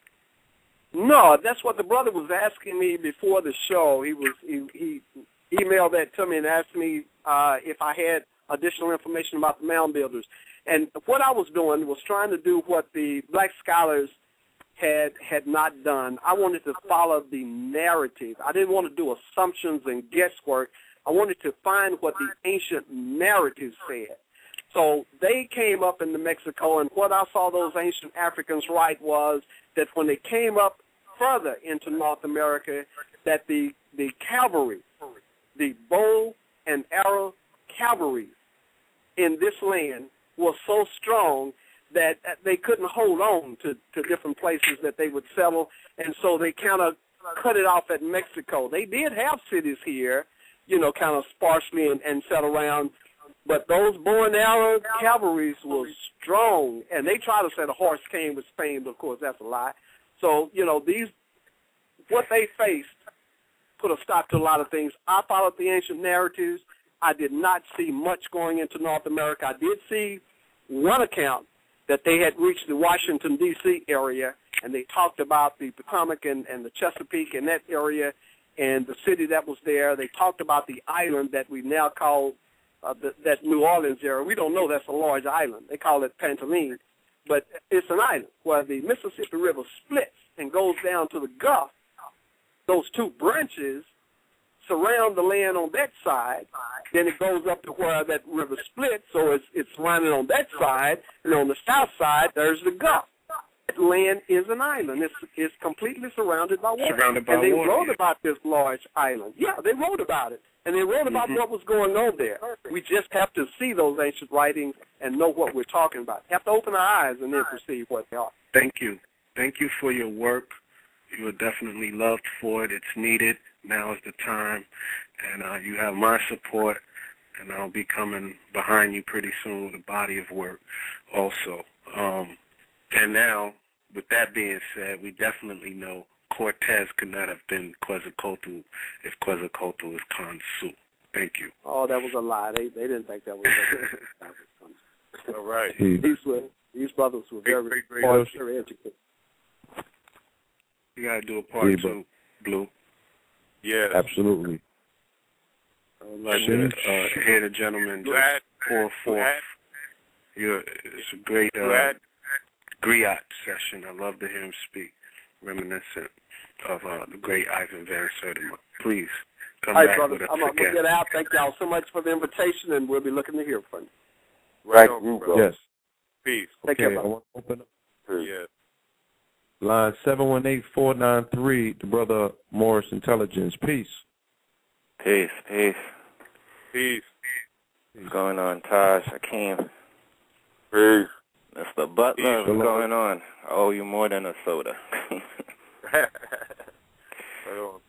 No, that's what the brother was asking me before the show. He emailed that to me and asked me if I had additional information about the Mound Builders. And what I was doing was trying to do what the black scholars had not done. I wanted to follow the narrative. I didn't want to do assumptions and guesswork. I wanted to find what the ancient narrative said. So they came up into Mexico, and what I saw those ancient Africans write was that when they came up further into North America, that the cavalry, the bow and arrow cavalry in this land was so strong that they couldn't hold on to different places that they would settle, and so they kind of cut it off at Mexico. They did have cities here, kind of sparsely and set around, but those bow and arrow cavalries was strong, and they try to say the horse came with Spain, but of course that's a lie. So, what they faced put a stop to a lot of things. I followed the ancient narratives. I did not see much going into North America. I did see one account that they had reached the Washington, D.C. area, and they talked about the Potomac and the Chesapeake and that area and the city that was there. They talked about the island that we now call that New Orleans area. We don't know that's a large island. They call it Pantaline, but it's an island where the Mississippi River splits and goes down to the Gulf. Those two branches surround the land on that side, then it goes up to where that river splits, so it's surrounded on that side, and on the south side, there's the Gulf. That land is an island. It's completely surrounded by water. Surrounded by water. And they water. wrote about this large island. Yeah, they wrote about it, and they wrote about what was going on there. We just have to see those ancient writings and know what we're talking about. Have to open our eyes and then perceive what they are. Thank you. Thank you for your work. You are definitely loved for it. It's needed. Now is the time, and you have my support, and I'll be coming behind you pretty soon with a body of work also. And now, with that being said, we definitely know Cortez could not have been Quetzalcoatl if Quetzalcoatl is Khonsu. Thank you. Oh, that was a lie. They didn't think that was Khonsu. All right. These brothers were very educated. You got to do a part two, Blue. Yes. Absolutely. I'd like to hear the gentleman just pour forth. It's a great griot session. I love to hear him speak, reminiscent of the great Ivan Van Sertima. Please come back brothers, with us I'm going to again. get out. Thank y'all so much for the invitation, and we'll be looking to hear from you. Right, Yes. Peace. Take care, I brother. want to open up. Yeah. Line 718-493, the brother Morris Intelligence. Peace. Peace. Peace. What's going on, Taj, Hakeem? Peace. Mr. Butler, what's going on? I owe you more than a soda.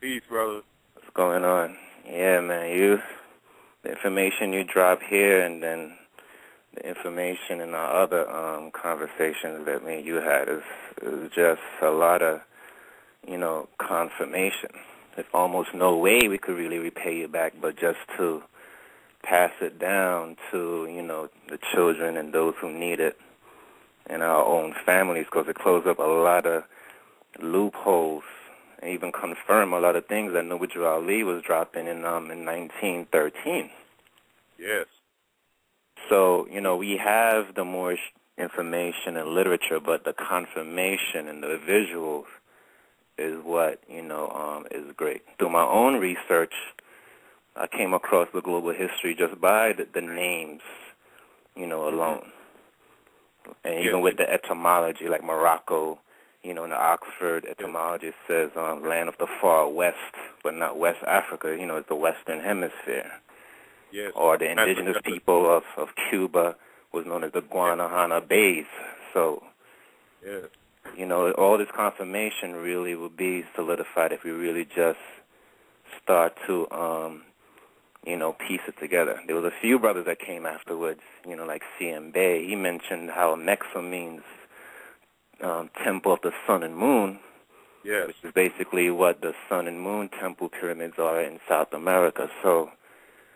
Peace, brother. What's going on? Yeah, man, the information you drop here and then the information in our other conversations that me and you had is just a lot of, confirmation. There's almost no way we could really repay you back, but just to pass it down to, the children and those who need it and our own families, because it closed up a lot of loopholes and even confirm a lot of things that Nubajir Ali was dropping in 1913. Yes. So, we have the more information and literature, but the confirmation and the visuals is what, is great. Through my own research, I came across the global history just by the names, alone. And even with the etymology, like Morocco, in the Oxford etymology says land of the far west, but not West Africa, it's the Western Hemisphere. Yes. Or the indigenous people of Cuba was known as the Guanahana Bays. So, all this confirmation really will be solidified if we really just start to, piece it together. There was a few brothers that came afterwards, like C.M. Bay. He mentioned how Mexa means temple of the sun and moon, which is basically what the sun and moon temple pyramids are in South America. So,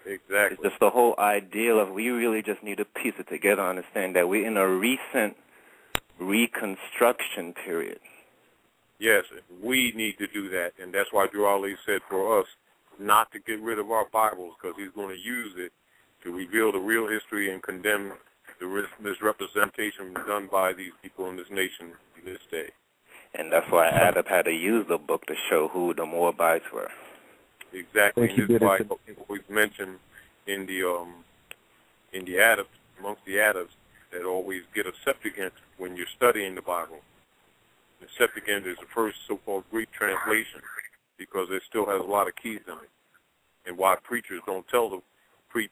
exactly. it's just the whole ideal of we really just need to piece it together, understand that we're in a recent reconstruction period. Yes, we need to do that, and that's why Drew Ali said for us not to get rid of our Bibles, because he's going to use it to reveal the real history and condemn the misrepresentation done by these people in this nation in this day. And that's why Adab had to use the book to show who the Moabites were. Exactly. And this is why we've mentioned in the Adabs, amongst the Adabs, that always get a Septuagint when you're studying the Bible. The Septuagint is the first so-called Greek translation because it still has a lot of keys in it. And why preachers don't tell the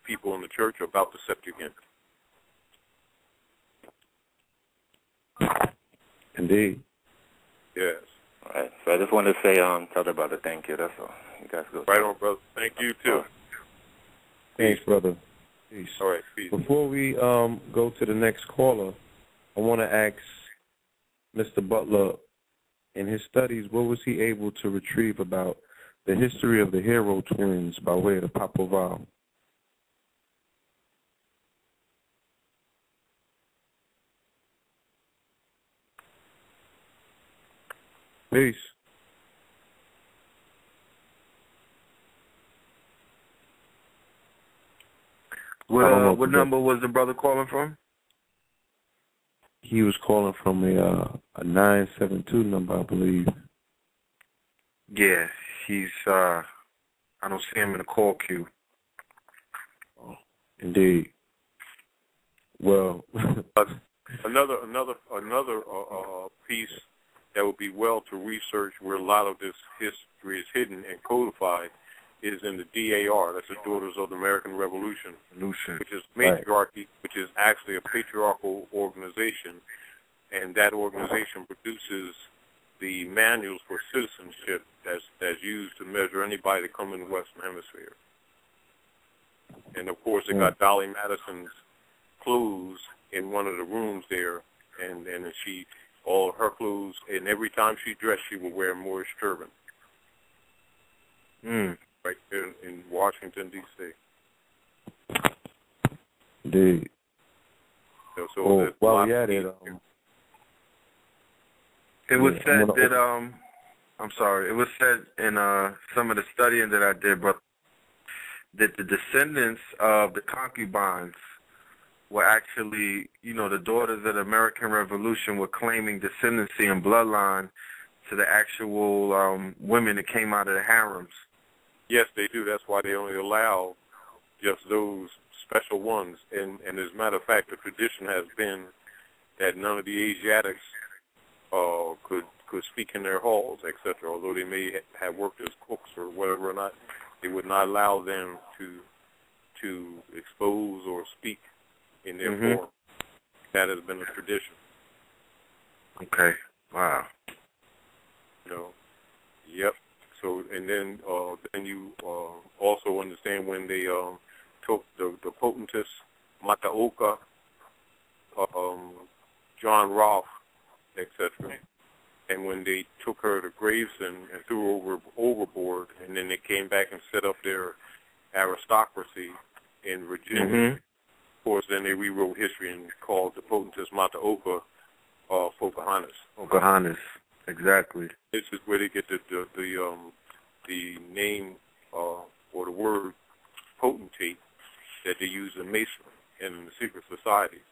people in the church about the Septuagint. Indeed. Yes. All right. So I just wanted to say, tell the brother thank you. That's all. You guys go. Right on, brother. Thank you, too. Thanks, brother. Peace. All right, peace. Before we go to the next caller, I want to ask Mr. Butler, in his studies, what was he able to retrieve about the history of the hero twins by way of the Papoval? Peace. What number was the brother calling from? He was calling from a 972 number, I believe. Yeah, he's, I don't see him in the call queue. Oh, indeed. Well, another piece that would be well to research where a lot of this history is hidden and codified is in the DAR, that's the Daughters of the American Revolution, which is matriarchy, which is actually a patriarchal organization, and that organization produces the manuals for citizenship that's used to measure anybody that comes in the Western Hemisphere. And, of course, it got Dolly Madison's clues in one of the rooms there, and all her clues, and every time she dressed, she would wear a Moorish turban. Right there in Washington, D.C. Indeed. So while we at it, it was said that I'm sorry. It was said in some of the studying that I did, brother, that the descendants of the concubines were actually, the daughters of the American Revolution were claiming descendancy and bloodline to the actual women that came out of the harems. Yes, they do. That's why they only allow just those special ones. And as a matter of fact, the tradition has been that none of the Asiatics could speak in their halls, etc. Although they may have worked as cooks or whatever or not, they would not allow them to expose or speak in their form. That has been a tradition. Okay. Wow. Yep. So, and then you also understand when they took the potentess Mataoka, John Rolfe, etc. And when they took her to Gravesend and threw her overboard, and then they came back and set up their aristocracy in Virginia. Of course, then they rewrote history and called the potentess Mataoka Pocahontas. Pocahontas, exactly. This is where they get the name or the word potentate that they use in Masonry and in the secret societies.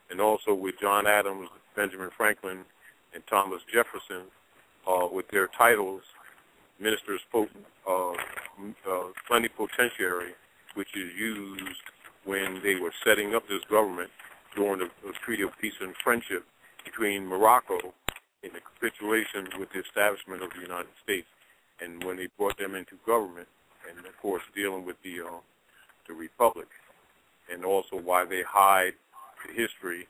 And also with John Adams, Benjamin Franklin, and Thomas Jefferson, with their titles, minister's plenipotentiary, which is used when they were setting up this government during the Treaty of Peace and Friendship between Morocco in the capitulation with the establishment of the United States, and when they brought them into government, and of course dealing with the Republic, and also why they hide the history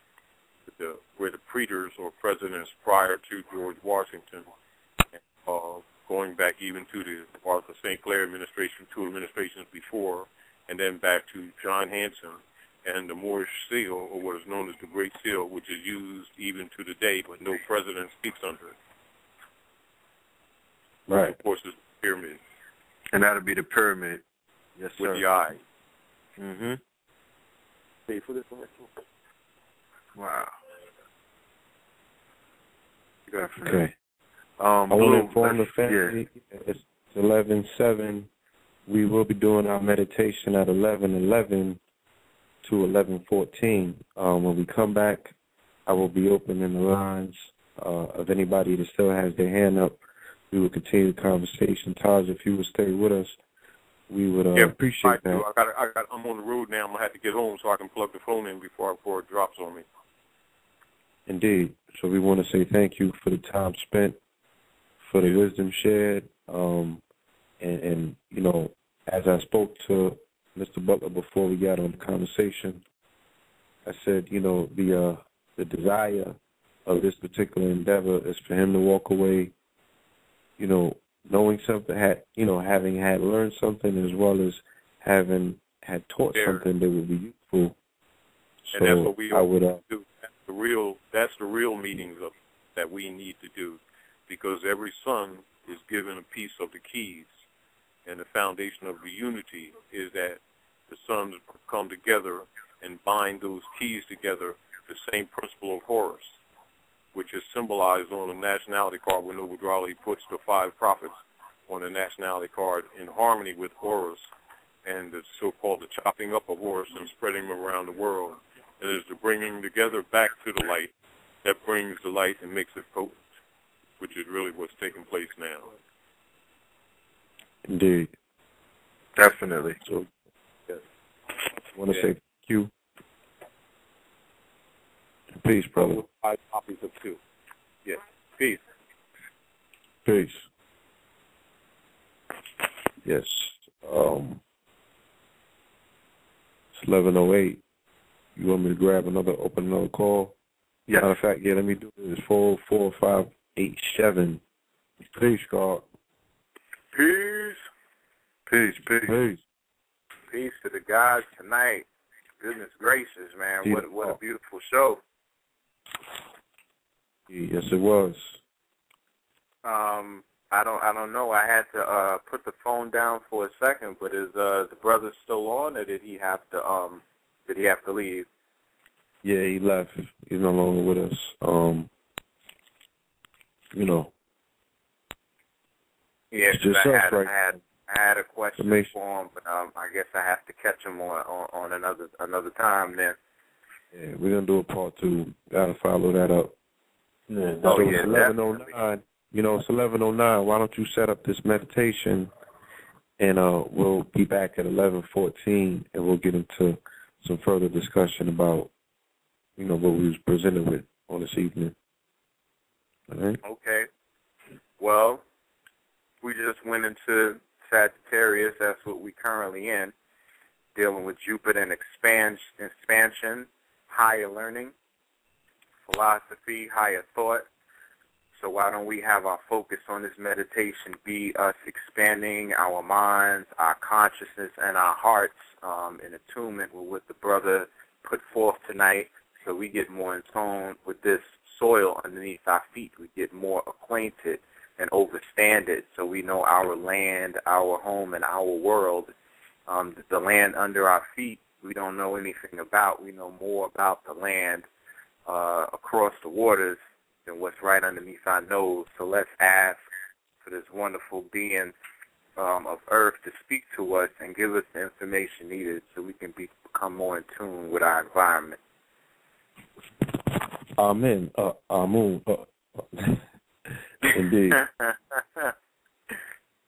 where the praetors or presidents prior to George Washington, going back even to the Arthur St. Clair administration, 2 administrations before, and then back to John Hanson and the Moorish seal, or what is known as the Great Seal, which is used even to the day, but no president speaks under it. Right. Of course, it's the pyramid. And that'll be the pyramid. Yes, sir. With the eye. Pay for this one. Wow. Okay. I want to inform the family, it's 11/7. We will be doing our meditation at 11:11 to 11:14. When we come back, I will be opening the lines of anybody that still has their hand up. We will continue the conversation. Taj, if you would stay with us, we would appreciate that. I'm on the road now. I'm going to have to get home so I can plug the phone in before it drops on me. Indeed. So we want to say thank you for the time spent, for the wisdom shared, and as I spoke to Mr. Butler before we got on the conversation, I said, the desire of this particular endeavor is for him to walk away, knowing something, having had learned something, as well as having had taught something that would be useful. And that's what we do. That's the real meanings of that we need to do, because every son is given a piece of the keys, and the foundation of the unity is that the sons come together and bind those keys together, the same principle of Horace, which is symbolized on the nationality card when Noble Drawley puts the 5 prophets on the nationality card in harmony with Horace, and the so-called the chopping up of Horace and spreading them around the world. It is the bringing together back to the light that brings the light and makes it potent, which is really what's taking place now. Indeed. Definitely. So, yes. I want to say thank you. Peace, brother. 5 copies of 2. Yes. Peace. Peace. Yes. It's 11:08. You want me to open another call? Yes. Matter of fact, let me do this. 44587. Peace, God. Peace. Peace. Peace to the guys tonight. Goodness gracious, man. What a beautiful show. Yes, it was. I don't know. I had to put the phone down for a second, but is the brother still on, or did he have to leave? Yeah, he left. He's no longer with us. You know. Yeah, It's just us, right? I had a question for him, but I guess I have to catch him on another time then. Yeah, we're gonna do a part 2. Gotta follow that up. Yeah, so it's 11:09. You know, it's 11:09. Why don't you set up this meditation, and we'll be back at 11:14, and we'll get into some further discussion about, you know, what we was presented with on this evening. All right. Okay. Well, we just went into Sagittarius. That's what we currently in, dealing with Jupiter and expansion, higher learning, philosophy, higher thought. So why don't we have our focus on this meditation be us expanding our minds, our consciousness, and our hearts in attunement with what the brother put forth tonight, so we get more in tone with this soil underneath our feet. We get more acquainted and overstand it, so we know our land, our home, and our world. The land under our feet, we don't know anything about. We know more about the land across the waters than what's right underneath our nose. So let's ask for this wonderful being of Earth to speak to us and give us the information needed so we can become more in tune with our environment. Amen. Amun. Indeed.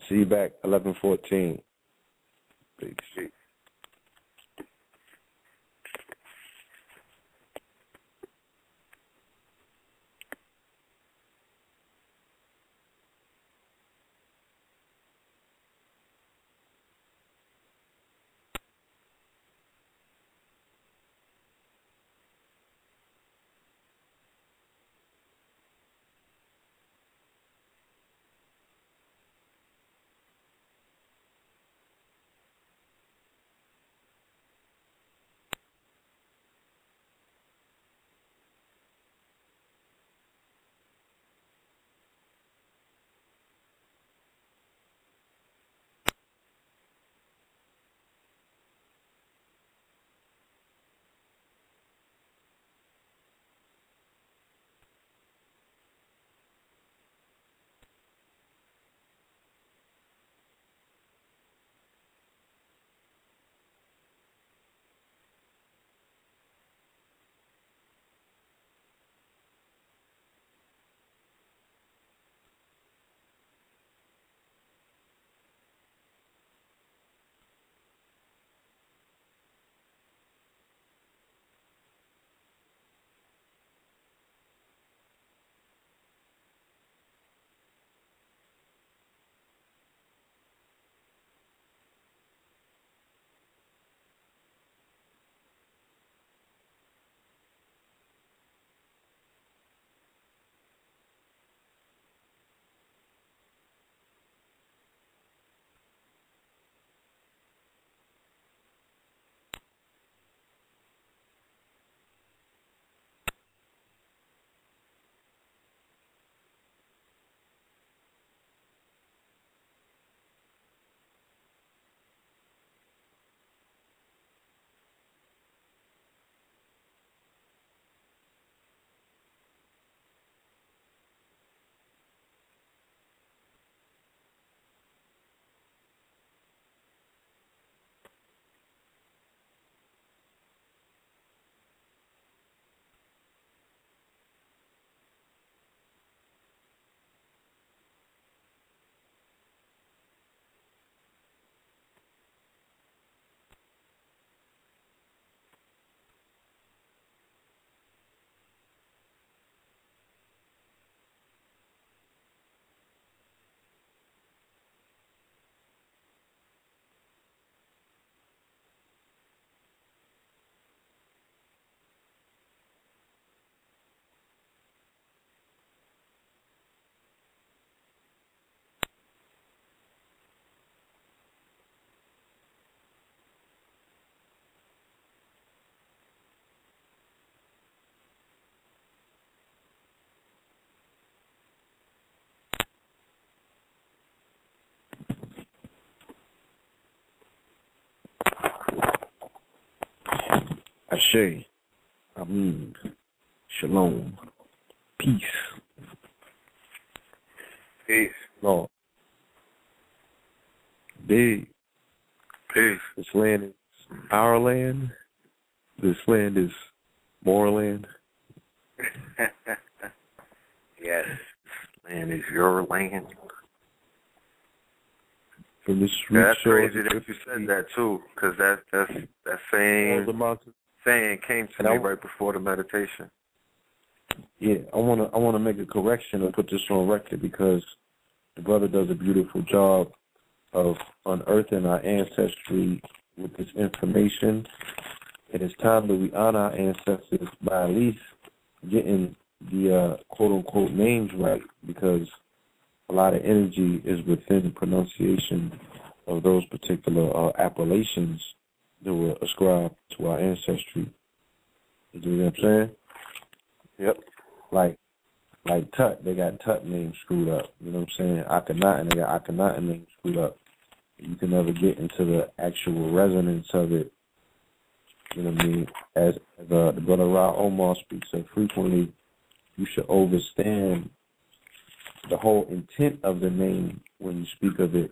See you back 11:14. Peace. Ashe. Amin. Shalom. Peace. Peace. Lord. Big. Peace. This land is our land. This land is more land. Yes. Land is your land. From this that's crazy that you said that too, because that saying came to me right before the meditation. Yeah, I wanna make a correction and put this on record because the brother does a beautiful job of unearthing our ancestry with this information. It is time that we honor our ancestors by at least getting the quote-unquote names right, because a lot of energy is within the pronunciation of those particular appellations that were ascribed to our ancestry. You know what I'm saying? Yep. Like Tut, they got Tut names screwed up. You know what I'm saying? Akhenaten, they got Akhenaten names screwed up. You can never get into the actual resonance of it. You know what I mean? As the brother Ra Omar speaks of frequently, you should understand the whole intent of the name when you speak of it.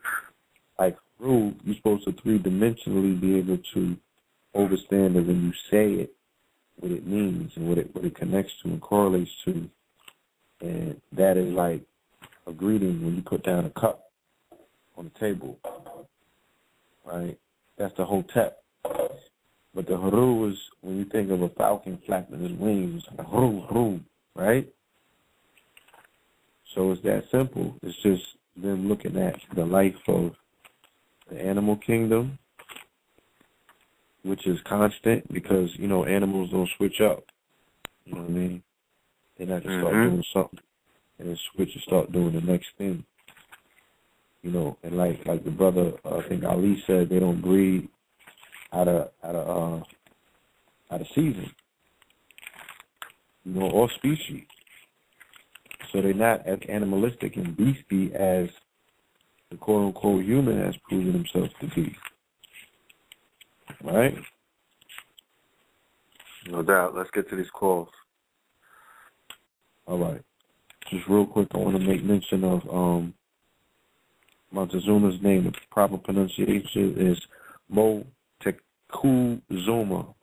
Like Ru, you're supposed to three-dimensionally be able to understand that when you say it, what it means and what it connects to and correlates to. And that is like a greeting when you put down a cup on the table, right? That's the hotep. But the haru is when you think of a falcon flapping his wings, it's like haru, haru, right? So it's that simple. It's just them looking at the life of the animal kingdom, which is constant because, you know, animals don't switch up. You know what I mean? They not just start doing something and then switch and start doing the next thing. You know, and like the brother, I think Ali said, they don't breed out of season, you know, or species. So they're not as animalistic and beastie as the quote-unquote human has proven himself to be. Right? No doubt. Let's get to these calls. All right. Just real quick, I want to make mention of Montezuma's name. The proper pronunciation is Motecuzuma.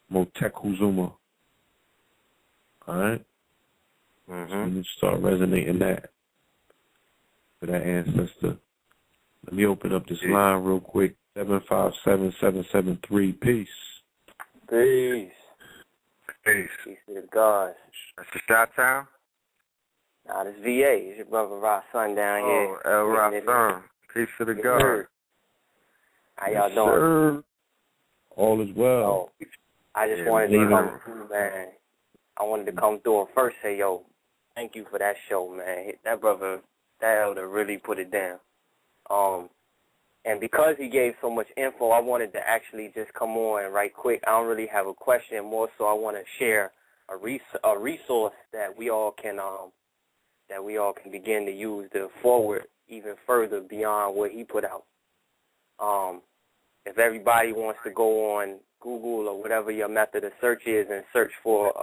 Motecuzuma. All right? So we need to start resonating that for that ancestor. Let me open up this line real quick. 757-773. Peace. Peace. Peace. Peace to the gods. That's the shot town? Nah, this VA. It's your brother Ross Son down here. Oh, El Ross Son. Peace to the gods. How y'all doing? Sir. All is well. Oh, I just wanted to come through, man. I wanted to come through and first say, yo, thank you for that show, man. That brother, that elder really put it down. And because he gave so much info, I wanted to actually just come on right quick. I don't really have a question, more so I want to share a resource that we all can begin to use to forward even further beyond what he put out. If everybody wants to go on Google or whatever your method of search is and search for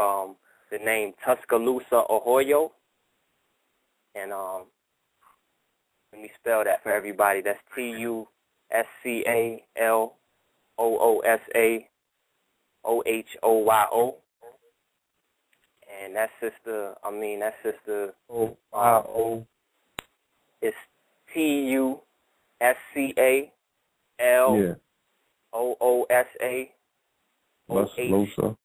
the name Tuscaloosa, Ohio, and let me spell that for everybody. That's Tuscaloosa, and that's sister O-I-O. It's Tuscaloosa,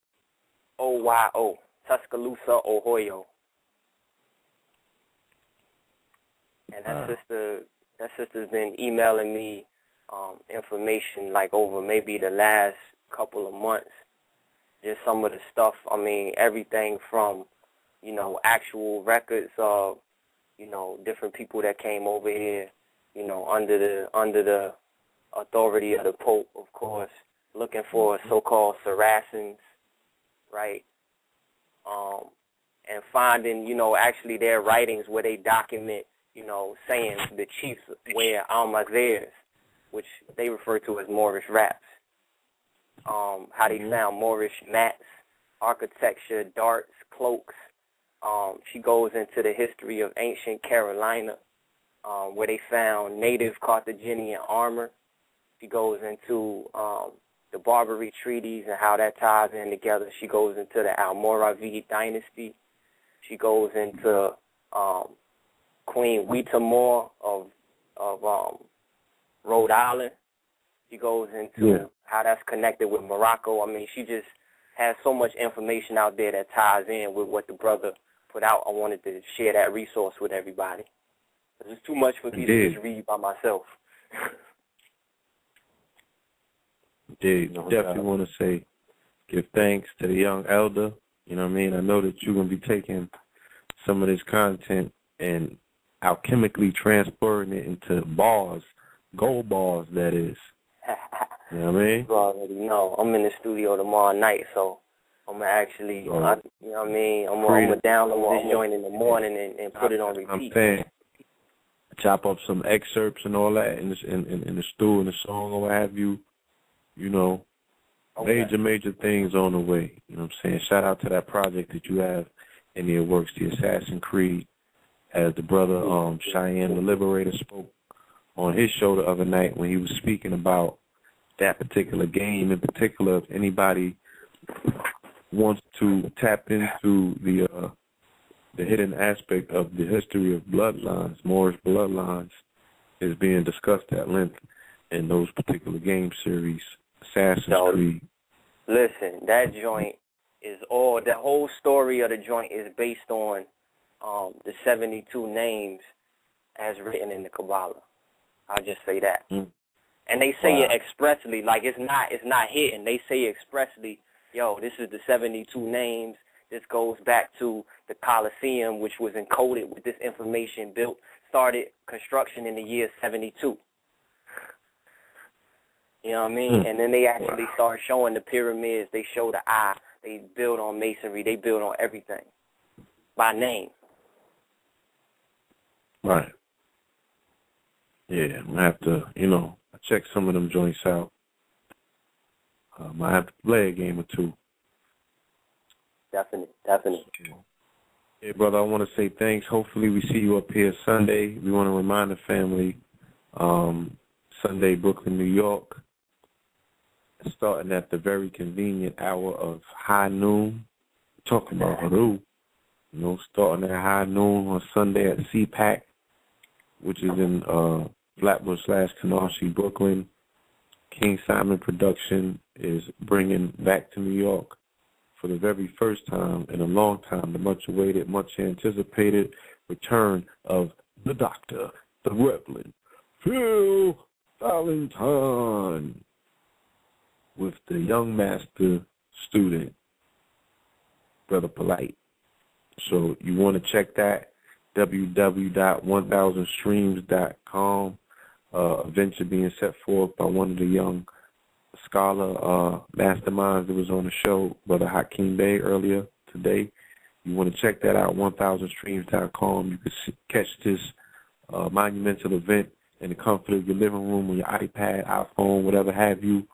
Tuscaloosa, Ohio. And that sister's been emailing me information like over maybe the last couple of months. Just some of the stuff, I mean, everything from, you know, actual records of, you know, different people that came over here, you know, under the authority of the Pope, of course, looking for so-called Saracens, right? And finding, you know, actually their writings where they document, you know, saying the chiefs wear almazers, which they refer to as Moorish wraps. How they found Moorish mats, architecture, darts, cloaks. She goes into the history of ancient Carolina, where they found native Carthaginian armor. She goes into the Barbary treaties and how that ties in together. She goes into the Almoravid dynasty. She goes into Queen Wetamore of Rhode Island. She goes into how that's connected with Morocco. I mean, she just has so much information out there that ties in with what the brother put out. I wanted to share that resource with everybody. It's too much for me to just read by myself. Indeed. Definitely want to say, give thanks to the young elder. You know what I mean? I know that you're going to be taking some of this content and alchemically transferring it into bars, gold bars, that is. You know what I mean? You already know. I'm in the studio tomorrow night, so I'm going to actually, you know what I mean? I'm going to download this joint in the morning and put it on repeat. I'm saying, chop up some excerpts and all that in the stew and the song or what have you. You know, major things on the way. You know what I'm saying? Shout out to that project that you have in your works, the Assassin Creed, as the brother Cheyenne the Liberator spoke on his show the other night when he was speaking about that particular game in particular. If anybody wants to tap into the hidden aspect of the history of bloodlines, Moorish bloodlines, is being discussed at length in those particular game series. Assassin's Creed. Listen, that joint is all, the whole story of the joint is based on the 72 names as written in the Kabbalah. I'll just say that. And they say it expressly, like it's not hidden. They say expressly, yo, this is the 72 names. This goes back to the Colosseum, which was encoded with this information started construction in the year 72. You know what I mean? And then they actually start showing the pyramids. They show the eye. They build on masonry. They build on everything by name. Right. Yeah, I'm going to have to, check some of them joints out. I might have to play a game or two. Definitely. Yeah, brother, I want to say thanks. Hopefully we see you up here Sunday. We want to remind the family, Sunday, Brooklyn, New York, starting at the very convenient hour of high noon. Talking about Haru, starting at high noon on Sunday at CPAC, which is in Flatbush/Canarsie, Brooklyn. King Simon Production is bringing back to New York for the very first time in a long time the much-awaited, much-anticipated return of the Doctor, the Reverend Phil Valentine, with the young master student, Brother Polite. So you want to check that, www.1000streams.com. Venture being set forth by one of the young scholar masterminds that was on the show, Brother Hakeem Bey, earlier today. You want to check that out, 1000streams.com. You can catch this monumental event in the comfort of your living room or your iPad, iPhone, whatever have you,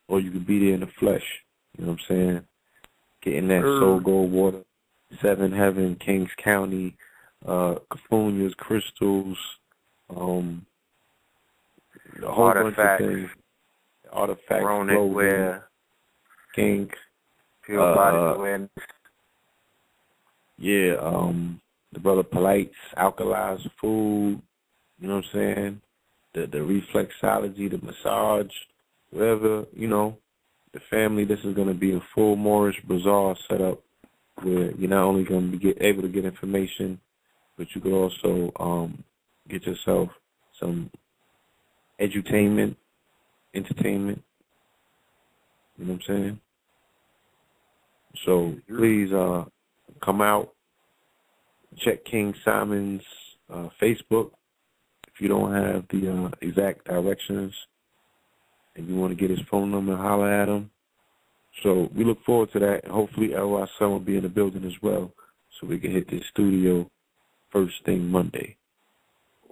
or you can be there in the flesh. You know what I'm saying? Getting that Soul Gold Water, Seven Heaven, Kings County, Cafunias, crystals, a whole bunch of things. Artifacts, clothing, kink, pure body awareness. Yeah, the Brother Polite's alkalized food, you know what I'm saying? The reflexology, the massage, whatever, the family. This is going to be a full Moorish bazaar set up where you're not only going to be able to get information, but you could also get yourself some edutainment, entertainment. You know what I'm saying? So please come out, check King Simon's Facebook if you don't have the exact directions and you want to get his phone number and holler at him. So we look forward to that. Hopefully LY Son will be in the building as well so we can hit this studio first thing Monday.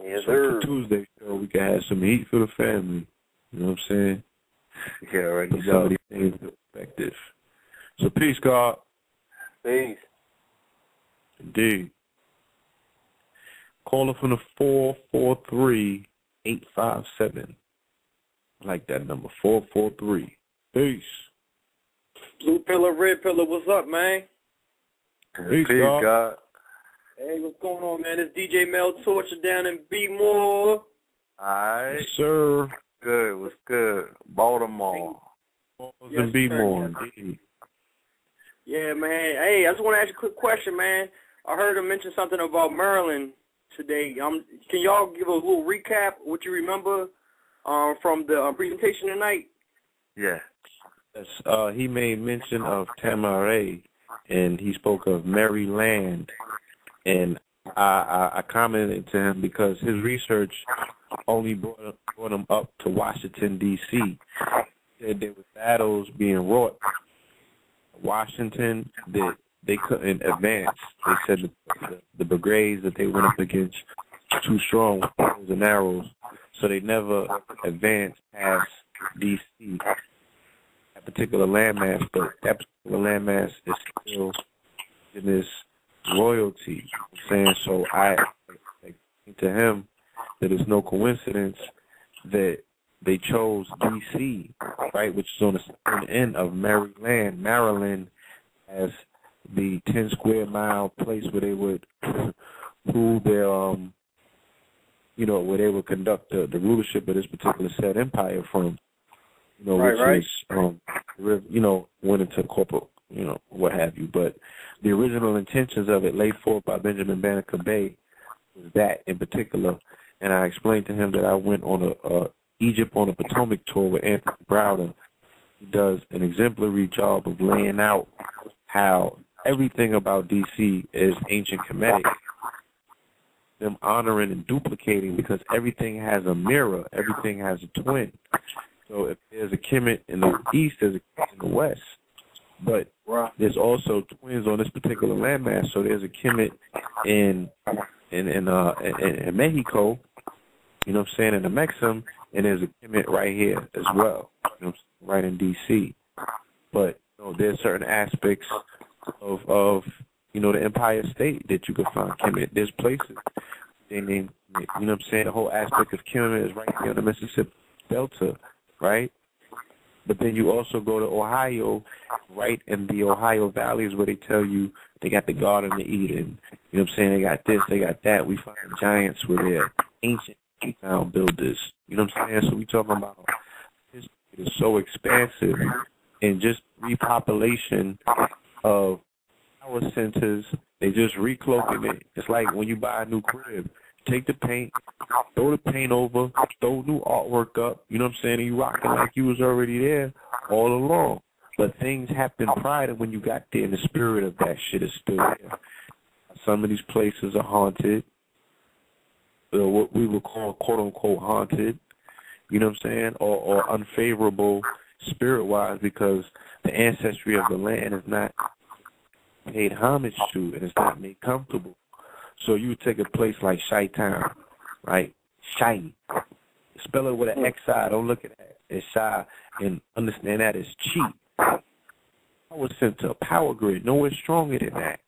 Yes, so sir. For Tuesday show, we can have some heat for the family. You know what I'm saying? Yeah, already somebody things perspective. So peace, God. Peace. Indeed. Caller from the 443-857. I like that number, 443. Peace. Blue Pillar, Red Pillar, what's up, man? Peace, God. Hey, what's going on, man? It's DJ Mel Torture down in B-More. All right. Yes, sir. Good. What's good? Baltimore. Yes, B-More, indeed. Yeah, man. Hey, I just want to ask you a quick question, man. I heard him mention something about Maryland today. Can y'all give a little recap, what you remember from the presentation tonight? Yeah. Yes, he made mention of Tamaray, and he spoke of Maryland, and I commented to him because his research only brought him up to Washington, D.C. He said there were battles being wrought Washington that they couldn't advance. They said the brigades that they went up against were too strong with bows and arrows, so they never advanced past D.C., that particular landmass, but that particular landmass is still in this royalty. So I think to him that it's no coincidence that they chose D.C., right, which is on the southern end of Maryland, as the 10-square-mile place where they would rule their, where they would conduct the rulership of this particular said empire from, which is, went into corporate, what have you. But the original intentions of it laid forth by Benjamin Banneker Bay was that in particular. And I explained to him that I went on a Egypt on a Potomac tour with Anthony Browder. He does an exemplary job of laying out how everything about D.C. is ancient Kemetic, them honoring and duplicating, because everything has a mirror, everything has a twin. So if there's a Kemet in the east, there's a Kemet in the west. But there's also twins on this particular landmass. So there's a Kemet in Mexico, in the Mexim, and there's a Kemet right here as well, right in D.C. But there's certain aspects of the Empire State that you can find Kemet. There's places they name, the whole aspect of Kemet is right here on the Mississippi Delta, right? But then you also go to Ohio, right in the Ohio valleys where they tell you they got the Garden of Eden. They got this, they got that. We find giants with their ancient town builders. So we talking about history is so expansive, and just repopulation of power centers, they just recloaking it. It's like when you buy a new crib. Take the paint, throw the paint over, throw new artwork up, and you rocking like you was already there all along. But things happen prior to when you got there, and the spirit of that shit is still there. Some of these places are haunted, what we would call quote-unquote haunted, or unfavorable spirit-wise, because the ancestry of the land is not paid homage to, and it's not made comfortable. So you take a place like Chi-Town, right? Chi. Spell it with an X-I. Don't look at that. It's Chi, and understand that it's Chi. Power center, power grid, nowhere stronger than that.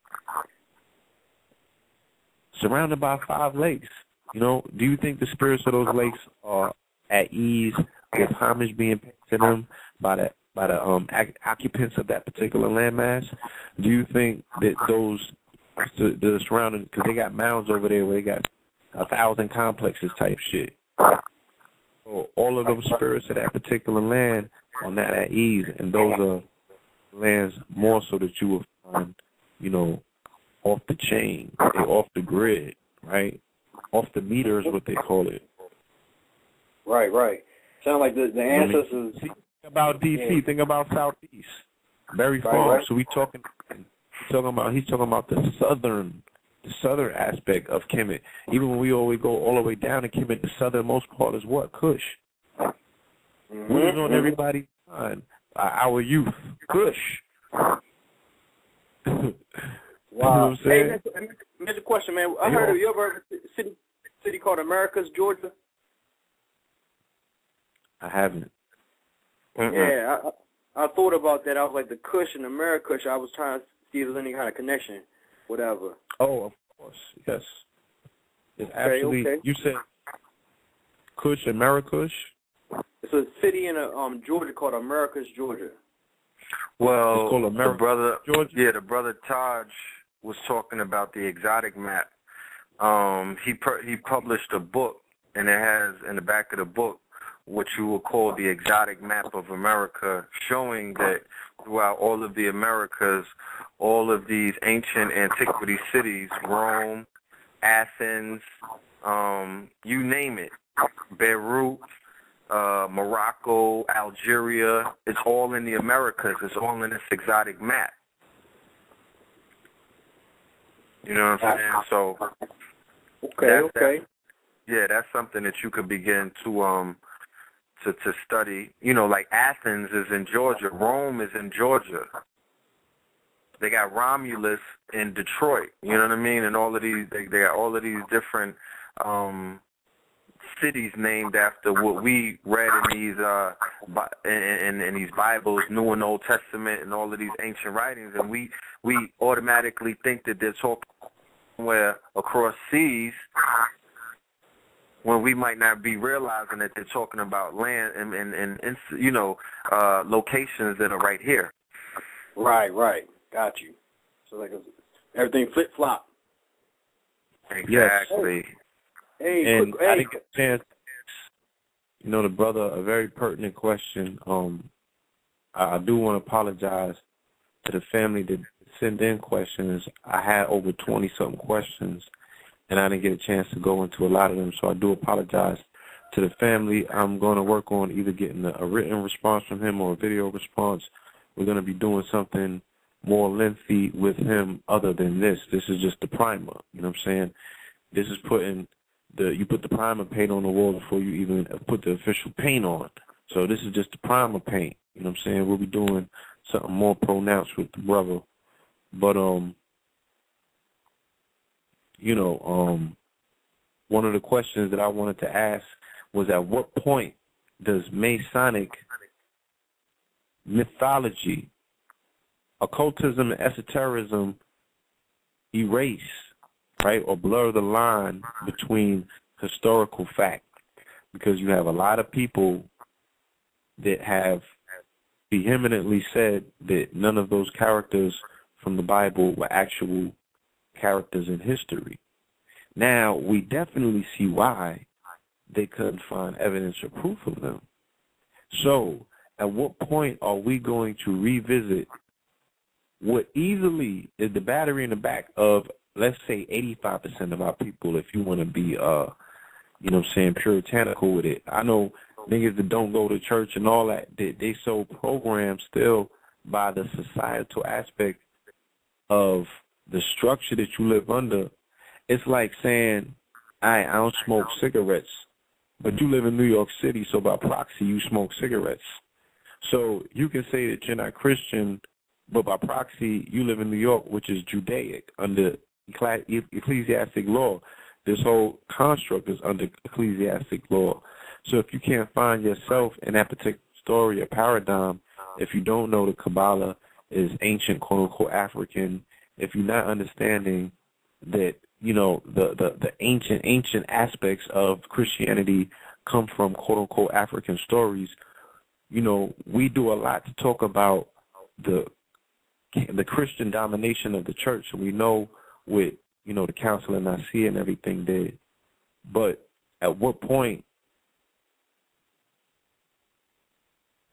Surrounded by 5 lakes. Do you think the spirits of those lakes are at ease with homage being paid to them by the occupants of that particular landmass? Do you think that those the surrounding, because they got mounds over there where they got 1,000 complexes type shit. So all of them spirits of that particular land are not at ease, and those are lands more so that you will find, off the chain, they're off the grid, right? Off the meter is what they call it. Right. Sound like the ancestors. Think about D.C. Think about Southeast, Berry Farm. Right. So he's talking about the southern aspect of Kemet. Even when we always go all the way down to Kemet, the southernmost part is what? Kush. Mm-hmm. What is on everybody's mind? Our youth. Kush. Wow. Hey, Mr. Question, man. I heard of you ever heard of a city called Americus, Georgia? I haven't. Yeah, I thought about that. I was like, the Kush and Americus. I was trying to see if there's any kind of connection, whatever. Oh, of course, yes. It's actually, okay. You said Kush, Amerikush? It's a city in Georgia called Americus, Georgia. Well, it's called America, Georgia? Yeah, the brother Taj was talking about the exotic map. He published a book, and it has in the back of the book what you would call the exotic map of America, showing that throughout all of the Americas, all of these ancient antiquity cities, Rome, Athens, you name it, Beirut, Morocco, Algeria, it's all in the Americas. It's all in this exotic map. You know what I'm saying? So, that's something that you could begin to study. You know, like Athens is in Georgia, Rome is in Georgia. They got Romulus in Detroit. You know what I mean? And all of these, they got all of these different cities named after what we read in these in these Bibles, New and Old Testament, and all of these ancient writings, and we automatically think that they're talking somewhere across seas when we might not be realizing that they're talking about land and locations that are right here. Right. Got you. So like everything flip flop. Exactly. Hey, and I didn't get a chance. You know, the brother, a very pertinent question. I do want to apologize to the family that sent in questions. I had over 20-something questions, and I didn't get a chance to go into a lot of them, so I do apologize to the family. I'm going to work on either getting a written response from him or a video response. We're going to be doing something more lengthy with him other than this. This is just the primer, you know what I'm saying? This is you put the primer paint on the wall before you even put the official paint on. So this is just the primer paint, you know what I'm saying? We'll be doing something more pronounced with the brother. But, one of the questions that I wanted to ask was, at what point does Masonic mythology, occultism, and esotericism erase, right, or blur the line between historical fact? Because you have a lot of people that have vehemently said that none of those characters from the Bible were actual characters in history. Now, we definitely see why they couldn't find evidence or proof of them. So, at what point are we going to revisit what easily is the battery in the back of, let's say, 85% of our people, if you want to be, puritanical with it? I know niggas that don't go to church and all that, they so programmed still by the societal aspect of the structure that you live under. It's like saying, I don't smoke cigarettes, but you live in New York City, so by proxy you smoke cigarettes. So you can say that you're not Christian, but by proxy you live in New York, which is Judaic, under ecclesiastic law. This whole construct is under ecclesiastic law. So if you can't find yourself in that particular story or paradigm, if you don't know the Kabbalah is ancient, quote-unquote, African, if you're not understanding that, the ancient aspects of Christianity come from, quote-unquote, African stories, we do a lot to talk about the Christian domination of the church. We know what, the Council of Nicaea and everything did. But at what point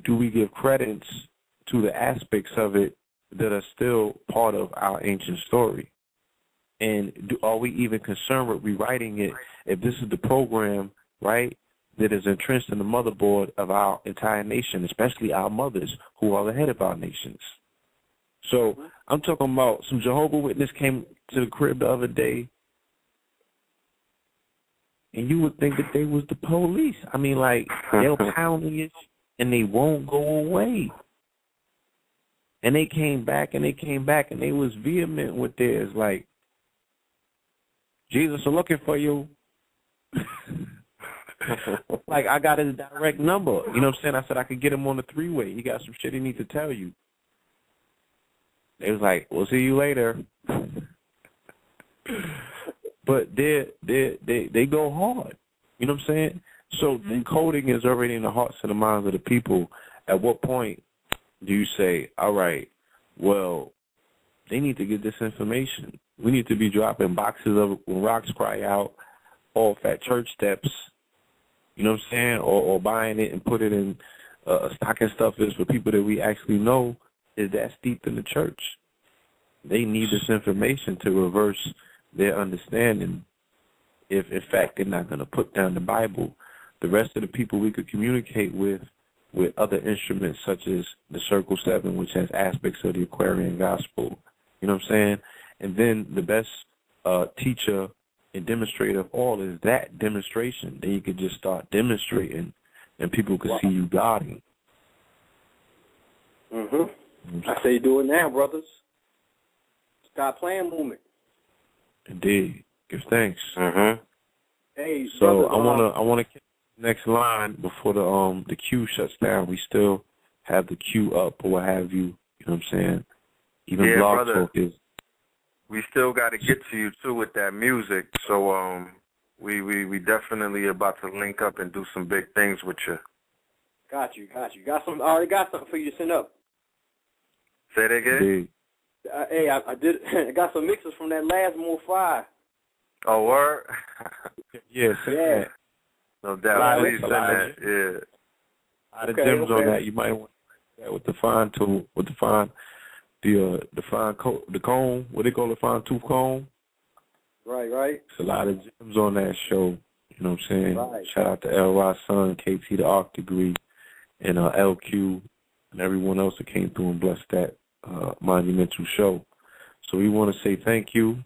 do we give credence to the aspects of it that are still part of our ancient story? And are we even concerned with rewriting it if this is the program, right, that is entrenched in the motherboard of our entire nation, especially our mothers who are the head of our nations? So I'm talking about some Jehovah's Witness came to the crib the other day, and you would think that they was the police. I mean, like, they'll pound it, and they won't go away. And they came back, and they was vehement with theirs, like, Jesus are looking for you. Like, I got his direct number. You know what I'm saying? I said I could get him on the three-way. He got some shit he needs to tell you. They was like, we'll see you later. But they go hard. You know what I'm saying? So the coding is already in the hearts and the minds of the people. At what point do you say, all right, well, they need to get this information. We need to be dropping boxes of When Rocks Cry Out off at church steps, you know what I'm saying, or buying it and put it in stocking stuffers for people that we actually know is that steeped in the church. They need this information to reverse their understanding. If, in fact, they're not going to put down the Bible, the rest of the people we could communicate with other instruments such as the Circle 7, which has aspects of the Aquarian Gospel, you know what I'm saying? And then the best teacher and demonstrator of all is that demonstration. Then you could just start demonstrating, and people could see you guarding. I say do it now, brothers. Stop playing movement. Indeed. Give thanks. Hey, so brothers, I wanna catch the next line before the queue shuts down. We still have the queue up or what have you. You know what I'm saying? Even Blog Talk is. We still got to get to you too with that music. So we definitely about to link up and do some big things with you. Got you. Already got something for you to send up. Say that again. Indeed. Hey, I did. I got some mixes from that last More Fire. Oh, word? Yeah. No doubt. Please send that. Yeah. A lot of gems on that. You might want to that with the fine tool, with the fine, the comb. What they call the fine tooth comb. Right. It's a lot of gems on that show. You know what I'm saying? Right. Shout out to L. Ross Son, KT the Arc Degree, and LQ, and everyone else that came through and blessed that monumental show. So we want to say thank you.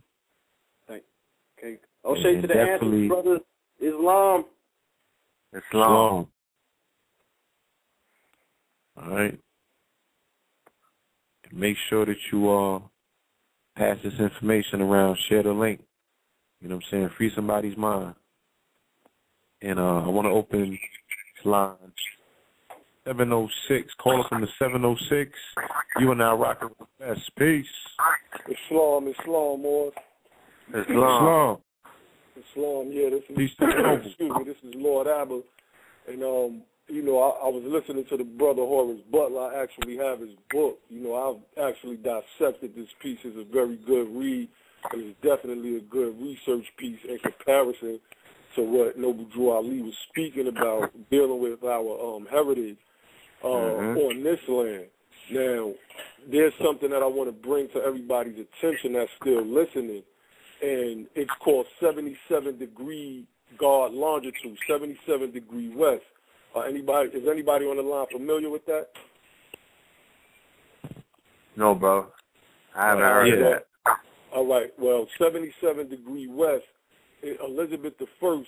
Okay. O'Shea to the answer, brothers. Islam. All right. Make sure that you pass this information around. Share the link. You know what I'm saying? Free somebody's mind. And I want to open this line. 706. Call us from the 706. You are now rocking with the best. Peace. Islam, Morris. Islam. Yeah, this is Lord Abba. And, I was listening to the brother Horace Butler. I actually have his book. I've actually dissected this piece. It's a very good read, and it's definitely a good research piece in comparison to what Noble Drew Ali was speaking about, dealing with our heritage on this land. Now, there's something that I want to bring to everybody's attention that's still listening, and it's called 77-degree guard longitude, 77-degree west. Is anybody on the line familiar with that? No, bro. I haven't heard of that. All right. Well, 77-degree west, Elizabeth I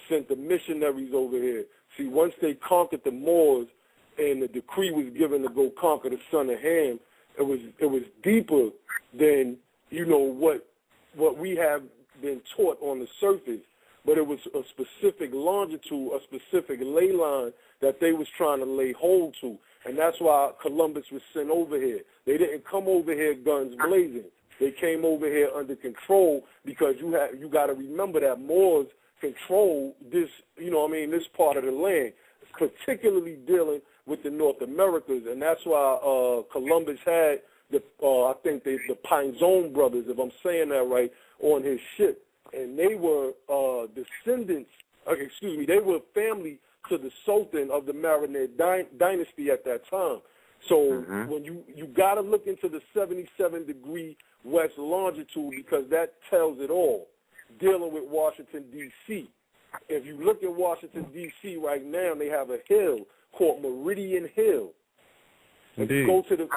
sent the missionaries over here. See, once they conquered the Moors and the decree was given to go conquer the son of Ham, it was deeper than, what we have been taught on the surface. But it was a specific longitude, a specific ley line that they was trying to lay hold to. And that's why Columbus was sent over here. They didn't come over here guns blazing. They came over here under control because you got to remember that Moors control this, this part of the land, particularly dealing with the North Americas. And that's why Columbus had the Pinzon brothers, if I'm saying that right, on his ship. And they were they were family to the Sultan of the Marinid dynasty at that time. So when you got to look into the 77-degree west longitude, because that tells it all, dealing with Washington, D.C. If you look at Washington, D.C. right now, they have a hill called Meridian Hill. If you go to the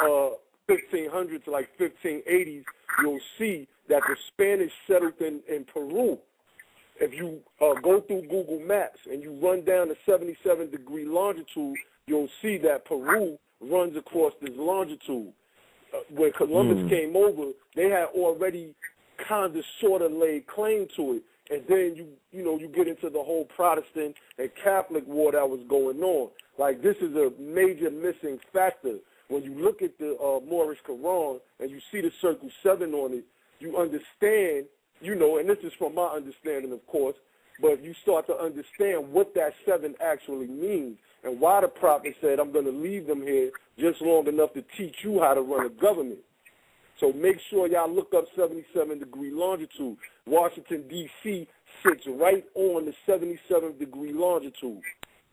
1500s to like 1580s, you'll see that the Spanish settled in Peru. If you go through Google Maps and you run down the 77-degree longitude, you'll see that Peru runs across this longitude. When Columbus came over, they had already kind of sort of laid claim to it. And then you get into the whole Protestant and Catholic war that was going on. Like, this is a major missing factor. when you look at the Moorish Quran and you see the circle 7 on it, you understand, you know, and this is from my understanding, of course, but you start to understand what that 7 actually means and why the prophet said, I'm going to leave them here just long enough to teach you how to run a government. So make sure y'all look up 77-degree longitude. Washington, D.C. sits right on the 77-degree longitude.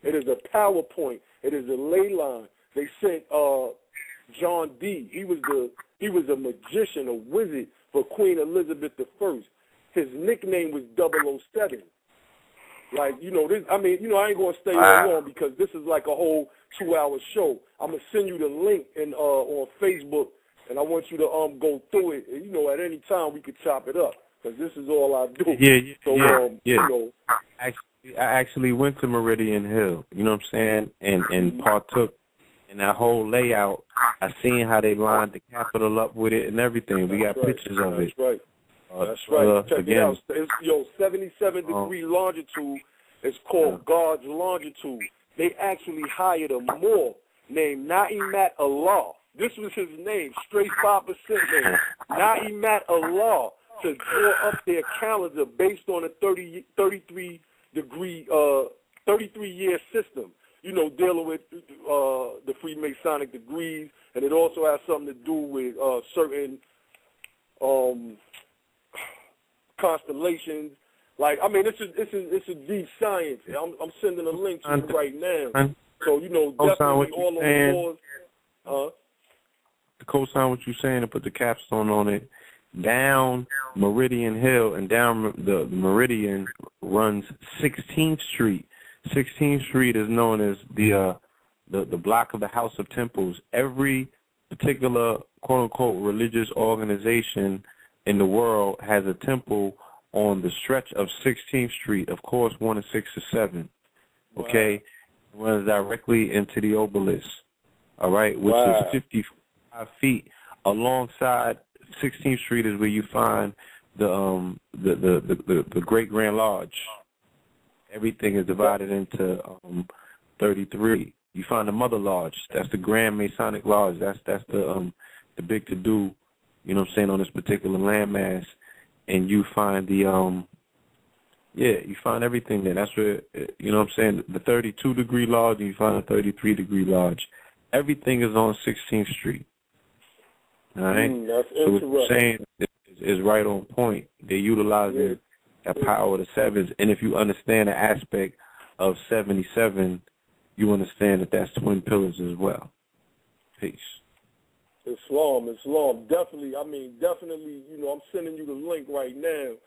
It is a PowerPoint. It is a ley line. They sent John D. He was a magician, a wizard for Queen Elizabeth I. His nickname was 007. Like, you know, this, I mean, you know, I ain't going to stay on long because this is like a whole 2-hour show. I'm going to send you the link on Facebook, and I want you to go through it. And, you know, at any time we could chop it up because this is all I do. You know, I actually went to Meridian Hill, you know what I'm saying, and partook in that whole layout. I seen how they lined the Capitol up with it and everything. We got pictures of it. That's right. That's right. Check it out. It's, 77-degree longitude is called God's longitude. They actually hired a Moor named Na'imat Allah. This was his name, straight 5% name. Na'imat Allah, to draw up their calendar based on a 33-year system. You know, dealing with the Freemasonic degrees, and it also has something to do with certain constellations. Like, I mean, it's a deep science. I'm sending a link to you right now. So, you know, definitely all those laws. To co-sign what you're saying and put the capstone on it, down Meridian Hill and down the Meridian runs 16th Street. 16th Street is known as the block of the House of Temples. Every particular quote-unquote religious organization in the world has a temple on the stretch of 16th Street, of course, 1 and 6 to 7, okay? Wow. It runs directly into the obelisk, all right, which is 55 feet. Alongside 16th Street is where you find the Great Grand Lodge. Everything is divided into 33. You find the Mother Lodge. That's the Grand Masonic Lodge. That's the big to-do, you know what I'm saying, on this particular landmass. And you find the, you find everything there. That's where, you know what I'm saying, the 32-degree lodge, and you find the 33-degree lodge. Everything is on 16th Street. All right? That's so what you're saying is right on point. They're utilizing that power of the sevens. And if you understand the aspect of 77, you understand that that's twin pillars as well. Peace. Islam. Definitely, you know, I'm sending you the link right now.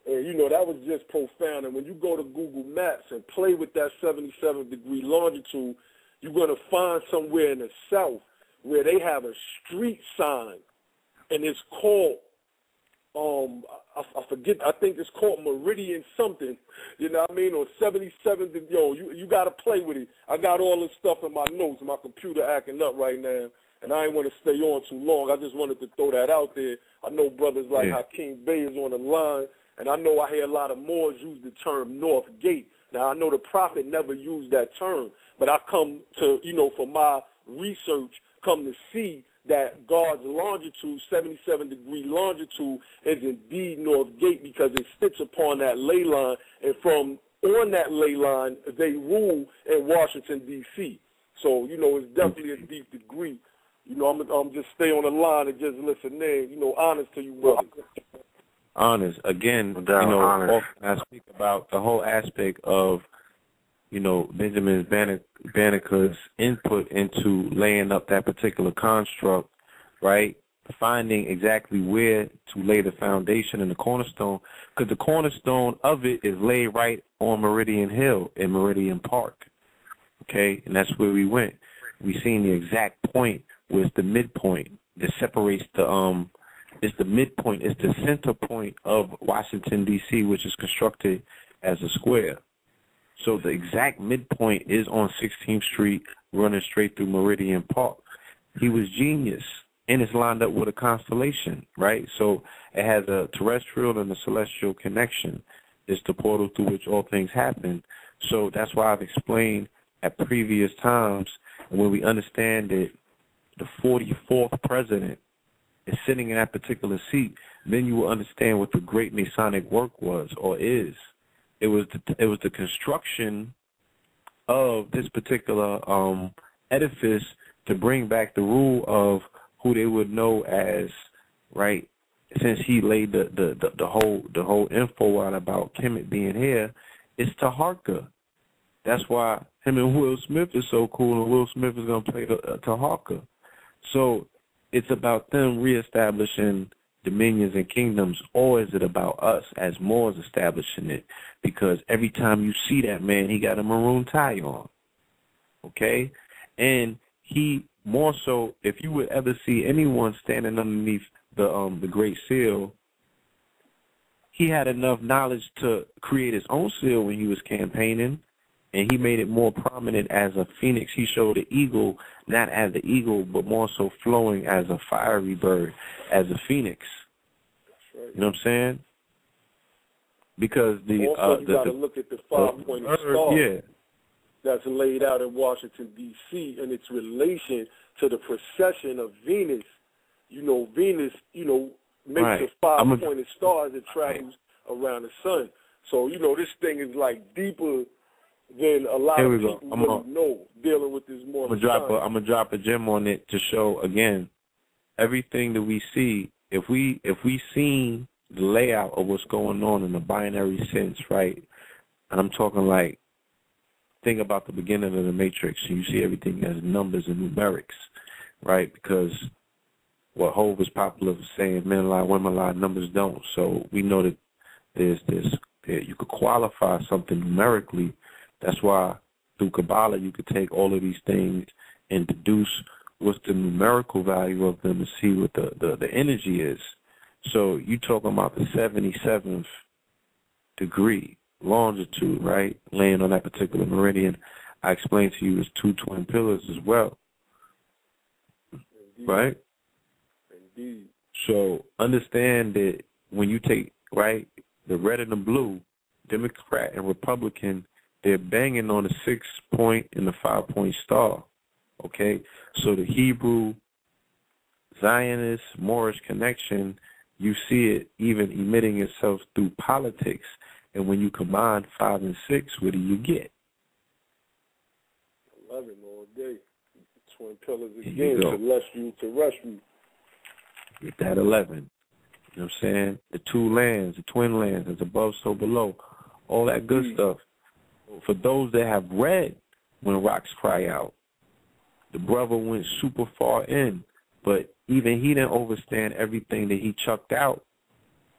And, you know, that was just profound. And when you go to Google Maps and play with that 77-degree longitude, you're going to find somewhere in the south where they have a street sign, and it's called, I forget, I think it's called Meridian something, you know what I mean, or 77, you got to play with it. I got all this stuff in my notes, my computer acting up right now. And I ain't want to stay on too long. I just wanted to throw that out there. I know brothers like Hakeem Bey is on the line, and I know I hear a lot of Moors use the term North Gate. Now, I know the Prophet never used that term, but I come to, you know, for my research, come to see that God's longitude, 77-degree longitude, is indeed North Gate because it sits upon that ley line, and from on that ley line, they rule in Washington, D.C. So, you know, it's definitely a deep degree. You know, I'm just stay on the line and just listen in. You know, honest to you, brother. Honest. Again, you know, often I speak about the whole aspect of, you know, Benjamin Banneker's input into laying up that particular construct, right? Finding exactly where to lay the foundation and the cornerstone, because the cornerstone of it is laid right on Meridian Hill in Meridian Park, okay? And that's where we went. We seen the exact point was the midpoint that separates it's the midpoint, it's the center point of Washington, D.C., which is constructed as a square. So the exact midpoint is on 16th Street, running straight through Meridian Park. He was genius, and it's lined up with a constellation, right? So it has a terrestrial and a celestial connection. It's the portal through which all things happen. So that's why I've explained at previous times, when we understand that the 44th president is sitting in that particular seat, then you will understand what the great Masonic work was or is. It was the construction of this particular edifice to bring back the rule of who they would know as, right, since he laid the whole info out about Kemet being here, it's Taharka. That's why him and Will Smith is so cool, and Will Smith is going to play Taharka. So it's about them reestablishing dominions and kingdoms, or is it about us as Moors establishing it? Because every time you see that man, he got a maroon tie on, okay? And he more so, if you would ever see anyone standing underneath the Great Seal, he had enough knowledge to create his own seal when he was campaigning, and he made it more prominent as a phoenix. He showed the eagle, not as the eagle, but more so flowing as a fiery bird, as a phoenix. Right. You know what I'm saying? Because you got to look at the 5-pointed star that's laid out in Washington, D.C., and its relation to the precession of Venus. You know, Venus, makes a 5-pointed star that travels around the sun. So, this thing is like deeper than a lot of people really know dealing with this more. I'm gonna drop a gem on it to show again everything that we see. If we seen the layout of what's going on in the binary sense, right? And I'm talking like, think about the beginning of the Matrix. You see everything as numbers and numerics, right? Because what Hov is popular for saying, men lie, women lie, numbers don't. So we know that there's this, that you could qualify something numerically. That's why through Kabbalah you could take all of these things and deduce what's the numerical value of them and see what the energy is. So you talking about the 77th degree longitude, right? Laying on that particular meridian. I explained to you as 2 twin pillars as well. Indeed. Right? Indeed. So understand that when you take, right, the red and the blue, Democrat and Republican, they're banging on the 6-point and the 5-point star. Okay? So the Hebrew, Zionist, Moorish connection, you see it even emitting itself through politics. And when you combine 5 and 6, what do you get? 11 all day. Twin pillars again, celestial, terrestrial. Get that 11. You know what I'm saying? The 2 lands, the twin lands, as above, so below. All that good stuff. For those that have read When Rocks Cry Out, the brother went super far in, but even he didn't understand everything that he chucked out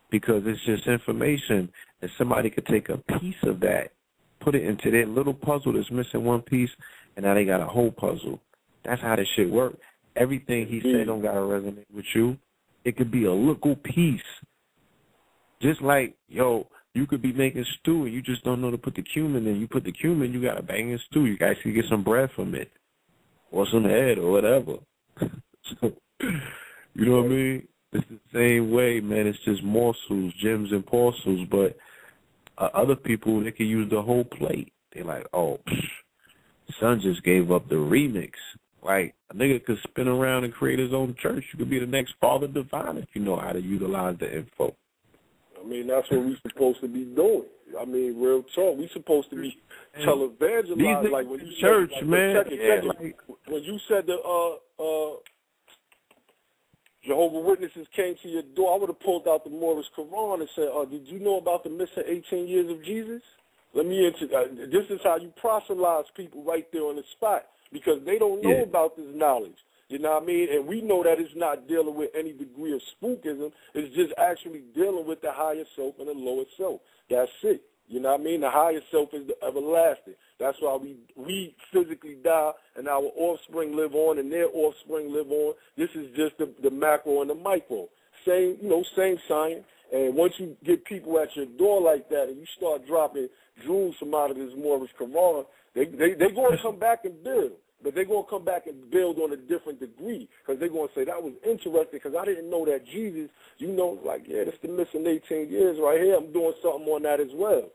because it's just information, and somebody could take a piece of that, put it into their little puzzle that's missing one piece, and now they got a whole puzzle. That's how this shit works. Everything he said don't got to resonate with you. It could be a little piece. Just like, you could be making stew and you just don't know to put the cumin in. You put the cumin, you got a banging stew. You guys can get some bread from it or some head or whatever. So, you know what I mean? It's the same way, man. It's just morsels, gems and parcels. But other people, they can use the whole plate. They're like, son just gave up the remix. Like, a nigga could spin around and create his own church. You could be the next Father Divine if you know how to utilize the info. I mean, that's what we're supposed to be doing. I mean, real talk. We're supposed to be televangelize. Like when you church, said, man. When you said the Jehovah's Witnesses came to your door, I would have pulled out the Moorish Quran and said, did you know about the missing 18 years of Jesus? This is how you proselytize people right there on the spot because they don't know about this knowledge. You know what I mean? And we know that it's not dealing with any degree of spookism. It's just actually dealing with the higher self and the lower self. That's it. You know what I mean? The higher self is the everlasting. That's why we physically die and our offspring live on and their offspring live on. This is just the macro and the micro. Same science. And once you get people at your door like that and you start dropping jewels from out of this Moorish Quran, they're going to come back and build. But they're going to come back and build on a different degree because they're going to say, that was interesting because I didn't know that Jesus, that's the missing 18 years right here. I'm doing something on that as well.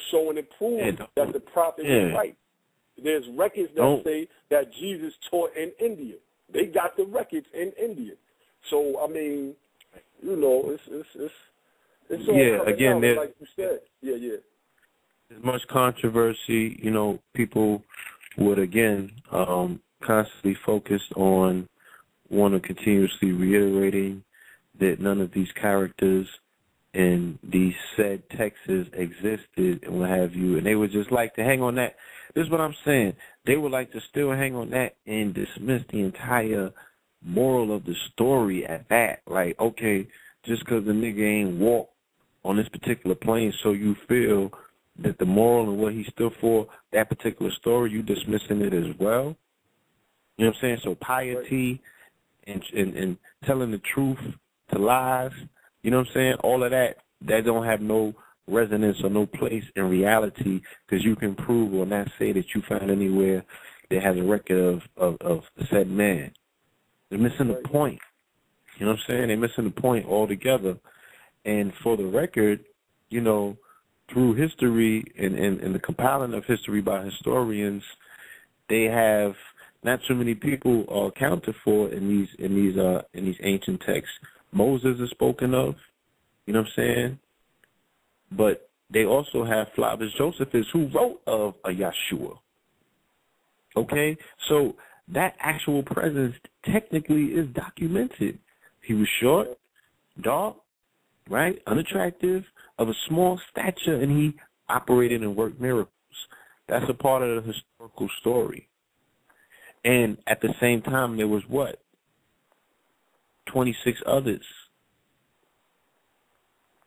Showing and proving that the prophet is right. There's records that say that Jesus taught in India. They got the records in India. So I mean, you know, it's all coming again, down, like you said. Yeah. There's much controversy. You know, people would again constantly focus on one continuously reiterating that none of these characters and these said texts existed and what have you, and they would just like to hang on that. This is what I'm saying. They would like to still hang on that and dismiss the entire moral of the story at that. Like, okay, just because the nigga ain't walk on this particular plane, so you feel that the moral and what he stood for, that particular story, you dismissing it as well? You know what I'm saying? So piety and telling the truth to lies, you know what I'm saying? All of that don't have no resonance or no place in reality, because you can prove or not say that you found anywhere that has a record of said man. They're missing the point. You know what I'm saying? They're missing the point altogether. And for the record, you know, through history and the compiling of history by historians, they have not too many people accounted for in these ancient texts. Moses is spoken of, you know what I'm saying? But they also have Flavius Josephus, who wrote of a Yeshua. Okay? So that actual presence technically is documented. He was short, dark, right, unattractive, of a small stature, and he operated and worked miracles. That's a part of the historical story. And at the same time, there was what? 26 others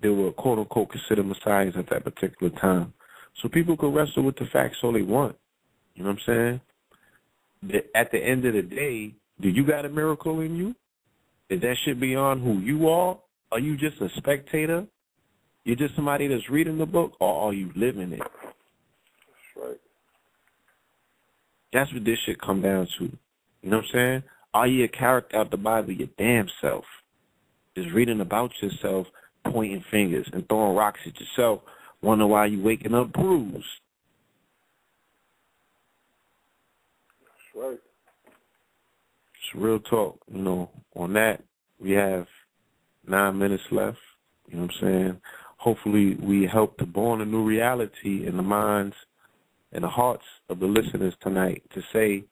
that were, quote-unquote, considered messiahs at that particular time. So people could wrestle with the facts all they want. You know what I'm saying? At the end of the day, do you got a miracle in you? Is that shit beyond who you are? Are you just a spectator? You're just somebody that's reading the book, or are you living it? That's right. That's what this shit come down to. You know what I'm saying? Are you a character out the Bible, your damn self? Just reading about yourself, pointing fingers and throwing rocks at yourself, wonder why you waking up bruised. That's right. It's real talk. You know, on that, we have 9 minutes left. You know what I'm saying? Hopefully we help to born a new reality in the minds and the hearts of the listeners tonight to say,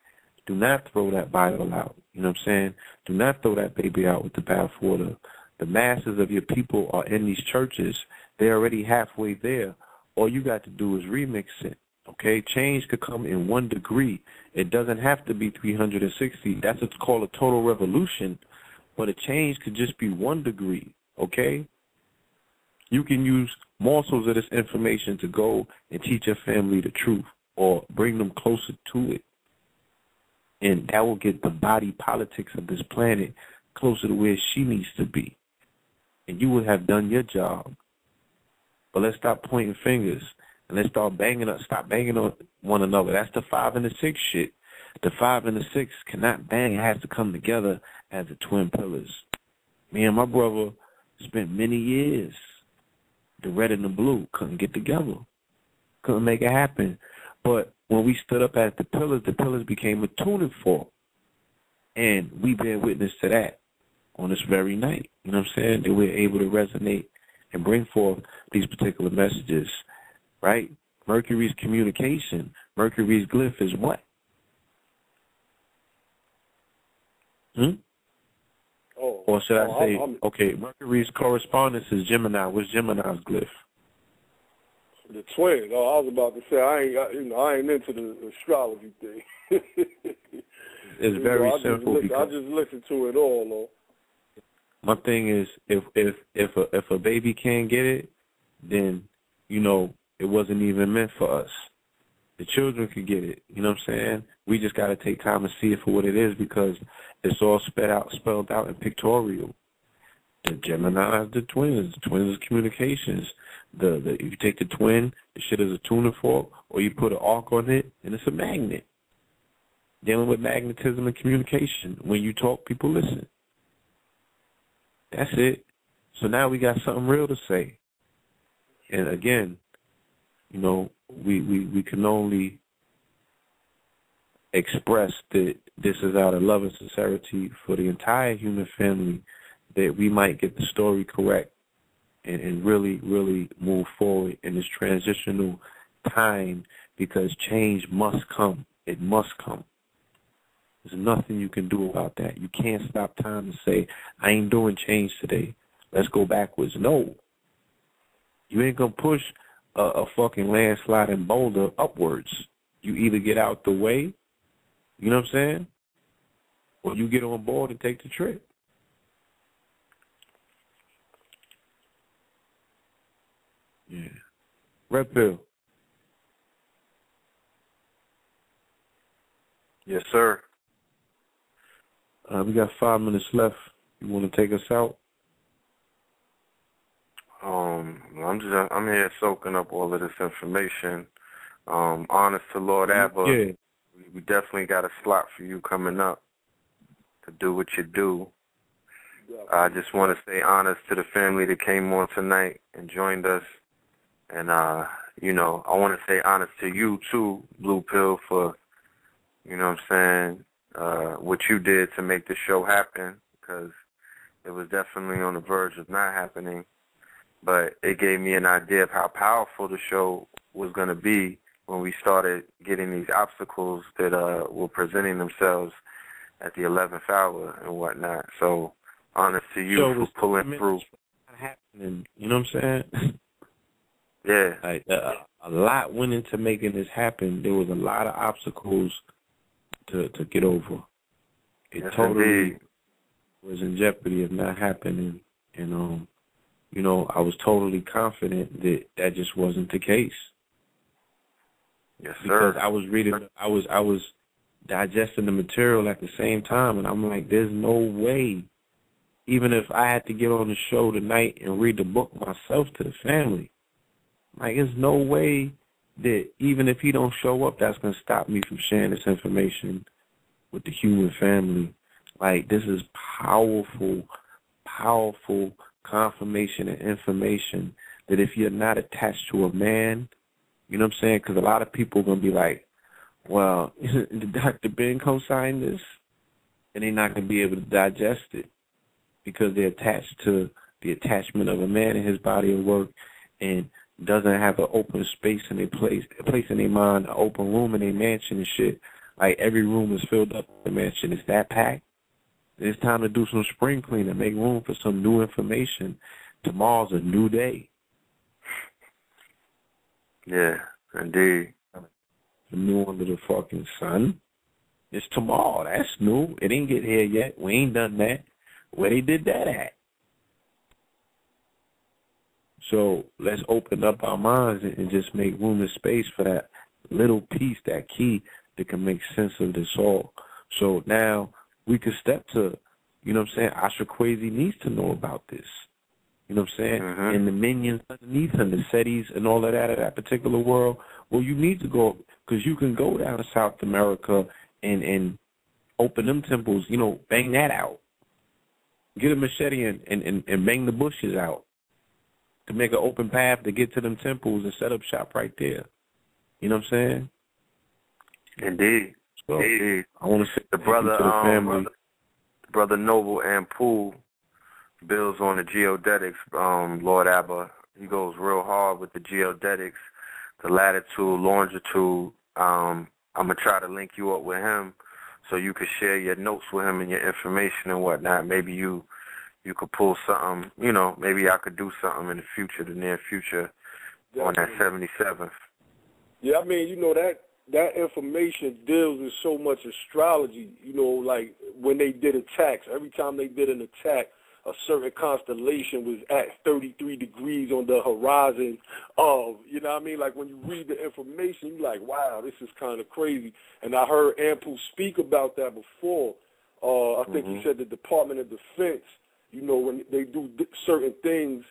do not throw that Bible out. You know what I'm saying? Do not throw that baby out with the bathwater. The masses of your people are in these churches. They're already halfway there. All you got to do is remix it. Okay? Change could come in 1 degree. It doesn't have to be 360. That's what's called a total revolution. But a change could just be 1 degree. Okay? You can use morsels of this information to go and teach your family the truth or bring them closer to it. And that will get the body politics of this planet closer to where she needs to be. And you would have done your job. But let's stop pointing fingers and let's stop banging on one another. That's the 5 and the 6 shit. The 5 and the 6 cannot bang. It has to come together as the twin pillars. Me and my brother spent many years, the red and the blue, couldn't get together. Couldn't make it happen. But when we stood up as the pillars became a tuning fork. And we bear witness to that on this very night. You know what I'm saying? That we're able to resonate and bring forth these particular messages, right? Mercury's communication, Mercury's glyph is what? Or should I say, okay, Mercury's correspondence is Gemini. What's Gemini's glyph? The twin. Oh, I was about to say I ain't into the astrology thing. It's very simple. I just listen to it all, though. My thing is, if a baby can't get it, then you know it wasn't even meant for us. The children could get it. You know what I'm saying? We just got to take time to see it for what it is, because it's all spelled out in pictorial. The Gemini is the twins. The twins is communications. If you take the twin, the shit is a tuning fork, or you put an arc on it, and it's a magnet. Dealing with magnetism and communication. When you talk, people listen. That's it. So now we got something real to say. And again, you know, we can only express that this is out of love and sincerity for the entire human family, that we might get the story correct and really, really move forward in this transitional time, because change must come. It must come. There's nothing you can do about that. You can't stop time and say, I ain't doing change today. Let's go backwards. No. You ain't going to push a fucking landsliding boulder upwards. You either get out the way, you know what I'm saying, or you get on board and take the trip. Yeah. Red Pill. Yes, sir. We got 5 minutes left. You want to take us out? I'm here soaking up all of this information. Honest to Lord Abba, yeah. We definitely got a slot for you coming up to do what you do. I just want to say honest to the family that came on tonight and joined us. And, I want to say honest to you, too, Blue Pill, for, you know what I'm saying, what you did to make the show happen, because it was definitely on the verge of not happening. But it gave me an idea of how powerful the show was going to be when we started getting these obstacles that were presenting themselves at the 11th hour and whatnot. So, honest to you for pulling through. Happening, you know what I'm saying? Yeah. Like, a lot went into making this happen. There was a lot of obstacles to get over. It yes, totally indeed. was in jeopardy of not happening. And, I was totally confident that that just wasn't the case. Yes, sir. Because I was reading, I was digesting the material at the same time, and I'm like, there's no way. Even if I had to get on the show tonight and read the book myself to the family, like, there's no way that even if he don't show up, that's going to stop me from sharing this information with the human family. Like, this is powerful, powerful confirmation and information that if you're not attached to a man, you know what I'm saying? Because a lot of people are going to be like, well, did Dr. Ben co-sign this? And they're not going to be able to digest it because they're attached to the attachment of a man in his body of work and doesn't have an open space in their place in their mind, an open room in their mansion and shit. Like, every room is filled up in the mansion. It's that packed. It's time to do some spring cleaning, make room for some new information. Tomorrow's a new day. Yeah, indeed. The new under the fucking sun. It's tomorrow. That's new. It ain't get here yet. We ain't done that. Where they did that at? So let's open up our minds and just make room and space for that little piece, that key that can make sense of this all. So now we can step to, you know what I'm saying, Asha Kwesi needs to know about this. You know what I'm saying? Mm-hmm. And the minions underneath him, the SETIs and all of that particular world. Well, you need to go, because you can go down to South America and open them temples, bang that out. Get a machete and bang the bushes out to make an open path to get to them temples and set up shop right there. You know what I'm saying? Indeed. So, indeed. I want to say the brother Noble Ampoule builds on the geodetics, Lord Abba. He goes real hard with the geodetics, the latitude, longitude. I'm going to try to link you up with him so you could share your notes with him and your information and whatnot. Maybe you could pull something, maybe I could do something in the future, the near future, on that 77th. Yeah, I mean, that information deals with so much astrology, like when they did attacks. Every time they did an attack, a certain constellation was at 33 degrees on the horizon of, like when you read the information, you're like, wow, this is kind of crazy. And I heard Ampoule speak about that before. I think he said the Department of Defense, when they do certain things,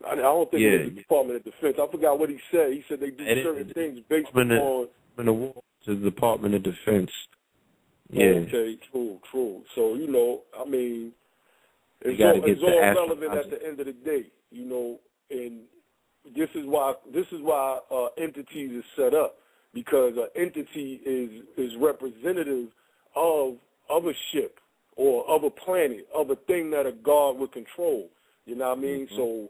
I don't think it was the Department of Defense. I forgot what he said. He said they do certain things based upon... the war to the Department of Defense. Yeah. Okay, true. So, I mean... It's all relevant at the end of the day, and this is why entities is set up, because an entity is representative of a ship or of a planet, of a thing that a God would control. You know what I mean? So,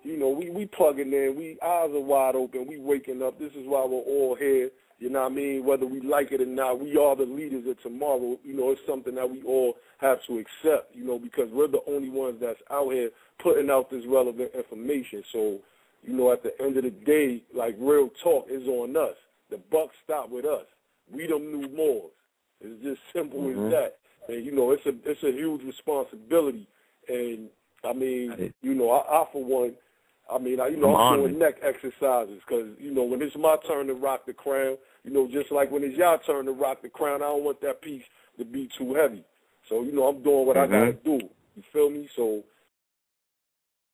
you know, we plugging in. We eyes are wide open. We waking up. This is why we're all here. You know what I mean? Whether we like it or not, we are the leaders of tomorrow. You know, it's something that we all have to accept, you know, because we're the only ones that's out here putting out this relevant information. So, you know, at the end of the day, like, real talk is on us. The buck stop with us. We them new Moors. It's just simple as that. And, you know, it's a huge responsibility. And, I mean, you know, I for one, I mean, I'm doing neck exercises because, you know, when it's my turn to rock the crown, you know, just like when it's your turn to rock the crown, I don't want that piece to be too heavy. So, you know, I'm doing what I got to do. You feel me? So,